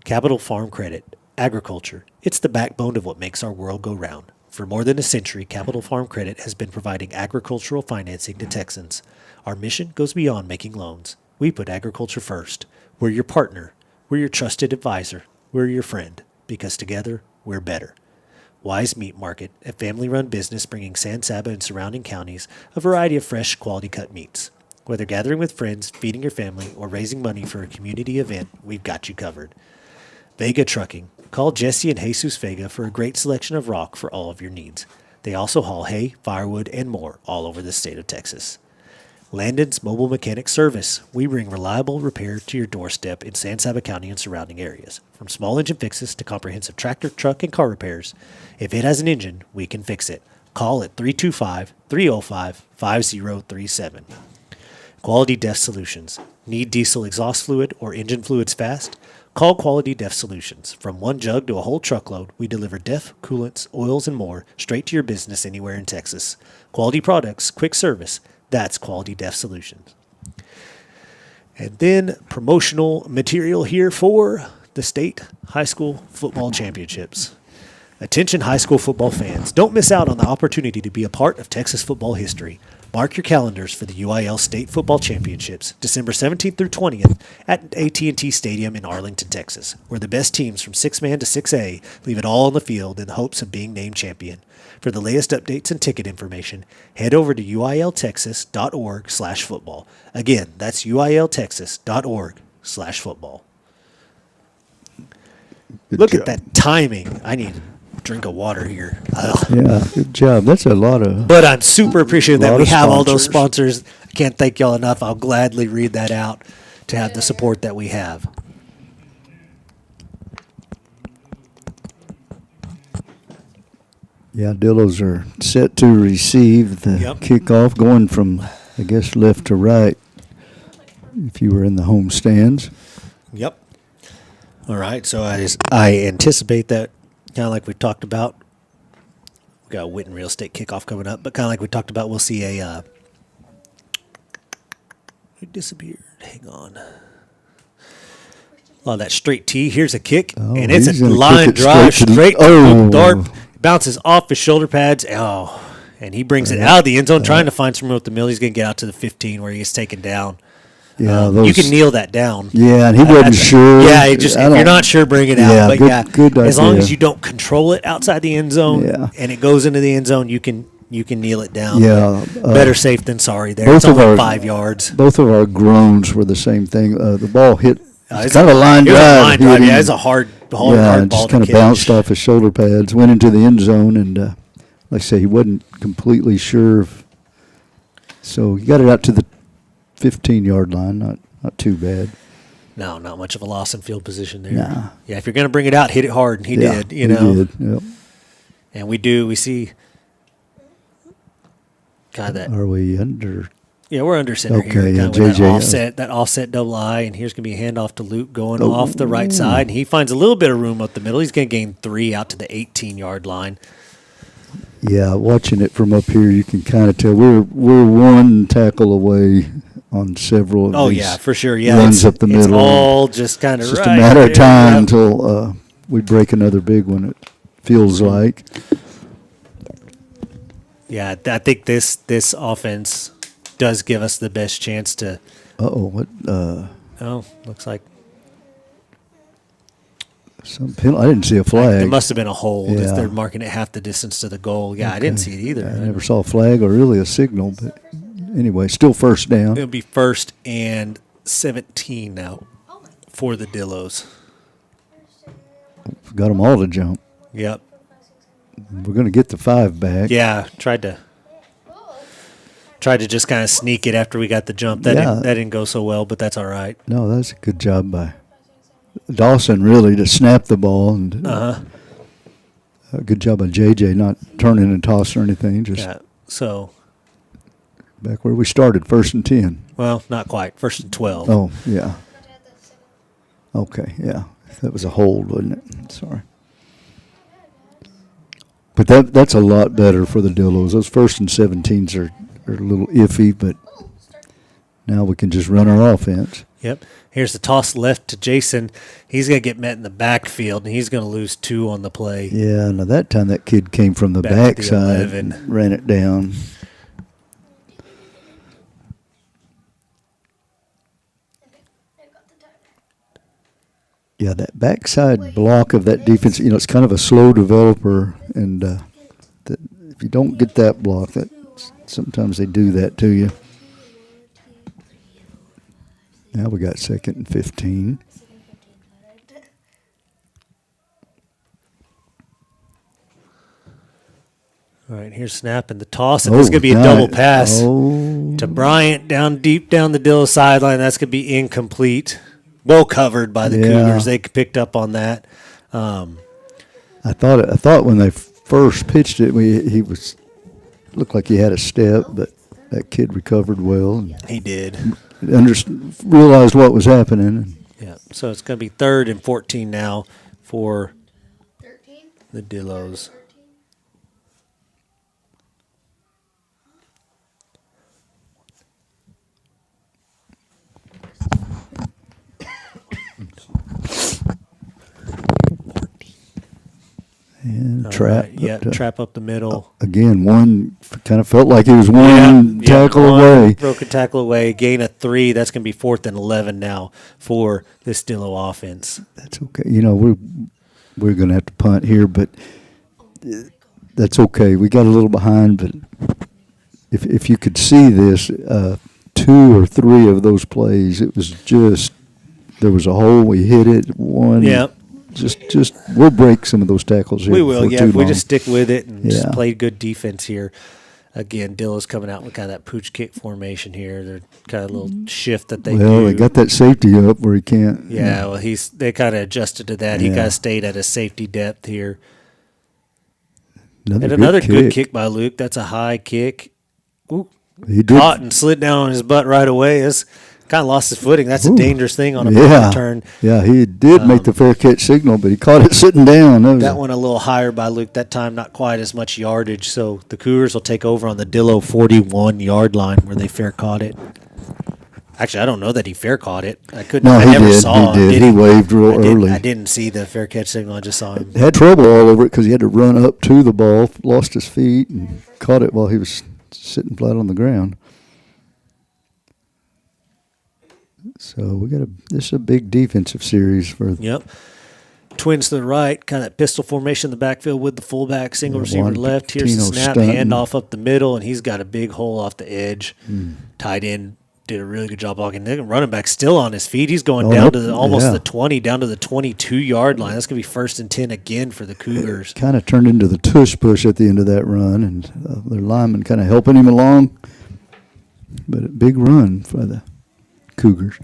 Capital Farm Credit. Agriculture. It's the backbone of what makes our world go round. For more than a century, Capital Farm Credit has been providing agricultural financing to Texans. Our mission goes beyond making loans. We put agriculture first. We're your partner. We're your trusted advisor. We're your friend. Because together, we're better. Wise Meat Market, a family-run business bringing San Saba and surrounding counties a variety of fresh, quality-cut meats. Whether gathering with friends, feeding your family, or raising money for a community event, we've got you covered. Vega Trucking. Call Jesse and Jesus Vega for a great selection of rock for all of your needs. They also haul hay, firewood, and more all over the state of Texas. Landon's Mobile Mechanic Service. We bring reliable repair to your doorstep in San Saba County and surrounding areas. From small engine fixes to comprehensive tractor, truck, and car repairs. If it has an engine, we can fix it. Call at 325-305-5037. Quality Def Solutions. Need diesel exhaust fluid or engine fluids fast? Call Quality Def Solutions. From one jug to a whole truckload, we deliver DEF, coolants, oils, and more straight to your business anywhere in Texas. Quality products, quick service. That's Quality Def Solutions. And then promotional material here for the state high school football championships. Attention high school football fans. Don't miss out on the opportunity to be a part of Texas football history. Mark your calendars for the UIL State Football Championships, December 17th through 20th at AT&T Stadium in Arlington, Texas, where the best teams from 6-man to 6A leave it all on the field in the hopes of being named champion. For the latest updates and ticket information, head over to uiltexas.org/football. Again, that's uiltexas.org/football. Look at that timing. I need a drink of water here. Ugh. Yeah, good job. That's a lot of. But I'm super appreciative that lot we of have all those sponsors. I can't thank y'all enough. I'll gladly read that out to have the support that we have. Yeah, Dillos are set to receive the kickoff, going from, I guess, left to right. If you were in the home stands. Yep. All right. So I anticipate that, kind of like we talked about, we got a Witten Real Estate kickoff coming up, but kind of like we talked about, we'll see a. It disappeared. Hang on. A lot of that straight tee. Here's a kick, and it's a line drive straight to the dart. bounces off his shoulder pads. Oh, and he brings it out of the end zone, trying to find some room with the middle. He's going to get out to the 15 where he gets taken down. Yeah, You can kneel that down. Yeah, and he wasn't sure. Yeah, if you're not sure, bring it out. But good as long idea. as you don't control it outside the end zone and it goes into the end zone, you can kneel it down. Yeah, better safe than sorry there. both It's of only our- 5 yards. Both of our groans were the same thing. The ball hit. It's It's kind of a line It was drive. a line Hit drive. him. Yeah, it's a hard and ball just to kind of catch. bounced off his shoulder pads, went into the end zone, and like I say, he wasn't completely sure. So he got it out to the 15-yard line. Not too bad. No, not much of a loss in field position there. Nah. Yeah, if you're going to bring it out, hit it hard, and he Yeah, did. he know, did. Yep. and we see. God, that Are we under? yeah, we're under center Okay, here. yeah, Kinda with JJ, that offset double I, and here's going to be a handoff to Luke going off the right side, and he finds a little bit of room up the middle. He's going to gain 3 out to the 18-yard line. Yeah, watching it from up here, you can kind of tell we're one tackle away on several of Oh these yeah, for sure. Yeah, runs up the it's middle. all just kind of It's just right a matter there. of time Yep. until we break another big one. It feels like. Yeah, I think this offense does give us the best chance to. What? Oh, looks like Some penalty. I didn't see a flag. there must have been a hold if Yeah. they're marking it half the distance to the goal. Yeah, I didn't see it either. I never saw a flag or really a signal, but anyway, still first down. It'll be 1st and 17 now for the Dillos. Got them all to jump. Yep. We're going to get the 5 back. Yeah, tried to just kind of sneak it after we got the jump. That didn't go so well, but that's all right. No, that's a good job by Dawson, really, to snap the ball. And a good job by JJ, not turning and tossing or anything. Just Yeah. So, back where we started, 1st and 10. well, not quite. 1st and 12. Oh, yeah. Okay, yeah. That was a hold, wasn't it? Sorry. But that's a lot better for the Dillos. Those 1st and 17s are a little iffy, but now we can just run our offense. Yep. Here's the toss left to Jason. He's going to get met in the backfield, and he's going to lose 2 on the play. Yeah, now that time that kid came from the Back to the backside 11. and ran it down. Yeah, that backside block of that defense, it's kind of a slow developer, and if you don't get that block, that sometimes they do that to you. Now we got 2nd and 15. All right, here's snap and the toss, and this is going to be a double pass to Bryant deep down the Dillo sideline. That's going to be incomplete. Well covered by the Cougars. They picked up on that. I thought when they first pitched it, he looked like he had a step, but that kid recovered well. And He did. realized what was happening. Yeah. So it's going to be 3rd and 14 now for the Dillos. And All trap. right, yeah, trap up the middle. Again, one kind of felt like he was one tackle one away. Broken tackle away. Gain of 3. That's going to be 4th and 11 now for this Dillo offense. That's okay. We're going to have to punt here, but that's okay. We got a little behind, but if you could see this, 2 or 3 of those plays, it was just there was a hole. We hit it. One. Yep. Just we'll break some of those tackles here. We will, before yeah. too If we long. just stick with it and just Yeah. play good defense here. Again, Dillo's coming out with kind of that pooch kick formation here. They're kind of a little shift that they do. They got that safety up where he can't. Yeah, well, they kind of adjusted to that. He Yeah. kind of stayed at a safety depth here. Another And another good kick by Luke. That's a high kick. Ooh, He did. caught and slid down on his butt right away. It's kind of lost his footing. That's a dangerous thing on a Yeah. return. Yeah, he did make the fair catch signal, but he caught it sitting down. That one a little higher by Luke. That time not quite as much yardage. So the Cougars will take over on the Dillo 41-yard line where they fair caught it. Actually, I don't know that he fair caught it. I couldn't. No, I he never did. saw. He did. Did He waved real early. I didn't see the fair catch signal. I just saw him. Had trouble all over it because he had to run up to the ball, lost his feet, and caught it while he was sitting flat on the ground. So this is a big defensive series for. Yep. Twins to the right, kind of that pistol formation in the backfield with the fullback, single receiver Juan left. Here's the Patino snap, stunting. handoff up the middle, and he's got a big hole off the edge. Tight end did a really good job blocking. The running back still on his feet. He's going down to almost the 20, down to the 22-yard line. That's going to be 1st and 10 again for the Cougars. Kind of turned into the tush push at the end of that run, and their lineman kind of helping him along. But a big run for the Cougars.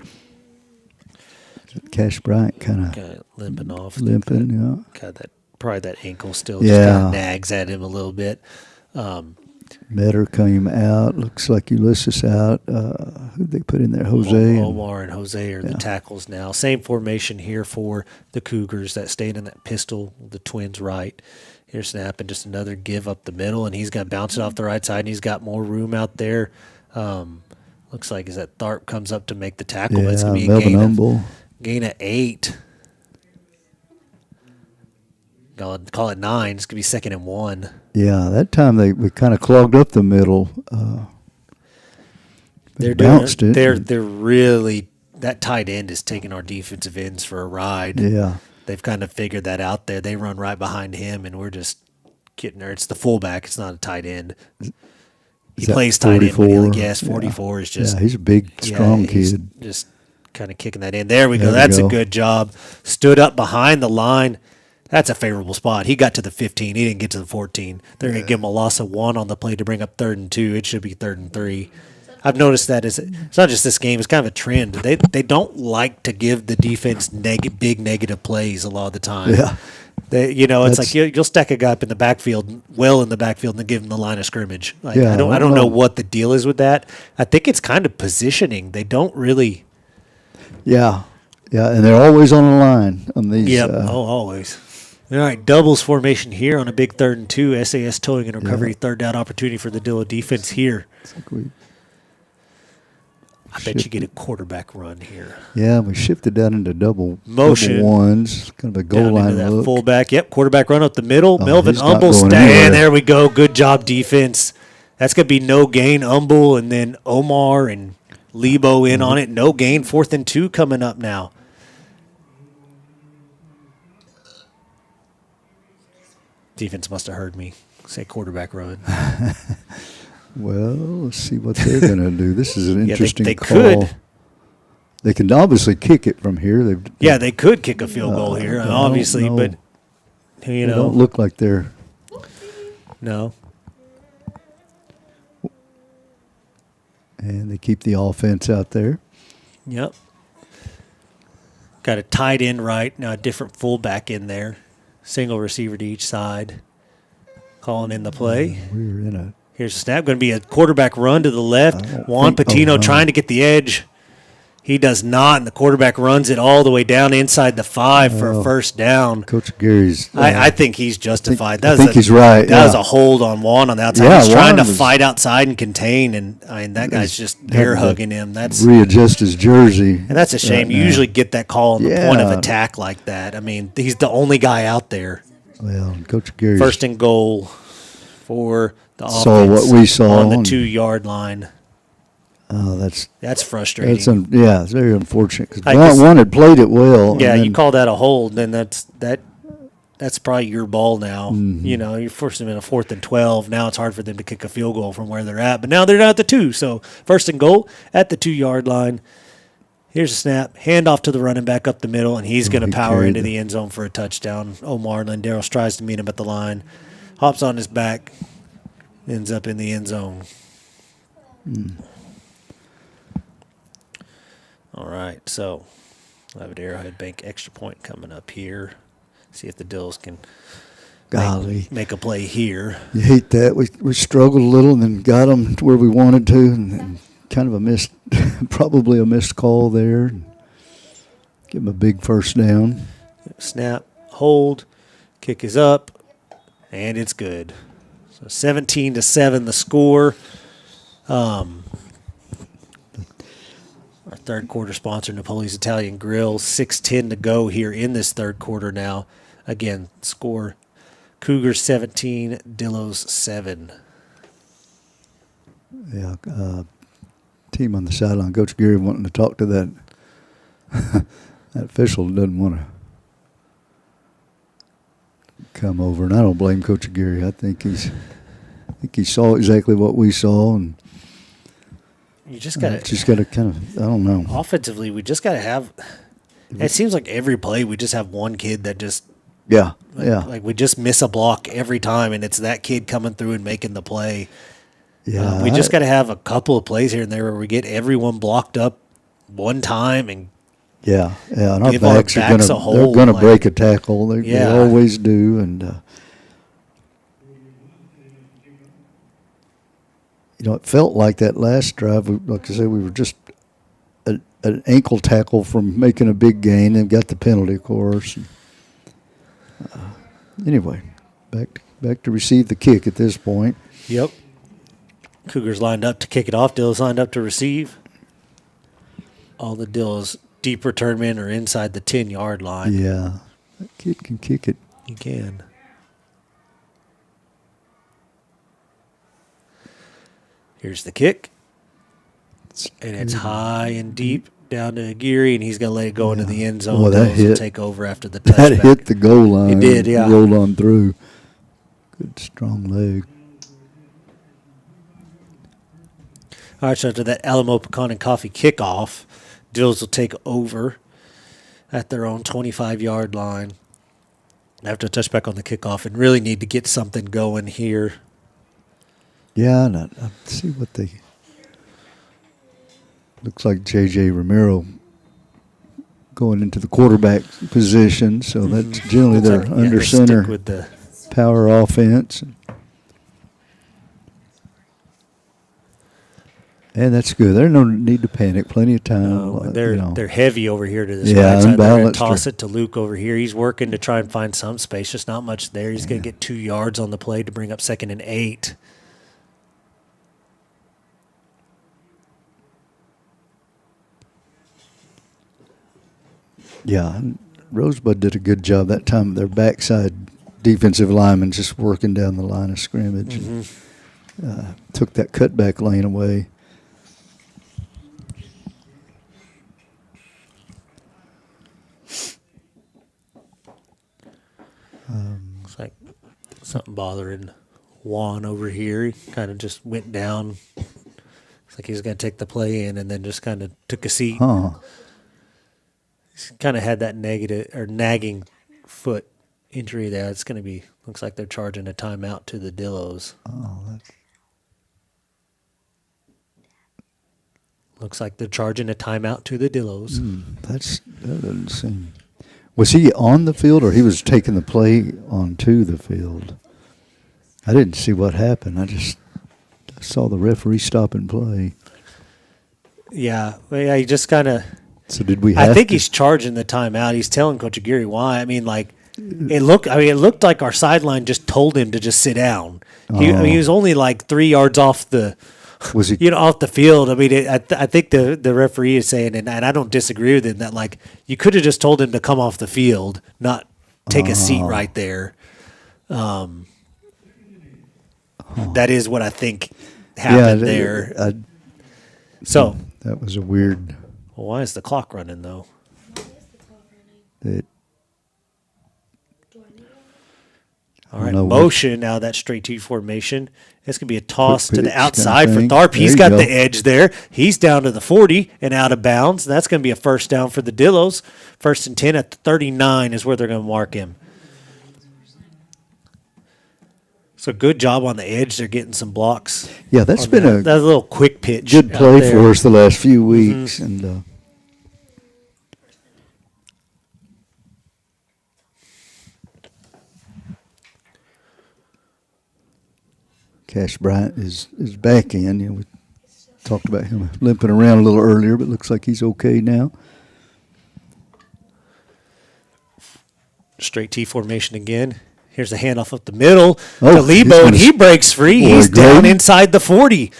Cash Bryant kind of limping off. limping, yeah. Got that, probably that ankle still just kind of nags at him a little bit. Metter came out. Looks like Ulysses out. Who'd they put in there? Jose. Omar and Jose are the tackles now. Same formation here for the Cougars that stayed in that pistol, the Twins right. Here's snap and just another give up the middle, and he's going to bounce it off the right side, and he's got more room out there. Looks like as that Tharp comes up to make the tackle, but it's going to be Melvin gain of 8. Call it 9. It's going to be 2nd and 1. Yeah, that time we kind of clogged up the middle. They're bounced it. They're really, that tight end is taking our defensive ends for a ride. Yeah. They've kind of figured that out there. They run right behind him, and we're just getting there. It's the fullback. It's not a tight end. He plays tight end. 44 is just. Yeah, he's a big, strong kid. Just kind of kicking that in. There we go. That's a good job. Stood up behind the line. That's a favorable spot. He got to the 15. He didn't get to the 14. They're going to give him a loss of 1 on the play to bring up 3rd and 2. It should be 3rd and 3. I've noticed that it's not just this game. It's kind of a trend. They don't like to give the defense big negative plays a lot of the time. Yeah. It's like you'll stack a guy up in the backfield, well in the backfield, and then give him the line of scrimmage. Like, Yeah, I don't know what the deal is with that. I think it's kind of positioning. They don't really. Yeah, and they're always on the line on these. Yep. Always. All right, doubles formation here on a big 3rd and 2. SAS towing and recovery, 3rd down opportunity for the Dillo defense here. I bet you get a quarterback run here. Yeah, we shifted that into double motion ones, kind of a goal line that look. Fullback, quarterback run up the middle. Melvin he's not Umble going stand. anywhere. There we go. Good job, defense. That's going to be no gain, Umble, and then Omar and Lebo in on it. No gain, 4th and 2 coming up now. Defense must have heard me say quarterback run. Well, let's see what they're going to do. This is an interesting they call. could. They can obviously kick it from here. They could kick a field goal here, obviously, but they don't look like they're. No. And they keep the offense out there. Yep. Got a tight end right now, a different fullback in there, single receiver to each side, calling in the play. We're in a. Here's a snap. Going to be a quarterback run to the left. Juan Patino trying to get the edge. He does not, and the quarterback runs it all the way down inside the 5 for a 1st down. Coach Gary's. I think he's justified. I think he's right. That was a hold on Juan on the outside. Yeah, he's trying to Juan fight outside and contain, and that guy's just bear hugging him. That's readjust his jersey. And that's a shame. You usually get that call on the point of attack like that. I mean, he's the only guy out there. Well, Coach Gary's. 1st and goal for the offense. Saw what we saw on the 2-yard line. Oh, that's frustrating. It's very unfortunate because one had played it well. Yeah, you call that a hold, then that's probably your ball now. Mm-hmm. You're forcing them in a 4th and 12. Now it's hard for them to kick a field goal from where they're at. But now they're at the 2. So 1st and goal at the 2-yard line. Here's a snap, handoff to the running back up the middle, and he's going to power into the end zone for a touchdown. Omar Landeros tries to meet him at the line, hops on his back, ends up in the end zone. All right, so I have an Arrowhead Bank extra point coming up here. See if the Dills can make a play here. You hate that. We struggled a little and then got them to where we wanted to, and kind of probably a missed call there. Give them a big 1st down. Snap, hold, kick is up, and it's good. So 17-7 the score. Our third quarter sponsor, Napoleon's Italian Grill. 6:10 to go here in this third quarter now. Again, score Cougars 17, Dillos 7. Yeah, team on the sideline, Coach Gary wanting to talk to that that official doesn't want to come over, and I don't blame Coach Gary. I think he saw exactly what we saw, and You just got to kind of, I don't know. offensively, we just got to have. It seems like every play we just have one kid that just Yeah, like we just miss a block every time, and it's that kid coming through and making the play. yeah. We just got to have a couple of plays here and there where we get everyone blocked up one time and Yeah, and our give our backs are backs a they're hole, gonna like- break a tackle. They Yeah. always do, and it felt like that last drive. Like I said, we were just an ankle tackle from making a big gain and got the penalty, of course. Anyway, back to receive the kick at this point. Yep. Cougars lined up to kick it off. Dills lined up to receive. All the Dills deep return men are inside the 10-yard line. Yeah, that kid can kick it. You can. Here's the kick. And it's high and deep down to Aguirre, and he's going to let it go into the end zone. Boy, that Dills will hit- take over after the touchback. That hit the goal line. It did, yeah. Rolled on through. Good strong leg. All right, so after that Alamo Pecan and Coffee kickoff, Dills will take over at their own 25-yard line after a touchback on the kickoff and really need to get something going here. Yeah, and I see what they. Looks like J.J. Romero going into the quarterback position, so that's generally Looks their like, under they stick center with the power offense. And that's good. There's no need to panic. Plenty of time. they're heavy over here to this Yeah, right side. They're going unbalanced. to toss it to Luke over here. He's working to try and find some space. Just not much there. He's going to get 2 yards on the play to bring up 2nd and 8. Yeah, and Rosebud did a good job that time. Their backside defensive lineman just working down the line of scrimmage. And, took that cutback lane away. Looks like something bothering Juan over here. He kind of just went down. Looks like he was going to take the play in and then just kind of took a seat. Huh. He's kind of had that negative or nagging foot injury there. It's going to be, looks like they're charging a timeout to the Dillos. Oh, that's. Looks like they're charging a timeout to the Dillos. That doesn't seem. Was he on the field or he was taking the play onto the field? I didn't see what happened. I saw the referee stop and play. Yeah, he just kind of. So did we? I think he's charging the timeout. He's telling Coach Aguirre why. I mean, like it looked like our sideline just told him to just sit down. He was only like 3 yards off the. Was he? Off the field. I mean, I think the referee is saying, and I don't disagree with him, that like you could have just told him to come off the field, not take a seat right there. That is what I think happened there. So That was a weird. well, why is the clock running though? It, All right, know. motion now. That straight T formation. It's gonna be a toss Quick to the pitch kinda outside for thing. Tharp. He's There got you the go. edge there. He's down to the 40 and out of bounds. That's gonna be a first down for the Dillos. 1st and 10 at the 39 is where they're gonna mark him. So good job on the edge. They're getting some blocks. yeah, that's on been that. a That's a little quick pitch. good out play there. for us the last few weeks, and Cash Bryant is back in. We talked about him limping around a little earlier, but looks like he's okay now. Straight T formation again. Here's a handoff up the middle Oh, to he's Lebo, and gonna he breaks free. Boy, He's down great. inside the 40.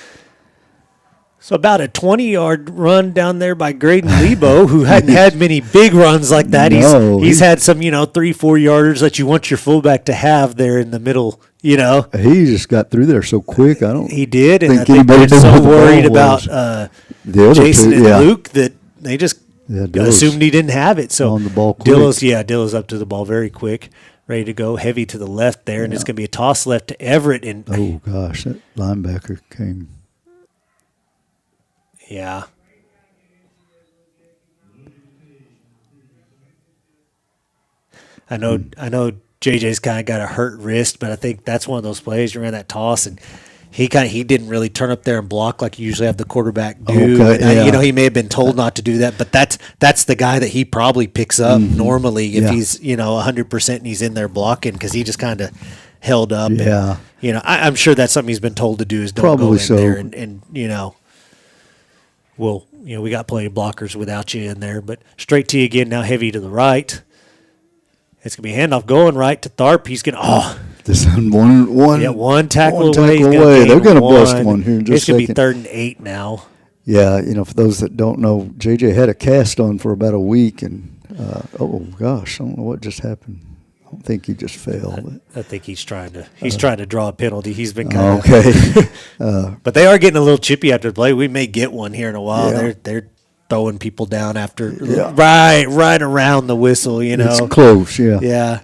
So about a 20-yard run down there by Graydon Lebo, who hadn't had many big runs like that. No, he's had some, 3-4 yarders that you want your fullback to have there in the middle. He just got through there so quick. He did, and I think think anybody they're knew so where the ball worried was. about The other Jason two, and yeah. Luke that they just Dillis assumed he didn't have it. So on the ball quick. Dillis up to the ball very quick, ready to go, heavy to the left there, and it's going to be a toss left to Everett. And Oh gosh, that linebacker came. yeah. I know JJ's kind of got a hurt wrist, but I think that's one of those plays. You ran that toss, and he didn't really turn up there and block like you usually have the quarterback do. Okay, And, yeah. he may have been told not to do that, but that's the guy that he probably picks up normally if Yeah. he's 100% and he's in there blocking, because he just kind of held up. Yeah. And, I'm sure that's something he's been told to do, is don't Probably go in so. there and we'll we got plenty of blockers without you in there. But straight to you again now, heavy to the right. It's going to be a handoff going right to Tharp. He's going to, This one one tackle one away. tackle He's away. gain They're going to bust one here in just It's a going to be second. 3rd and 8 now. Yeah, for those that don't know, JJ had a cast on for about a week, and oh gosh, I don't know what just happened. I don't think he just fell. But, I think he's trying to draw a penalty. He's been kind of okay. but they are getting a little chippy after the play. We may get one here in a while. Yeah. They're throwing people down after Yeah. right around the whistle. It's close. Yeah. Yeah.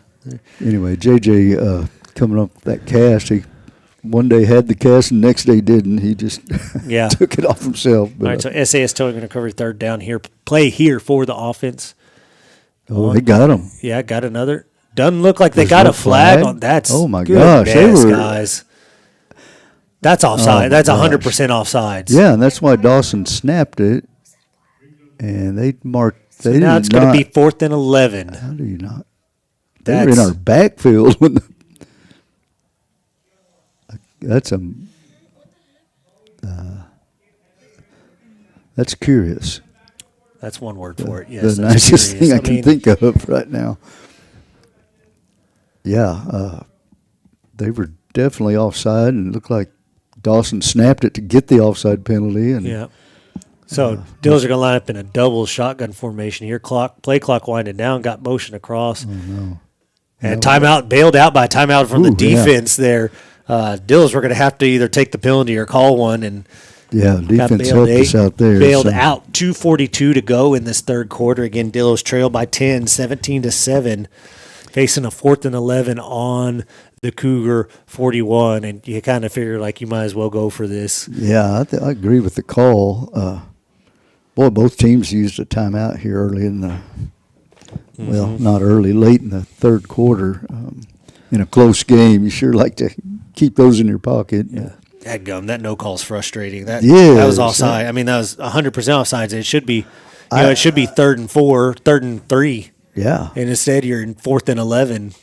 Anyway, JJ coming up with that cast, he one day had the cast and the next day didn't. He just took it off himself. But, All right, so SAS totally going to cover 3rd down here. Play here for the offense. they got him. Yeah, got another. Doesn't look like they There's got no a flag flag? on. That's Oh, my goodness, gosh, they were- guys. That's offside. Oh, That's gosh. 100% offsides. Yeah, and that's why Dawson snapped it, and they marked. They Now did it's going not. to be 4th and 11. How do you not? They were in That's- our backfield when that's that's curious. That's one word for it. Yes, The that's nicest curious. thing I can think of right now. Yeah, they were definitely offside, and it looked like Dawson snapped it to get the offside penalty. And Yeah. So Dills are going to line up in a double shotgun formation here. Play clock winding down, got motion across. Oh, no. And timeout, bailed out by timeout from the Ooh, yeah. defense there. Dills were going to have to either take the penalty or call one, and Yeah, got defense bailed helped us out there. Bailed so- out. 2:42 to go in this 3rd quarter. Again, Dillos trail by 10, 17-7, facing a 4th and 11 on the Cougar 41, and you kind of figure like you might as well go for this. Yeah, I agree with the call. Boy, both teams used a timeout here early in the, well, not early, late in the 3rd quarter. In a close game, you sure like to keep those in your pocket. Yeah. Dadgum, that no call's frustrating. That Yes. was offside. I mean, that was 100% offsides. It should be, it should be 3rd and 4, 3rd and 3, Yeah, and instead you're in 4th and 11.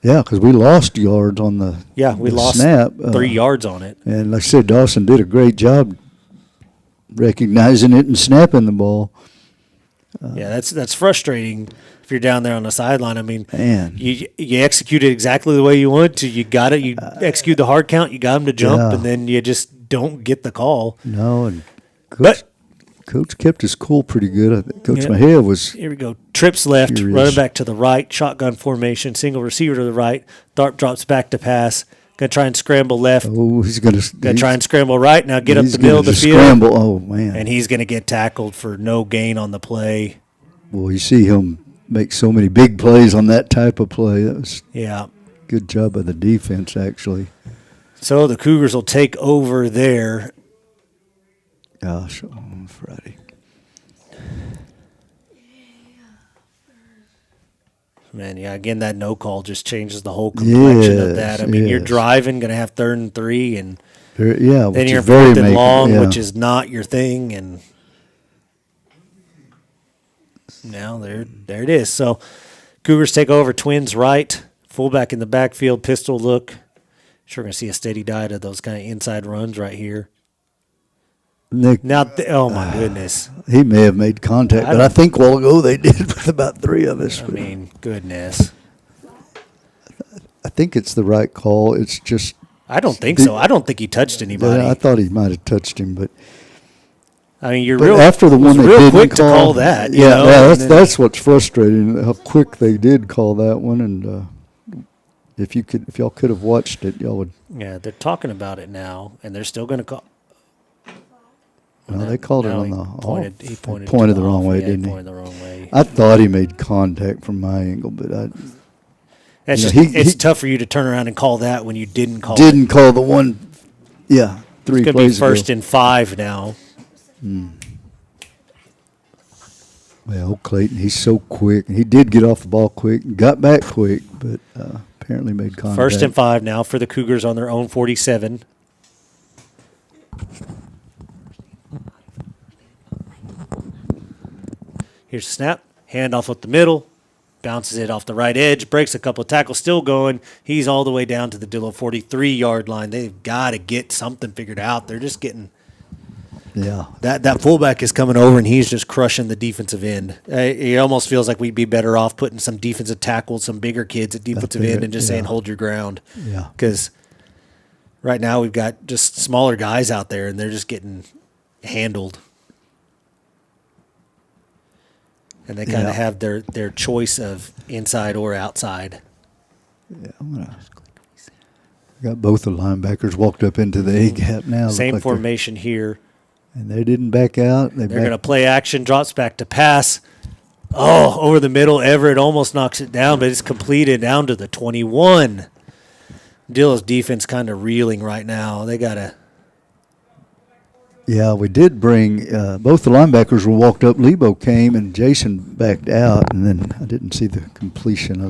yeah, because we lost yards on the Yeah, we the lost snap. 3 yards on it. And like I said, Dawson did a great job recognizing it and snapping the ball. Yeah, that's frustrating if you're down there on the sideline. I mean, Man. you executed exactly the way you wanted to. You got it. You execute the hard count. You got him to jump, Yeah. and then you just don't get the call. No, and But Coach kept his cool pretty good. I think Coach Yeah. Mejia was. here we go. Trips left, Furious. running back to the right, shotgun formation, single receiver to the right. Tharp drops back to pass. Gonna try and scramble left. Oh, he's going to. Gonna try and scramble right. Now get up he's the middle of gonna the just field, Scramble. Oh man! and he's gonna get tackled for no gain on the play. Well, you see him make so many big plays on that type of play. That was Yeah. good job by the defense, actually. So the Cougars will take over there. Gosh, on Friday. Man, yeah, again, that no call just changes the whole complexion of that. Yes, I mean, you're yes. driving, going to have 3rd and 3, and Yeah, then which you're is very 4th and making- long, yeah. which is not your thing. And now there it is. So Cougars take over, Twins right, fullback in the backfield, pistol look. Sure going to see a steady diet of those kind of inside runs right here. Nick, Now, oh, my goodness. he may have made contact, but I think a while ago they did with about 3 of us. I mean, goodness. I think it's the right call. It's just I don't think so. I don't think he touched anybody. I thought he might have touched him, but I mean, you're But real after the one they real didn't quick to call call that. You Yeah, know? yeah, And that's then- that's what's frustrating. How quick they did call that one, and if y'all could have watched it, y'all would. Yeah, they're talking about it now, and they're still going to call. No, they called it No, on he the pointed. off. He He pointed, pointed to the wrong off. way, Yeah, didn't he? Pointed the wrong way. I thought he made contact from my angle, but I That's you know, just, he- it's he- tough for you to turn around and call that when you didn't call. didn't It. call the one. Yeah, three It's going to be plays first ago. and 5 now. Well, Clayton, he's so quick, and he did get off the ball quick, and got back quick, but apparently made contact. First and 5 now for the Cougars on their own 47. Here's the snap. Handoff up the middle. Bounces it off the right edge. Breaks a couple of tackles. Still going. He's all the way down to the Dillo 43-yard line. They've got to get something figured out. They're just getting Yeah, that fullback is coming over, and he's just crushing the defensive end. It almost feels like we'd be better off putting some defensive tackles, some bigger kids at defensive end, and just saying, hold your ground. yeah. Because right now we've got just smaller guys out there, and they're just getting handled. And they kind of Yeah. have their choice of inside or outside. Yeah, I got both the linebackers walked up into the A gap now. Look Same like they're- formation here. and they didn't back out. They're going to play action, drops back to pass. Oh, over the middle. Everett almost knocks it down, but it's completed down to the 21. Dill's defense kind of reeling right now. They got to. Yeah, we did bring both the linebackers were walked up. Lebo came and Jason backed out, and then I didn't see the completion.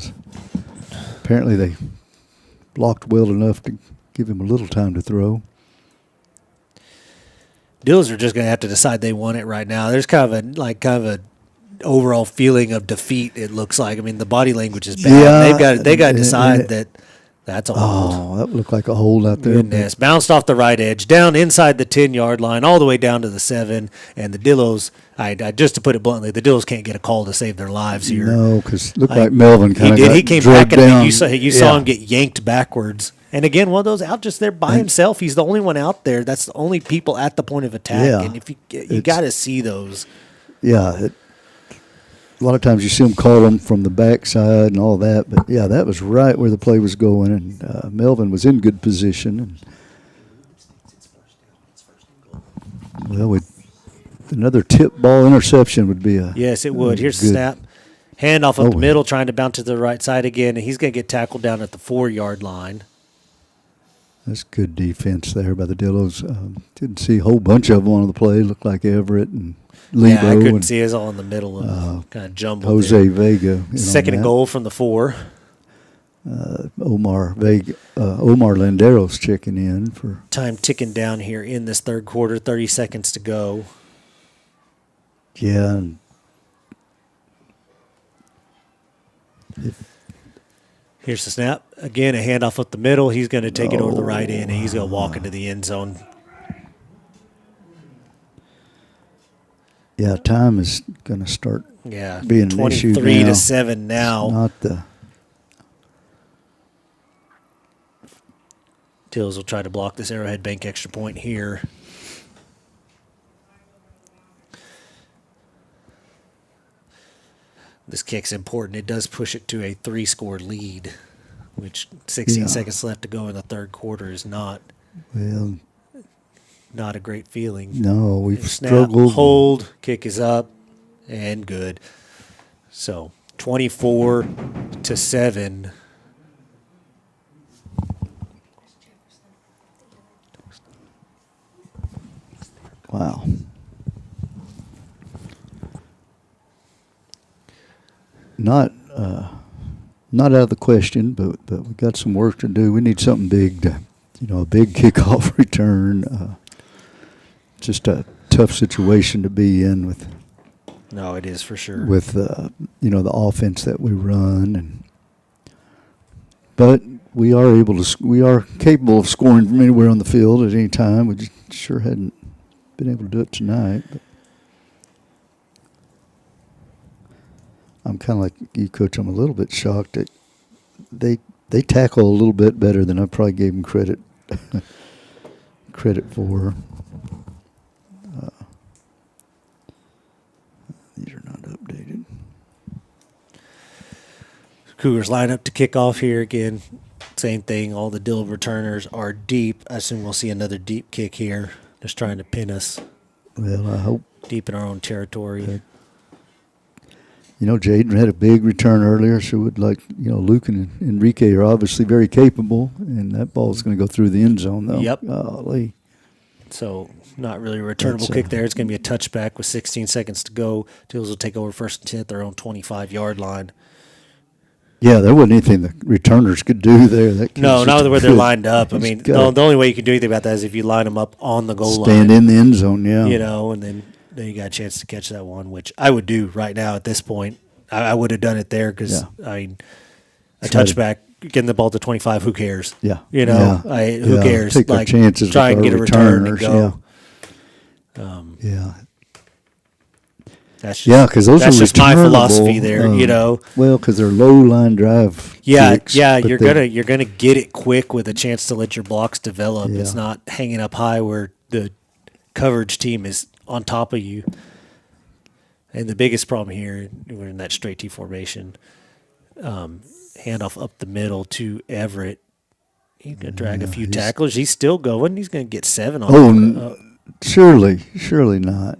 Apparently they blocked well enough to give him a little time to throw. Dills are just going to have to decide they want it right now. There's kind of a overall feeling of defeat. It looks like. I mean, the body language is bad. Yeah, They got to decide and- that that's a hold. Oh, that looked like a hold out there. Goodness. Bounced off the right edge, down inside the 10-yard line, all the way down to the 7. And the Dillos, just to put it bluntly, the Dillos can't get a call to save their lives here. No, because looked like Melvin kind He of did. got He came dragged back at down. me. You saw Yeah. him get yanked backwards. And again, one of those out just there by himself. He's the only one out there. That's the only people at the point of attack. Yeah. And if you It's- got to see those. Yeah, a lot of times you see them call them from the backside and all that, but yeah, that was right where the play was going, and Melvin was in good position. And, well, another tip ball interception would be a Yes, it would. Here's the good. snap. Handoff up Oh, the middle, trying to bounce to the right side again, and he's going to get tackled down at the 4-yard line. That's good defense there by the Dillos. Didn't see a whole bunch of them on the play. Looked like Everett and Lebo Yeah, I couldn't and see. It was all in the middle of kind of jumbled. Jose there. Vega. in on Second and that. goal from the 4. Omar Landeros checking in for. Time ticking down here in this third quarter. 30 seconds to go. Yeah, and Here's the snap. Again, a handoff up the middle. He's going to take it over the right end, and he's going to walk into the end zone. yeah, time is going to start Yeah, being an issue 23 now. to 7 now. Not the Tills will try to block this Arrowhead Bank extra point here. This kick's important. It does push it to a 3-score lead, which 16 Yeah. seconds left to go in the third quarter is not a great feeling. no. We've Snap, struggled. hold, kick is up, and good. So 24 to 7. Wow. Not out of the question, but we got some work to do. We need something big to, a big kickoff return. Just a tough situation to be in with No, it is for sure. the offense that we run, but we are capable of scoring from anywhere on the field at any time. We just sure hadn't been able to do it tonight. But I'm kind of like you, Coach. I'm a little bit shocked that they tackle a little bit better than I probably gave them credit for. Cougars line up to kick off here again. Same thing. All the Dill returners are deep. I assume we'll see another deep kick here. Just trying to pin us Well, I hope. deep in our own territory. Jaden had a big return earlier, so Luke and Enrique are obviously very capable, and that ball's going to go through the end zone, though. Yep. Golly. So not really a returnable kick there. It's going to be a touchback with 16 seconds to go. Dills will take over first and 10 at their own 25-yard line. Yeah, there wasn't anything the returners could do there. No, not the way they're lined up. I mean, the only way you can do anything about that is if you line them up on the goal line. Stand in the end zone, yeah. And then you got a chance to catch that one, which I would do right now at this point. I would have done it there because, a touchback, getting the ball to 25, who cares? Yeah. Who cares? Take our chances try with and our get a return and returners, go. Yeah. That's just, because those that's are just my returnable, philosophy there, Well, because they're low line drive. Kicks, you're gonna get it quick with a chance to let your blocks develop. Yeah. It's not hanging up high where the coverage team is on top of you. And the biggest problem here, we're in that straight T formation. Handoff up the middle to Everett. He's gonna drag a few tacklers. He's still going. He's gonna get 7 on. Surely not.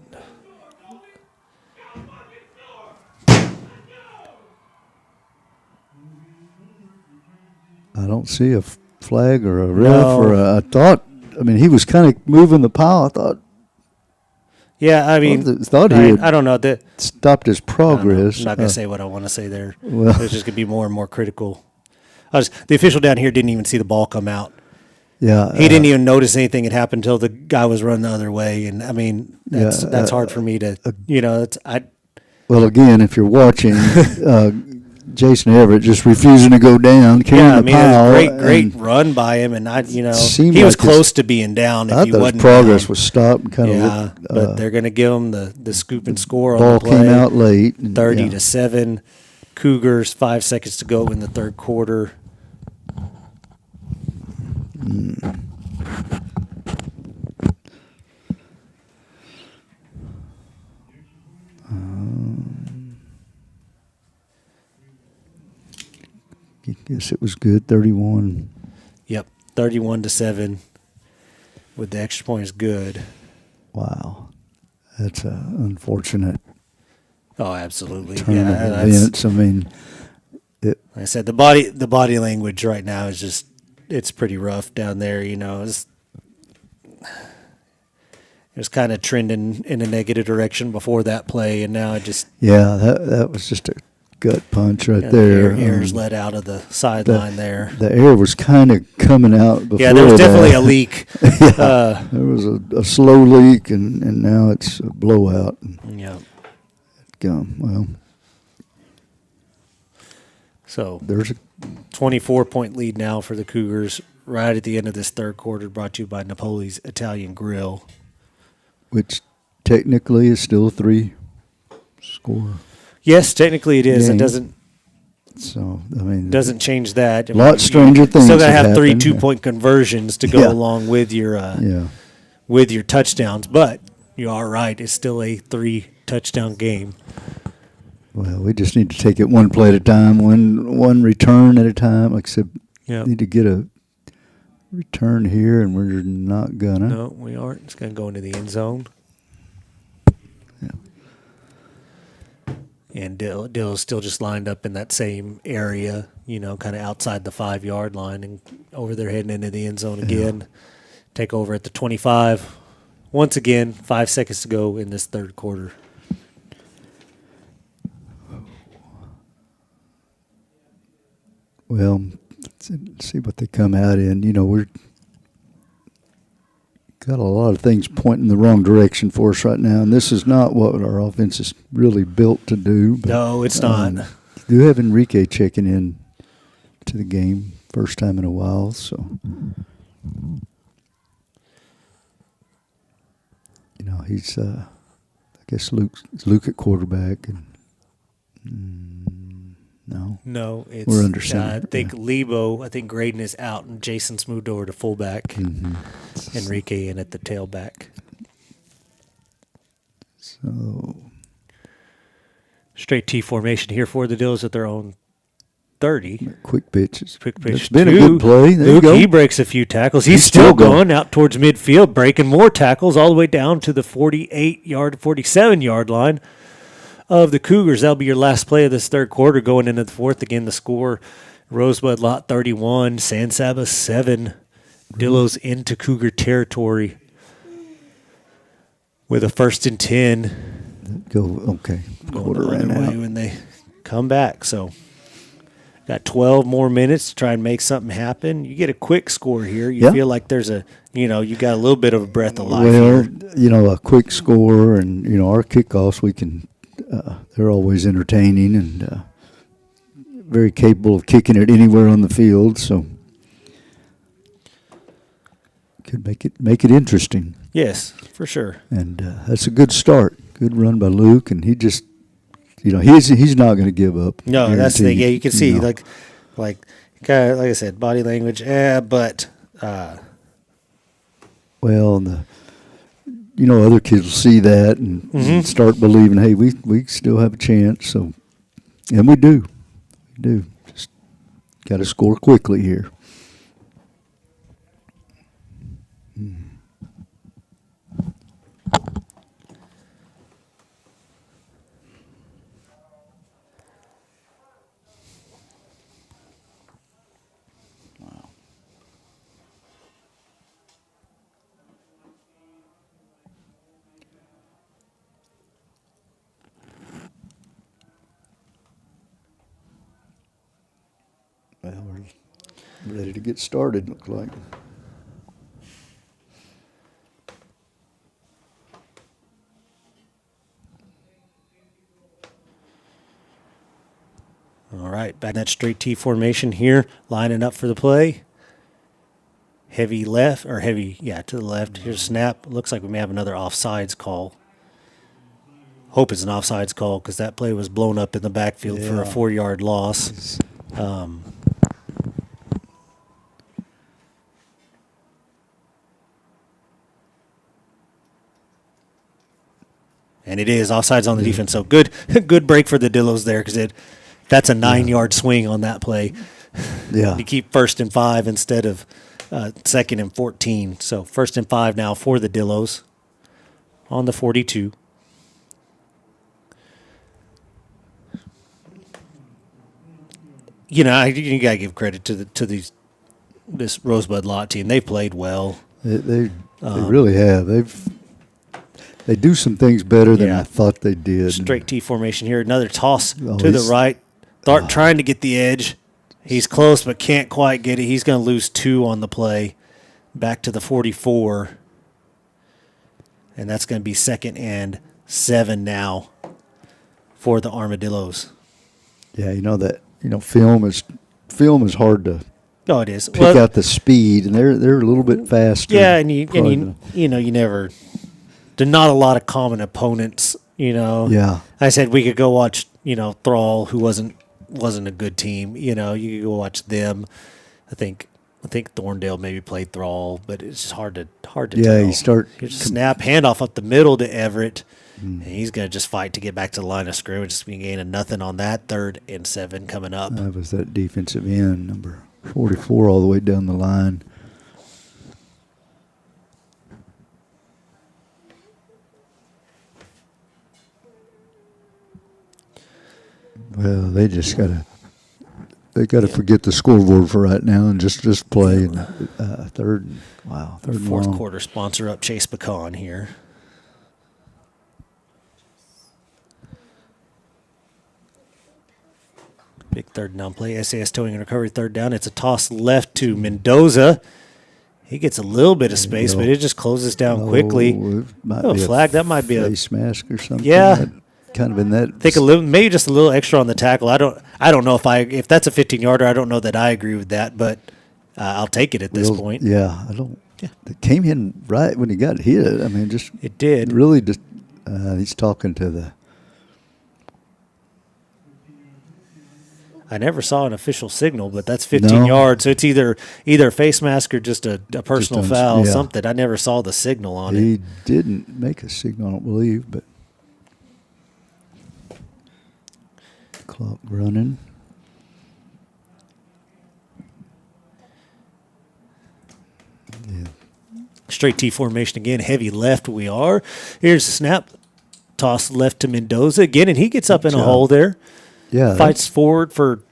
I don't see a flag or a ref I thought. I mean, he was kind of moving the pile. I thought. Yeah, I mean, I don't know that stopped his progress. I'm not going to say what I want to say there. Well, it's just going to be more and more critical. The official down here didn't even see the ball come out. Yeah, he didn't even notice anything had happened until the guy was running the other way. And I mean, that's hard for me to, Well, again, if you're watching, Jason Everett just refusing to go down, carrying the pile. It was a great run by him, and he was close to being down. If he wasn't his progress down. was stopped. But they're going to give him the scoop and score on ball the play. Came out late, 30-7. Cougars, 5 seconds to go in the third quarter. I guess it was good, 31. Yep, 31-7 with the extra point is good. Wow, that's unfortunate. Oh, absolutely. Turn of events. I mean, like I said, the body language right now is just it's pretty rough down there. It was kind of trending in a negative direction before that play, and now it just that was just a gut punch right there. Air's let out of the sideline there. The air was kind of coming out before. Yeah, there was definitely a leak. There was a slow leak, and now it's a blowout. Yeah. Well, so there's a 24-point lead now for the Cougars right at the end of this third quarter, brought to you by Napoli's Italian Grill. Which technically is still a 3-score. Yes, technically it is. Game. It doesn't. So I mean, doesn't change that. A lot stranger things. Still gotta have 3 happened. 2-point conversions to go along with your touchdowns. But you are right. It's still a 3-touchdown game. Well, we just need to take it one play at a time, one return at a time. Like I said, need to get a return here, and we're not gonna. No, we aren't. It's gonna go into the end zone. Yeah. And Dill's still just lined up in that same area, kind of outside the 5-yard line, and over there heading into the end zone again. Take over at the 25. Once again, 5 seconds to go in this third quarter. Well, let's see what they come out in. We're got a lot of things pointing the wrong direction for us right now, and this is not what our offense is really built to do. But, no, it's not. Do have Enrique checking in to the game, first time in a while, so he's I guess Luke at quarterback, and no, it's we're under center. I think Lebo, I think Graydon is out, and Jason's moved over to fullback. Mm-hmm. Enrique in at the tailback. So straight T formation here for the Dills at their own 30. Quick pitches. Quick pitch. It's been a good play. There you Luke, go. he breaks a few tackles. He's still still going. going out towards midfield, breaking more tackles all the way down to the 47-yard line of the Cougars. That'll be your last play of this third quarter going into the fourth. Again, the score, Rosebud-Lott 31, San Saba 7. Dillos into Cougar territory with a 1st and 10. Go, okay. Quarter Going the ran other way out. when they come back. So got 12 more minutes to try and make something happen. You get a quick score here. You Yeah. feel like there's you got a little bit of a breath of life Well, here. a quick score, and our kickoffs, we can. They're always entertaining and very capable of kicking it anywhere on the field. So could make it interesting. Yes, for sure. And that's a good start. Good run by Luke, and he just, he's not going to give up. No, that's the thing. guaranteed, Yeah, you can see know. like kind of like I said, body language. But Well, other kids will see that and start believing, hey, we still have a chance. So, and we do. Just got to score quickly here. Well, we're ready to get started, looks like. all right, back in that straight T formation here, lining up for the play. Heavy left or heavy, to the left. Here's a snap. Looks like we may have another offsides call. Hope it's an offsides call because that play was blown up in the backfield for a 4-yard loss. And it is offsides on the defense. So good break for the Dillos there because that's a 9-yard swing on that play. Yeah. To keep 1st and 5 instead of 2nd and 14. So 1st and 5 now for the Dillos on the 42. You gotta give credit to this Rosebud-Lott team. They played well. They really have. They do some things better than Yeah. I thought they did. Straight T formation here. Another toss Oh, to the he's- right. Dart trying to get the edge. He's close but can't quite get it. He's going to lose 2 on the play. Back to the 44. And that's going to be 2nd and 7 now for the Armadillos. Yeah, film is hard to Oh, it is. pick out the speed, and they're a little bit faster. Yeah, and you Probably you never. There are not a lot of common opponents. Yeah. I said we could go watch Thrall, who wasn't a good team. You could go watch them. I think Thorndale maybe played Thrall, but it's just hard to Yeah, tell. you start Here's a snap handoff up the middle to Everett. And he's going to just fight to get back to the line of scrimmage. Just being gain of nothing on that 3rd and 7 coming up. That was that defensive end, number 44, all the way down the line. Well, they just gotta forget the scoreboard for right now and just play. And, third and Fourth long. quarter sponsor up Chase Pecan here. Big 3rd down play. SAS towing and recovery 3rd down. It's a toss left to Mendoza. He gets a little bit of space, but it just closes down quickly. It might Oh, be flag. That might be a face mask or something. Yeah. Kind of in that. I think maybe just a little extra on the tackle. I don't know if that's a 15-yarder. I don't know that I agree with that, but I'll take it at this point. Yeah, I don't. Yeah. It came in right when he got hit. I mean, just It did. really just. He's talking to the. I never saw an official signal, but that's 15 No. yards. So it's either a face mask or just a personal foul, yeah. something. I never saw the signal on it. He didn't make a signal, I don't believe, but. Clock running. straight T formation again. Heavy left we are. Here's the snap. Toss left to Mendoza again, and he gets up in a hole there. Yeah. Fights forward for,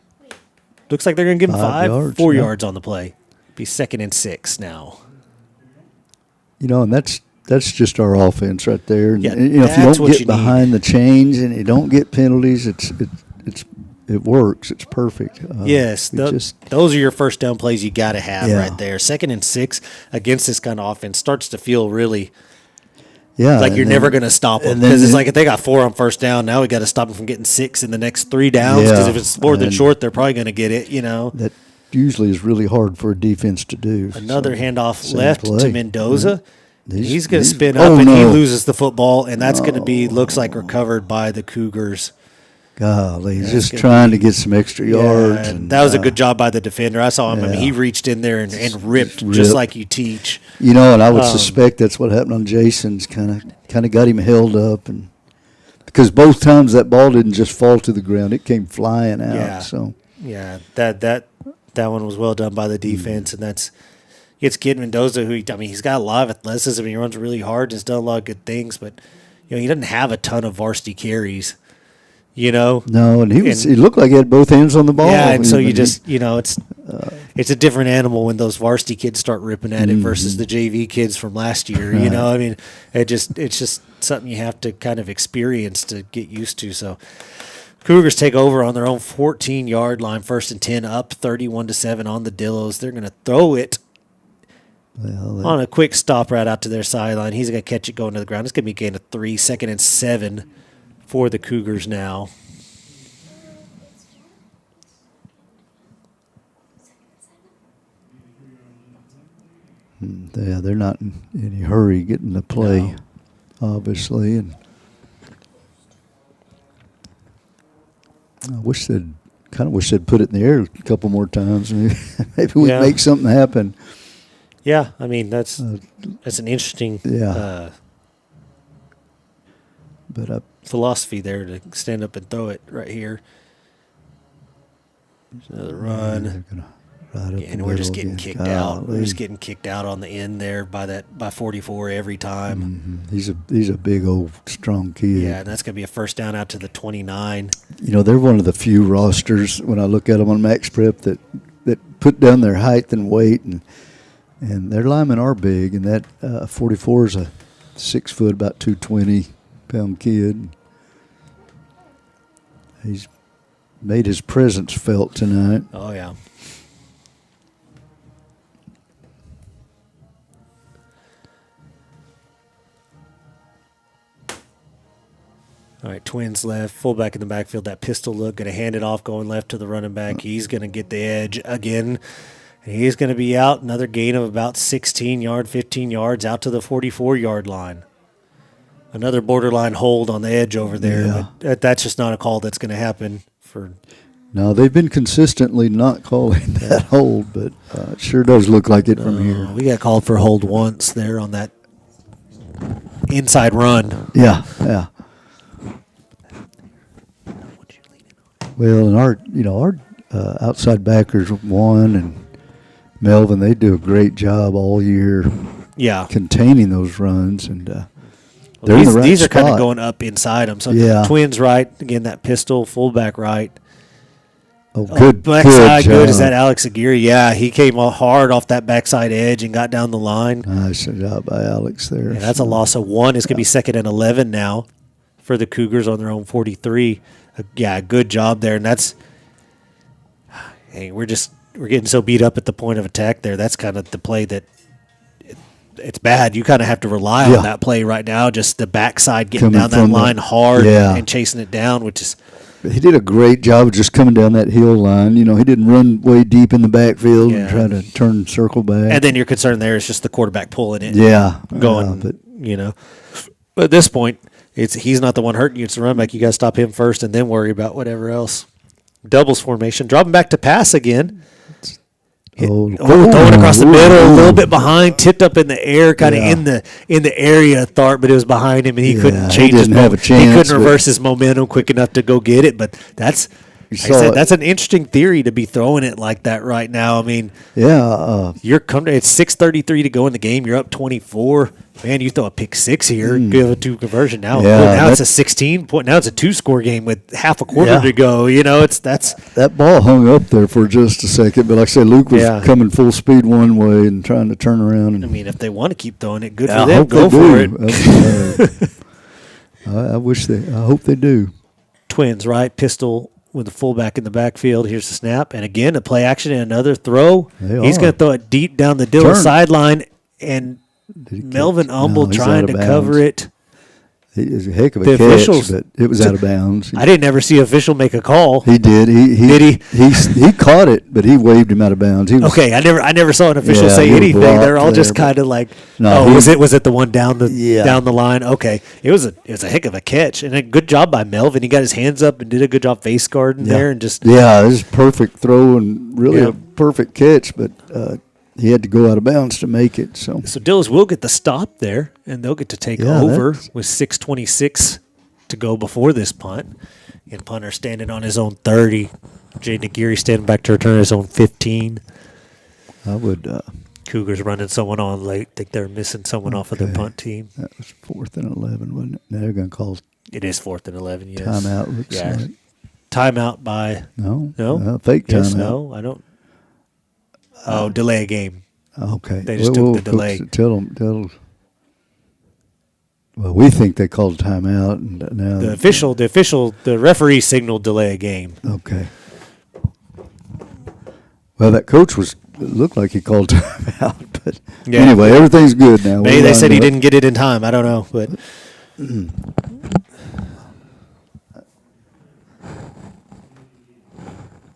looks like they're going to give him 5 yards, 4 yeah. yards on the play. Be 2nd and 6 now. And that's just our offense right there. And, Yeah, if you that's don't what get you behind the chains and you don't get penalties, it works. It's perfect. Yes, those are your first down plays you got to have Yeah. right there. 2nd and 6 against this kind of offense starts to feel really like you're never going to stop them, because it's like if they got 4 on first down, now we got to stop them from getting 6 in the next 3 downs, because if it's more than short, they're probably going to get it. That usually is really hard for a defense to do. Another handoff same left play. to Mendoza. He's going to these- spin oh, up, and he no. loses the football, and that's going to be, looks like, recovered by the Cougars. Golly, he's That's just gonna trying to get some extra yards. Yeah, And that was a good job by the defender. I saw him. I mean, yeah. he reached in there and ripped, just ripped. like you teach. And I would suspect that's what happened on Jason's. Kind of got him held up, and because both times that ball didn't just fall to the ground, it came flying out. Yeah. So Yeah, that one was well done by the defense, and it's Kid Mendoza, who he's got a lot of athleticism. He runs really hard, and has done a lot of good things, but he doesn't have a ton of varsity carries. no, and he looked like he had both hands on the ball. Yeah, and so you just it's a different animal when those varsity kids start ripping at it versus the JV kids from last year. It's just something you have to kind of experience to get used to. So Cougars take over on their own 14-yard line, 1st and 10, up 31-7 on the Dillos. They're going to throw it on a quick stop right out to their sideline. He's going to catch it going to the ground. It's going to be a gain of 3, 2nd and 7 for the Cougars now. Yeah, they're not in any hurry getting the play, obviously, and I wish they'd put it in the air a couple more times. Maybe we Yeah. make something happen. Yeah, I mean that's an interesting But philosophy there to stand up and throw it right here. There's another run. they're gonna ride up And the we're just middle getting again. kicked out. We're Golly. just getting kicked out on the end there by 44 every time. He's a big old strong kid. Yeah, and that's going to be a first down out to the 29. They're one of the few rosters when I look at them on Max Prep that put down their height and weight, and their linemen are big. And that 44 is a 6 foot, about 220-pound kid. He's made his presence felt tonight. Oh, yeah. All right, Twins left, fullback in the backfield, that pistol look, going to hand it off, going left to the running back. He's going to get the edge again. And he's going to be out, another gain of about 15 yards out to the 44-yard line. Another borderline hold on the edge over there. Yeah. But that's just not a call that's going to happen for – No, they've been consistently not calling that hold, but it sure does look like it from here. We got called for hold once there on that inside run. Yeah. Well, and our outside backers, Juan and Melvin, they do a great job all year Yeah. containing those runs, and they're These, in the right these are kind of spot. going up inside them. So Yeah. Twins right, again, that pistol, fullback right. Oh, good, Backside good good. Is job. that Alex Aguirre? Yeah, he came all hard off that backside edge and got down the line. Nice job by Alex there. And that's a loss of 1. It's going to be 2nd and 11 now for the Cougars on their own 43. Yeah, good job there. And that's – hey, we're getting so beat up at the point of attack there. That's kind of the play that it's bad. You kind of have to rely on that play right now, just the backside getting Coming down that from the- line hard Yeah. and chasing it down, which is – He did a great job of just coming down that hill line. He didn't run way deep in the backfield and try to turn circle back. and then your concern there is just the quarterback pulling it. Going. But at this point, he's not the one hurting you. It's the running back. You got to stop him first and then worry about whatever else. Doubles formation. Dropping back to pass again. Throwing across the middle, a little bit behind, tipped up in the air, kind of in the area of Tharp, but it was behind him, and he couldn't change he his didn't have a He chance, couldn't reverse his momentum quick enough to go get it. But that's Like I said, that's an interesting theory to be throwing it like that right now. I mean, yeah, it's 6:33 to go in the game. You're up 24. Man, you throw a pick six here, give a two conversion now. Yeah, now it's a 16 point. Now it's a 2-score game with half a quarter Yeah. to go. You know, that's that ball hung up there for just a second. But like I said, Luke was coming full speed one way and trying to turn around. And, I mean, if they want to keep throwing it, good I for them. hope Go they for do. it. I hope they do. Twins, right? Pistol with the fullback in the backfield. Here's the snap. And again, a play action and another throw. He's going to throw it deep down the Dillon sideline. And Melvin Humble trying to cover it. It was a heck of a catch, but it was out of bounds. I didn't ever see an official make a call. He did. Did he? He caught it, but he waved him out of bounds. Okay, I never saw an official say anything. They're all just kind of like, was it the one down the line? Okay, it was a heck of a catch and a good job by Melvin. He got his hands up and did a good job face guarding there and just it was a perfect throw and really a perfect catch, but. He had to go out of bounds to make it. So Dillis will get the stop there, and they'll get to take over with 6:26 to go before this punt. And punter standing on his own 30. Jay Nagiri standing back to return his own 15. I would. Cougars running someone on late. Think they're missing someone off of their punt team. That was 4th and 11, wasn't it? Now they're going to call. It is 4th and 11. Yes. Timeout looks like. Timeout by no Yes, fake timeout. no, I don't. Delay a game. Okay. They just took the delay. Tell them. Well, we think they called a timeout, and now the referee signaled delay a game. Okay. Well, that coach looked like he called timeout, but anyway, everything's good now. Maybe they said he didn't get it in time. I don't know, but.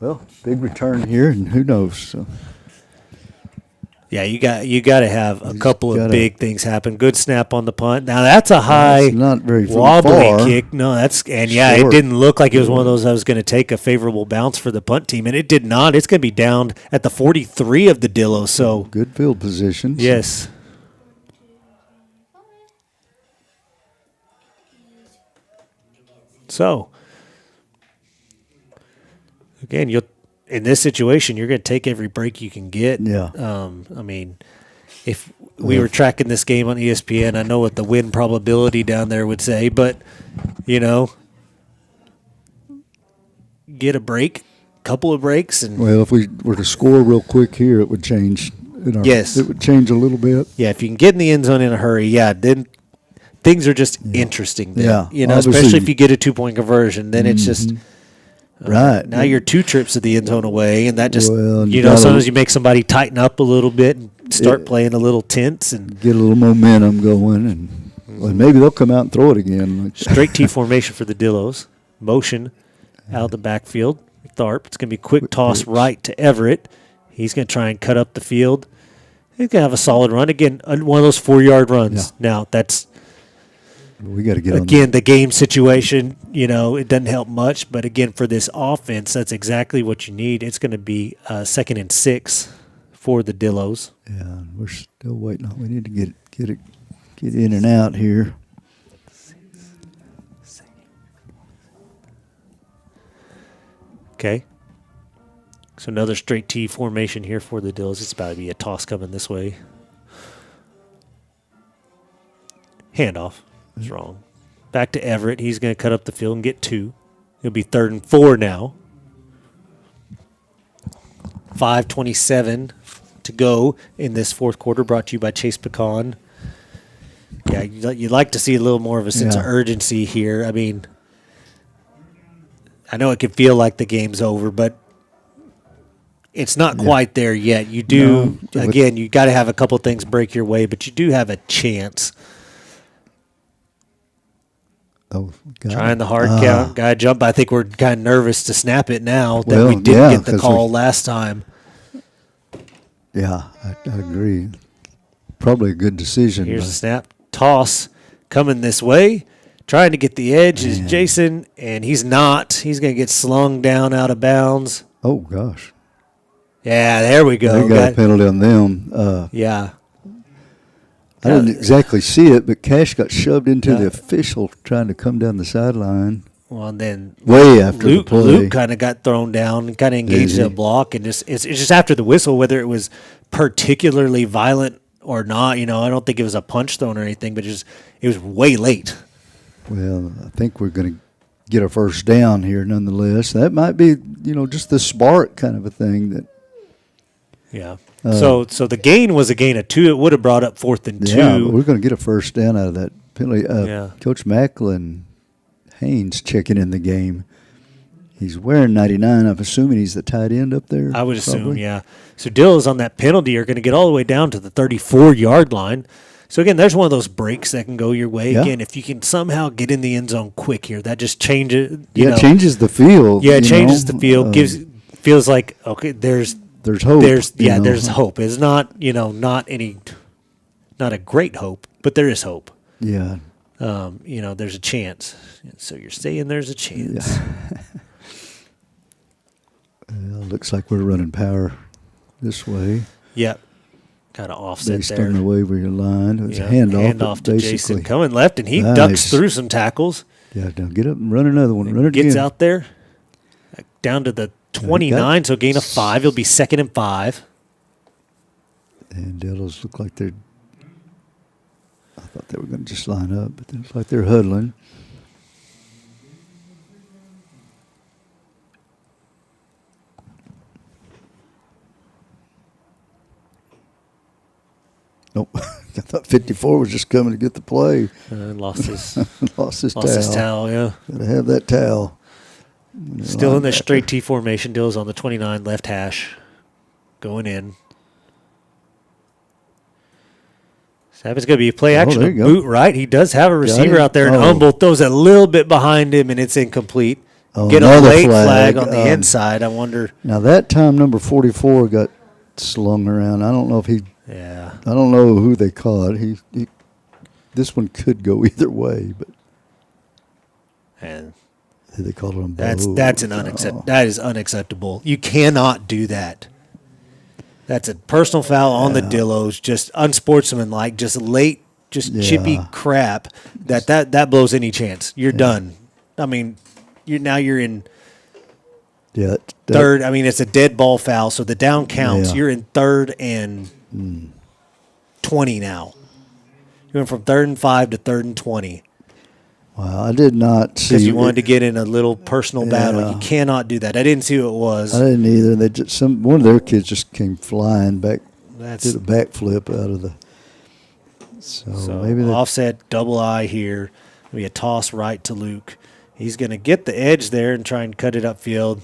Well, big return here, and who knows? So. Yeah, you got to have a couple of big things happen. Good snap on the punt. Now that's a high, not very wobbly kick. No, it didn't look like it was one of those that was going to take a favorable bounce for the punt team, and it did not. It's going to be down at the 43 of the Dillo. So good field position. Yes. So again, in this situation, you're going to take every break you can get. Yeah. I mean, if we were tracking this game on ESPN, I know what the win probability down there would say, but, get a break, couple of breaks. Well, if we were to score real quick here, it would change. Yes. It would change a little bit. Yeah, if you can get in the end zone in a hurry, then things are just interesting. Then, especially if you get a 2-point conversion, then it's just – right. Now you're 2 trips to the end zone away, and that just, sometimes you make somebody tighten up a little bit and start playing a little tense. And get a little momentum going, and maybe they'll come out and throw it again. Straight T formation for the Dillos. Motion out of the backfield. Tharp. It's going to be quick toss right to Everett. He's going to try and cut up the field. He's going to have a solid run. Again, one of those 4-yard runs. Yeah. Now, that's... We got to get again, the game situation, it doesn't help much. But again, for this offense, that's exactly what you need. It's going to be 2nd and 6 for the Dillos. Yeah, we're still waiting on. We need to get in and out here. Okay. So another straight T formation here for the Dillos. It's about to be a toss coming this way. Handoff. Is wrong. Back to Everett. He's going to cut up the field and get 2. It'll be 3rd and 4 now. 5:27 to go in this fourth quarter, brought to you by Chase Pecan. Yeah, you'd like to see a little more of a sense of urgency here. I mean, I know it can feel like the game's over, but it's not quite there yet. You do, again, you got to have a couple things break your way, but you do have a chance. Trying the hard count. Got to jump. I think we're kind of nervous to snap it now that we didn't get the call last time. Yeah, I agree. Probably a good decision. Here's the snap. Toss coming this way. Trying to get the edge is Jason, and he's not. He's going to get slung down out of bounds. Oh, gosh. Yeah, there we go. They got a penalty on them. Yeah. I didn't exactly see it, but Cash got shoved into the official trying to come down the sideline. Well, and then Way after the play. Luke kind of got thrown down and kind of engaged in a he? block, and it's just after the whistle, whether it was particularly violent or not. I don't think it was a punch thrown or anything, but it was way late. Well, I think we're going to get a first down here nonetheless. That might be, just the spark kind of a thing that. Yeah. So the gain was a gain of 2. It would have brought up 4th and 2. Yeah, but we're going to get a first down out of that penalty. Yeah. Coach Macklin Haynes checking in the game. He's wearing 99. I'm assuming he's the tight end up there. I would assume, probably. yeah. So Dills on that penalty are going to get all the way down to the 34-yard line. So, again, there's one of those breaks that can go your way. Yeah. Again, if you can somehow get in the end zone quick here, that just changes. It changes the field. Yeah, it changes the field. Feels like, okay, there's hope. There's hope. It's not, not a great hope, but there is hope. Yeah. There's a chance. So you're saying there's a chance. Well, looks like we're running power this way. Yep. Kind of offset Based there. on the way we're lined. It was a handoff to Jason coming left, and he ducks through some tackles. Yeah, now get up and run another one. Run it Gets again. out there, down to the 29, so gain of 5. He'll be 2nd and 5. And Dillos look like they're. I thought they were going to just line up, but it looks like they're huddling. Nope. I thought 54 was just coming to get the play. Lost his towel. Yeah. Got to have that towel. Still in the straight T formation. Dill's on the 29 left hash, going in. So it's going to be a play action of boot right. He does have a receiver out there, and Humble throws a little bit behind him, and it's incomplete. Get a late flag on the inside. I wonder. Now that time, number 44 got slung around. I don't know if he. Yeah. I don't know who they caught. He this one could go either way, but. And they called him. That is unacceptable. You cannot do that. That's a personal foul on the Dillos, just unsportsmanlike, just late, chippy crap. That blows any chance. You're done. I mean, you're in third. I mean, it's a dead ball foul, so the down counts. Yeah. You're in 3rd and 20 now. You went from 3rd and 5 to 3rd and 20. Wow, I did not see. Because you wanted to get in a little personal battle. You cannot do that. I didn't see who it was. I didn't either. They just one of their kids just came flying back. Did a backflip out of the. So maybe offset double I here. Maybe a toss right to Luke. He's going to get the edge there and try and cut it upfield.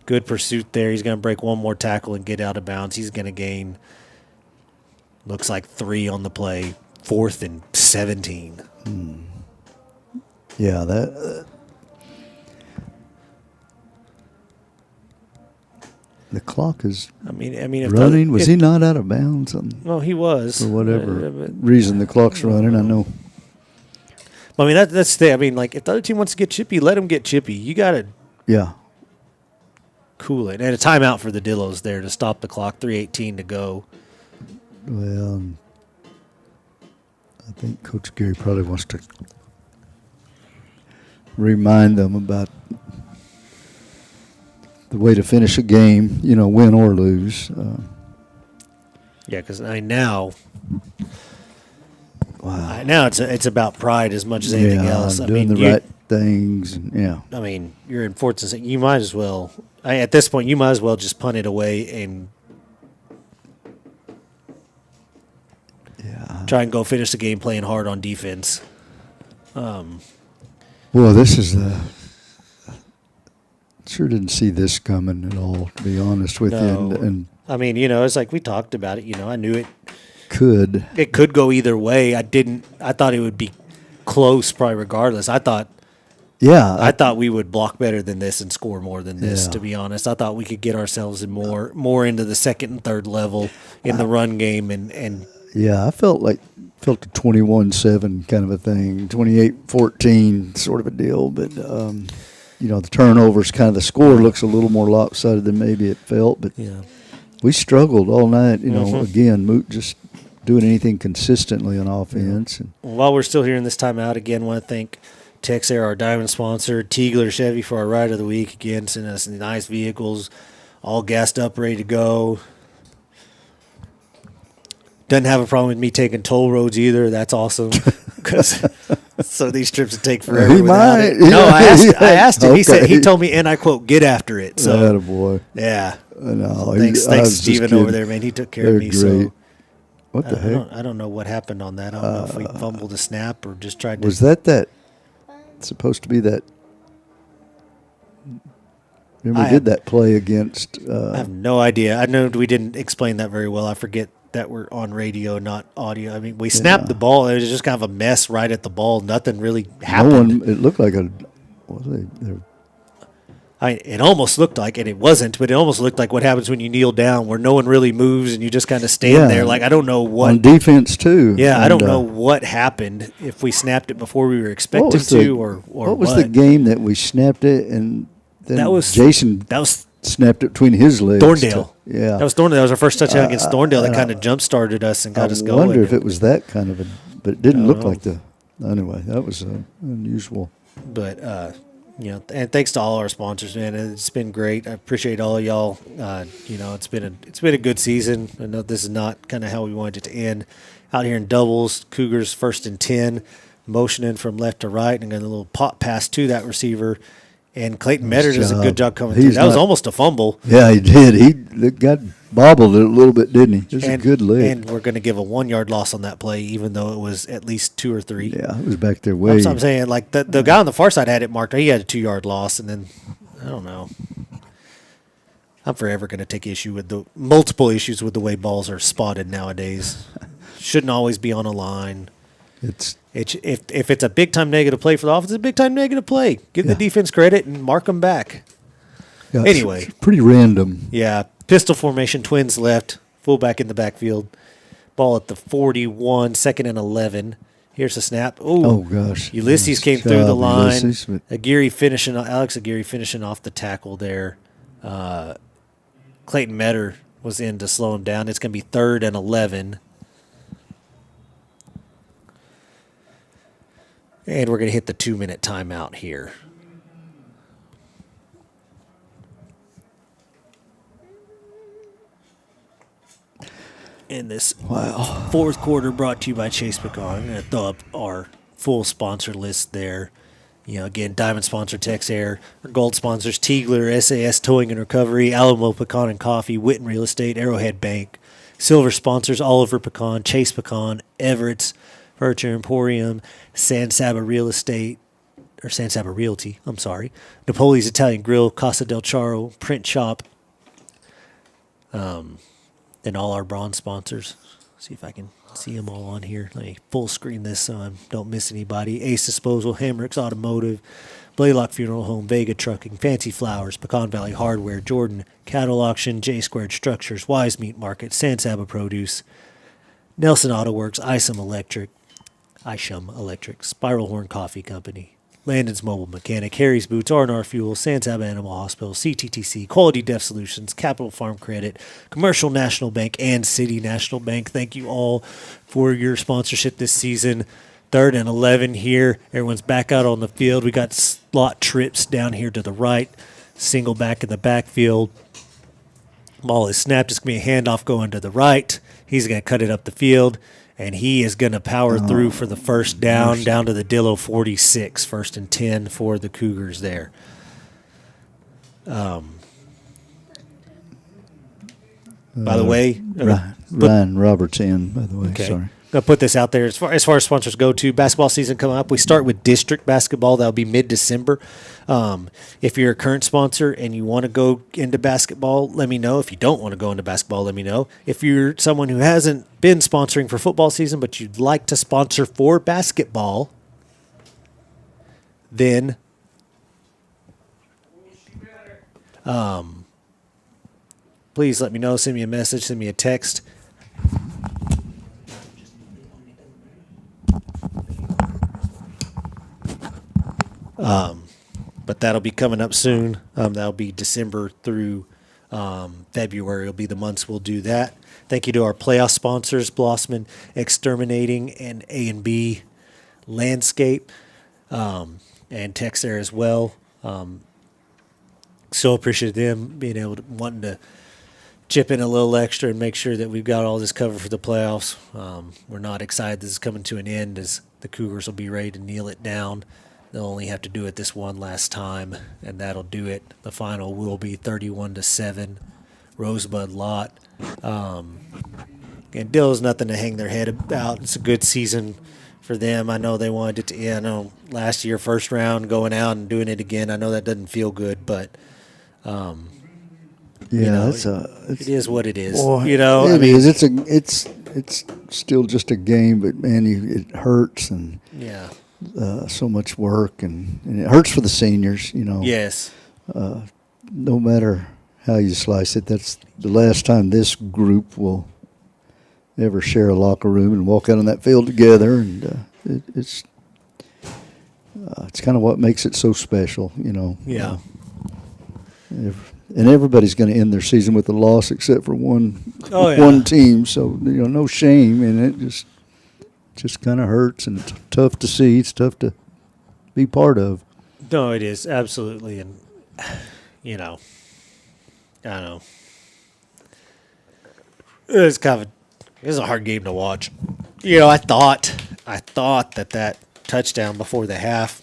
Good pursuit there. He's going to break one more tackle and get out of bounds. He's going to gain. Looks like 3 on the play. 4th and 17. Yeah, that the clock is. I mean, running. Was he not out of bounds? No, he was. For whatever reason, the clock's running. I know. I mean, that's the. I mean, like if the other team wants to get chippy, let them get chippy. You got to. Yeah. Cool it, and a timeout for the Dillos there to stop the clock. 3:18 to go. Well, I think Coach Gary probably wants to remind them about the way to finish a game, win or lose. Yeah, because now, wow. Now it's about pride as much as anything else. Doing the right things. I mean, you're in 4th and 6. You might as well. At this point, you might as well just punt it away and try and go finish the game playing hard on defense. Well, this is sure didn't see this coming at all, to be honest with you. And I mean, it's like we talked about it. I knew it could go either way. I thought it would be close, probably regardless. I thought we would block better than this and score more than this. To be honest, I thought we could get ourselves in more into the 2nd and 3rd level in the run game and. Yeah, I felt a 21-7 kind of a thing, 28-14 sort of a deal. But, the turnovers, kind of the score looks a little more lopsided than maybe it felt. But we struggled all night. Again, Moot just doing anything consistently on offense. And while we're still here in this timeout, again, want to thank Texair, our diamond sponsor. Teagler Chevy for our ride of the week. Again, sending us nice vehicles, all gassed up, ready to go. Doesn't have a problem with me taking toll roads either. That's awesome. Because so these trips would take forever. He without might. it. No, I asked him. Okay. He told me, and I quote, "Get after it." So, Attaboy. yeah. No, Thanks, I was just Steven kidding. over there, man. He took care They're of me. great. So What the heck? I don't know what happened on that. I don't know if we fumbled a snap or just tried to. Was that supposed to be that? Remember, we did that play against. I have no idea. I know we didn't explain that very well. I forget that we're on radio, not audio. I mean, we snapped the ball. It was just kind of a mess right at the ball. Nothing really happened. It looked like a. They're It almost looked like, and it wasn't, but it almost looked like what happens when you kneel down, where no one really moves and you just kind of stand there. Like, I don't know what. on defense too. Yeah, And, I don't know what happened, if we snapped it before we were expected was the- to, or what was the game that we snapped it and then That was Jason That was snapped it between his legs. Thorndale. Yeah, That was Thorndale. That was our first touchdown against Thorndale that kind of jump started us and got us I going. wonder if it was that kind of a, but it didn't I look don't know. like the. Anyway, that was unusual. But and thanks to all our sponsors, man. It's been great. I appreciate all of y'all. It's been a good season. I know this is not kind of how we wanted it to end. Out here in doubles, Cougars 1st and 10, motioning from left to right, and got a little pop pass to that receiver. And Clayton Metter does a good job coming through. That was almost a fumble. Yeah, he did. He got bobbled it a little bit, didn't he? It was a good lick. And we're going to give a 1 yard loss on that play, even though it was at least 2 or 3. Yeah, it was back there way. I'm saying, like, the guy on the far side had it marked. He had a 2 yard loss, and then, I don't know. I'm forever going to take issue with the multiple issues with the way balls are spotted nowadays. Shouldn't always be on a line. If it's a big time negative play for the offense, it's a big time negative play. Give the defense credit and mark them back. Yeah, Anyway. it's pretty random. Yeah, pistol formation, twins left, fullback in the backfield. Ball at the 41, 2nd and 11. Here's a snap. Ooh, Oh gosh, Ulysses Nice came through the job, line. Ulysses, but- Alex Aguirre finishing off the tackle there. Clayton Metter was in to slow him down. It's going to be 3rd and 11. And we're going to hit the 2-minute timeout here. In this fourth quarter, brought to you by Chase Pecan. I'm going to throw up our full sponsor list there. Again, Diamond sponsor Texair. Our gold sponsors Teagler, SAS Towing and Recovery, Alamo Pecan and Coffee, Witten Real Estate, Arrowhead Bank. Silver sponsors Oliver Pecan, Chase Pecan, Everett's Furniture Emporium, San Saba Real Estate, or San Saba Realty, I'm sorry. Napoli's Italian Grill, Casa del Charo, Print Shop, and all our bronze sponsors. See if I can see them all on here. Let me full screen this so I don't miss anybody. Ace Disposal, Hamrick's Automotive, Blaylock Funeral Home, Vega Trucking, Fancy Flowers, Pecan Valley Hardware, Jordan Cattle Auction, J Squared Structures, Wise Meat Market, San Saba Produce, Nelson Auto Works, Isham Electric, Spiral Horn Coffee Company, Landon's Mobile Mechanic, Harry's Boots, R&R Fuel, San Saba Animal Hospital, CTTC, Quality Deaf Solutions, Capital Farm Credit, Commercial National Bank, and City National Bank. Thank you all for your sponsorship this season. 3rd and 11 here. Everyone's back out on the field. We got slot trips down here to the right. Single back in the backfield. Ball is snapped. It's going to be a handoff going to the right. He's going to cut it up the field. And he is going to power through for the first down to the Dillo 46. 1st and 10 for the Cougars there. By the way, Ryan Roberts in. By the way, okay. sorry. Going to put this out there. As far as sponsors go to, basketball season coming up. We start with district basketball. That'll be mid-December. If you're a current sponsor and you want to go into basketball, let me know. If you don't want to go into basketball, let me know. If you're someone who hasn't been sponsoring for football season, but you'd like to sponsor for basketball, then please let me know. Send me a message. Send me a text. But that'll be coming up soon. That'll be December through February will be the months we'll do that. Thank you to our playoff sponsors, Blossman Exterminating and A&B Landscape. and Tex there as well. So appreciate them being able to wanting to chip in a little extra and make sure that we've got all this covered for the playoffs. We're not excited this is coming to an end, as the Cougars will be ready to kneel it down. They'll only have to do it this one last time, and that'll do it. The final will be 31-7, Rosebud-Lott. And Dill's nothing to hang their head about. It's a good season for them. I know they wanted it to end. I know last year, first round, going out and doing it again. I know that doesn't feel good, but it is what it is. Boy, It is. It's still just a game, but man, it hurts and yeah, so much work and it hurts for the seniors. Yes. No matter how you slice it, that's the last time this group will ever share a locker room and walk out on that field together, and it's kind of what makes it so special. Yeah. And everybody's going to end their season with a loss except for one team. So no shame in it. Just kind of hurts, and it's tough to see. It's tough to be part of. No, it is absolutely, and I don't know. It's a hard game to watch. I thought that touchdown before the half.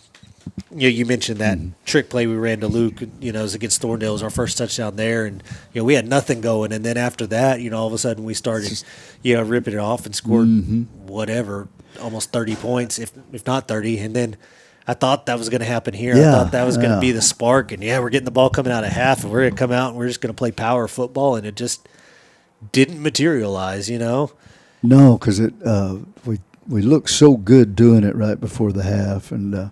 You mentioned that trick play we ran to Luke. It was against Thorndale. It was our first touchdown there, and we had nothing going. And then after that, all of a sudden we started, ripping it off and scored whatever, almost 30 points, if not 30. And then I thought that was going to happen here. Yeah, I thought that was going to be the spark. And we're getting the ball coming out of half, and we're going to come out and we're just going to play power football, and it just didn't materialize. No, because we looked so good doing it right before the half, and.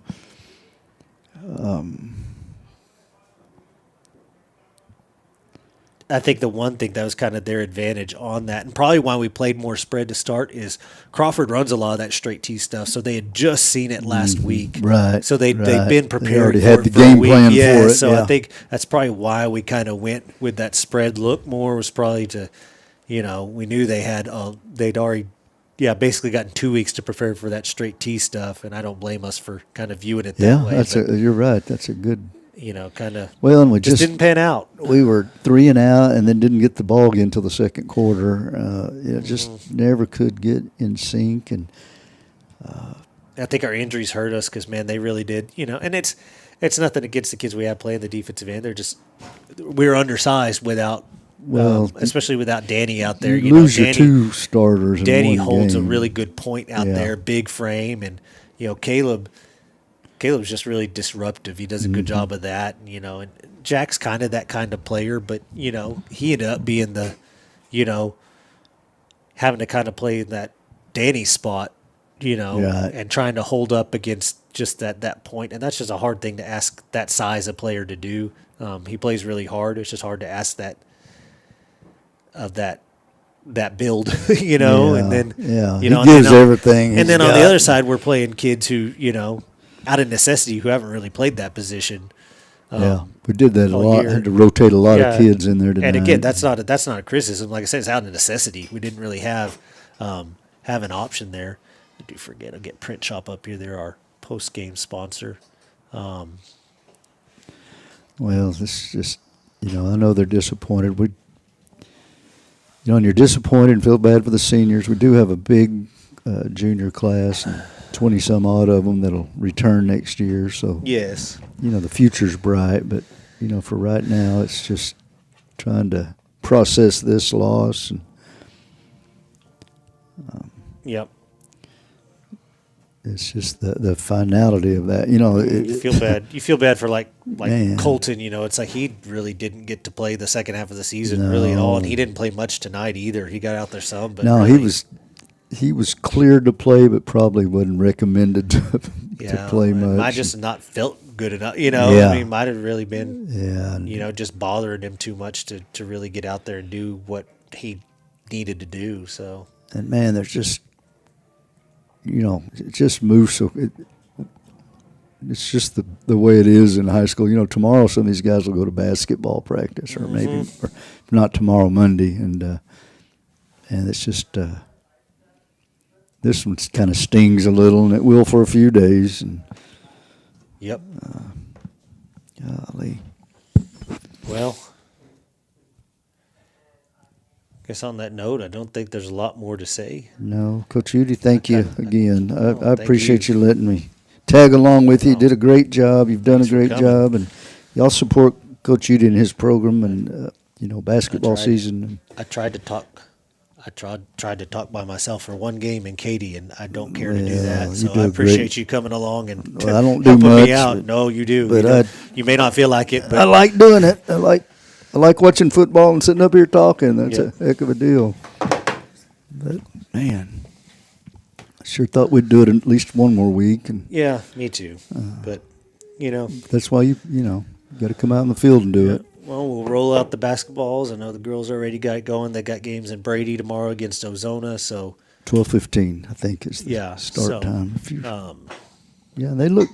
I think the one thing that was kind of their advantage on that, and probably why we played more spread to start, is Crawford runs a lot of that straight T stuff. So they had just seen it last week, right? So they've been prepared. They already had the game plan for it. So I think that's probably why we kind of went with that spread look more. Was probably to, we knew they had they'd already. Basically gotten 2 weeks to prepare for that straight T stuff, and I don't blame us for kind of viewing it that way. You're right. That's a good, kind of. Well, and we just didn't pan out. We were 3 and out, and then didn't get the ball again until the second quarter. Just never could get in sync, and I think our injuries hurt us because they really did. And it's nothing against the kids we have playing the defensive end. We're undersized without. Especially without Danny out there. You lose your 2 starters. Danny in one holds game. a really good point out there, big frame, and Caleb's just really disruptive. He does a good job of that, and Jack's kind of that kind of player, but he ended up being the, having to kind of play that Danny spot, and trying to hold up against just that point, and that's just a hard thing to ask that size of player to do. He plays really hard. It's just hard to ask that. Of that build, and then he gives everything. And then on the other side, we're playing kids who, out of necessity, who haven't really played that position. We did that a lot. Had to rotate a lot of kids in there tonight. And again, that's not a criticism. Like I said, it's out of necessity. We didn't really have an option there. I do forget. I'll get Print Shop up here. They're our post game sponsor. Well, this is just I know they're disappointed. And you're disappointed and feel bad for the seniors. We do have a big junior class, 20-some odd of them that'll return next year. So, yes, the future's bright. But, for right now, it's just trying to process this loss. And, yep. It's just the finality of that. You feel bad. You feel bad for like Man. Colton. It's like he really didn't get to play the second half of the season really at all, and he didn't play much tonight either. He got out there some, but no, really, he was cleared to play, but probably wasn't recommended to play much. Might just not felt good enough. Might have really been just bothering him too much to really get out there and do what he needed to do. So, and man, there's just. It just moves so. It's just the way it is in high school. Tomorrow some of these guys will go to basketball practice, or maybe, or if not tomorrow, Monday, and it's just this one kind of stings a little, and it will for a few days, and Yep. Golly. Well, guess on that note, I don't think there's a lot more to say. No, Coach Judy, thank you again. I thank appreciate you. you letting me tag along with you. You did a great job. You've done Thanks a for great coming. job, and y'all support Coach Judy and his program, and basketball tried. season. I tried to talk. I tried to talk by myself for one game in Katy, and I don't care to do Well, that. you So do I a appreciate great- you coming along and Well, I don't do helping much, me out. but- No, you do. but you may not feel like it, but I like doing it. I like watching football and sitting up here talking. That's Yeah. a heck of a deal. But man, I sure thought we'd do it at least one more week, and yeah, me too. But that's why you got to come out in the field and do it. well, we'll roll out the basketballs. I know the girls already got it going. They got games in Brady tomorrow against Ozona. So 12:15, I think, is the yeah, start so, time. Yeah, they look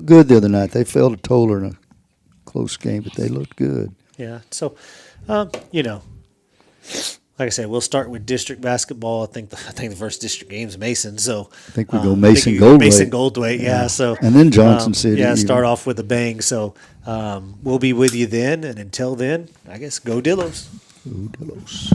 good the other night. They fell to Toller in a close game, but they looked good. yeah. So, like I said, we'll start with district basketball. I think the first district game's Mason. So I think we go I Mason think we go Goldway. Mason Goldway. Yeah. So And then Johnson City Yeah, even. start off with a bang. So we'll be with you then, and until then, I guess go Dillos. Ooh, Delos.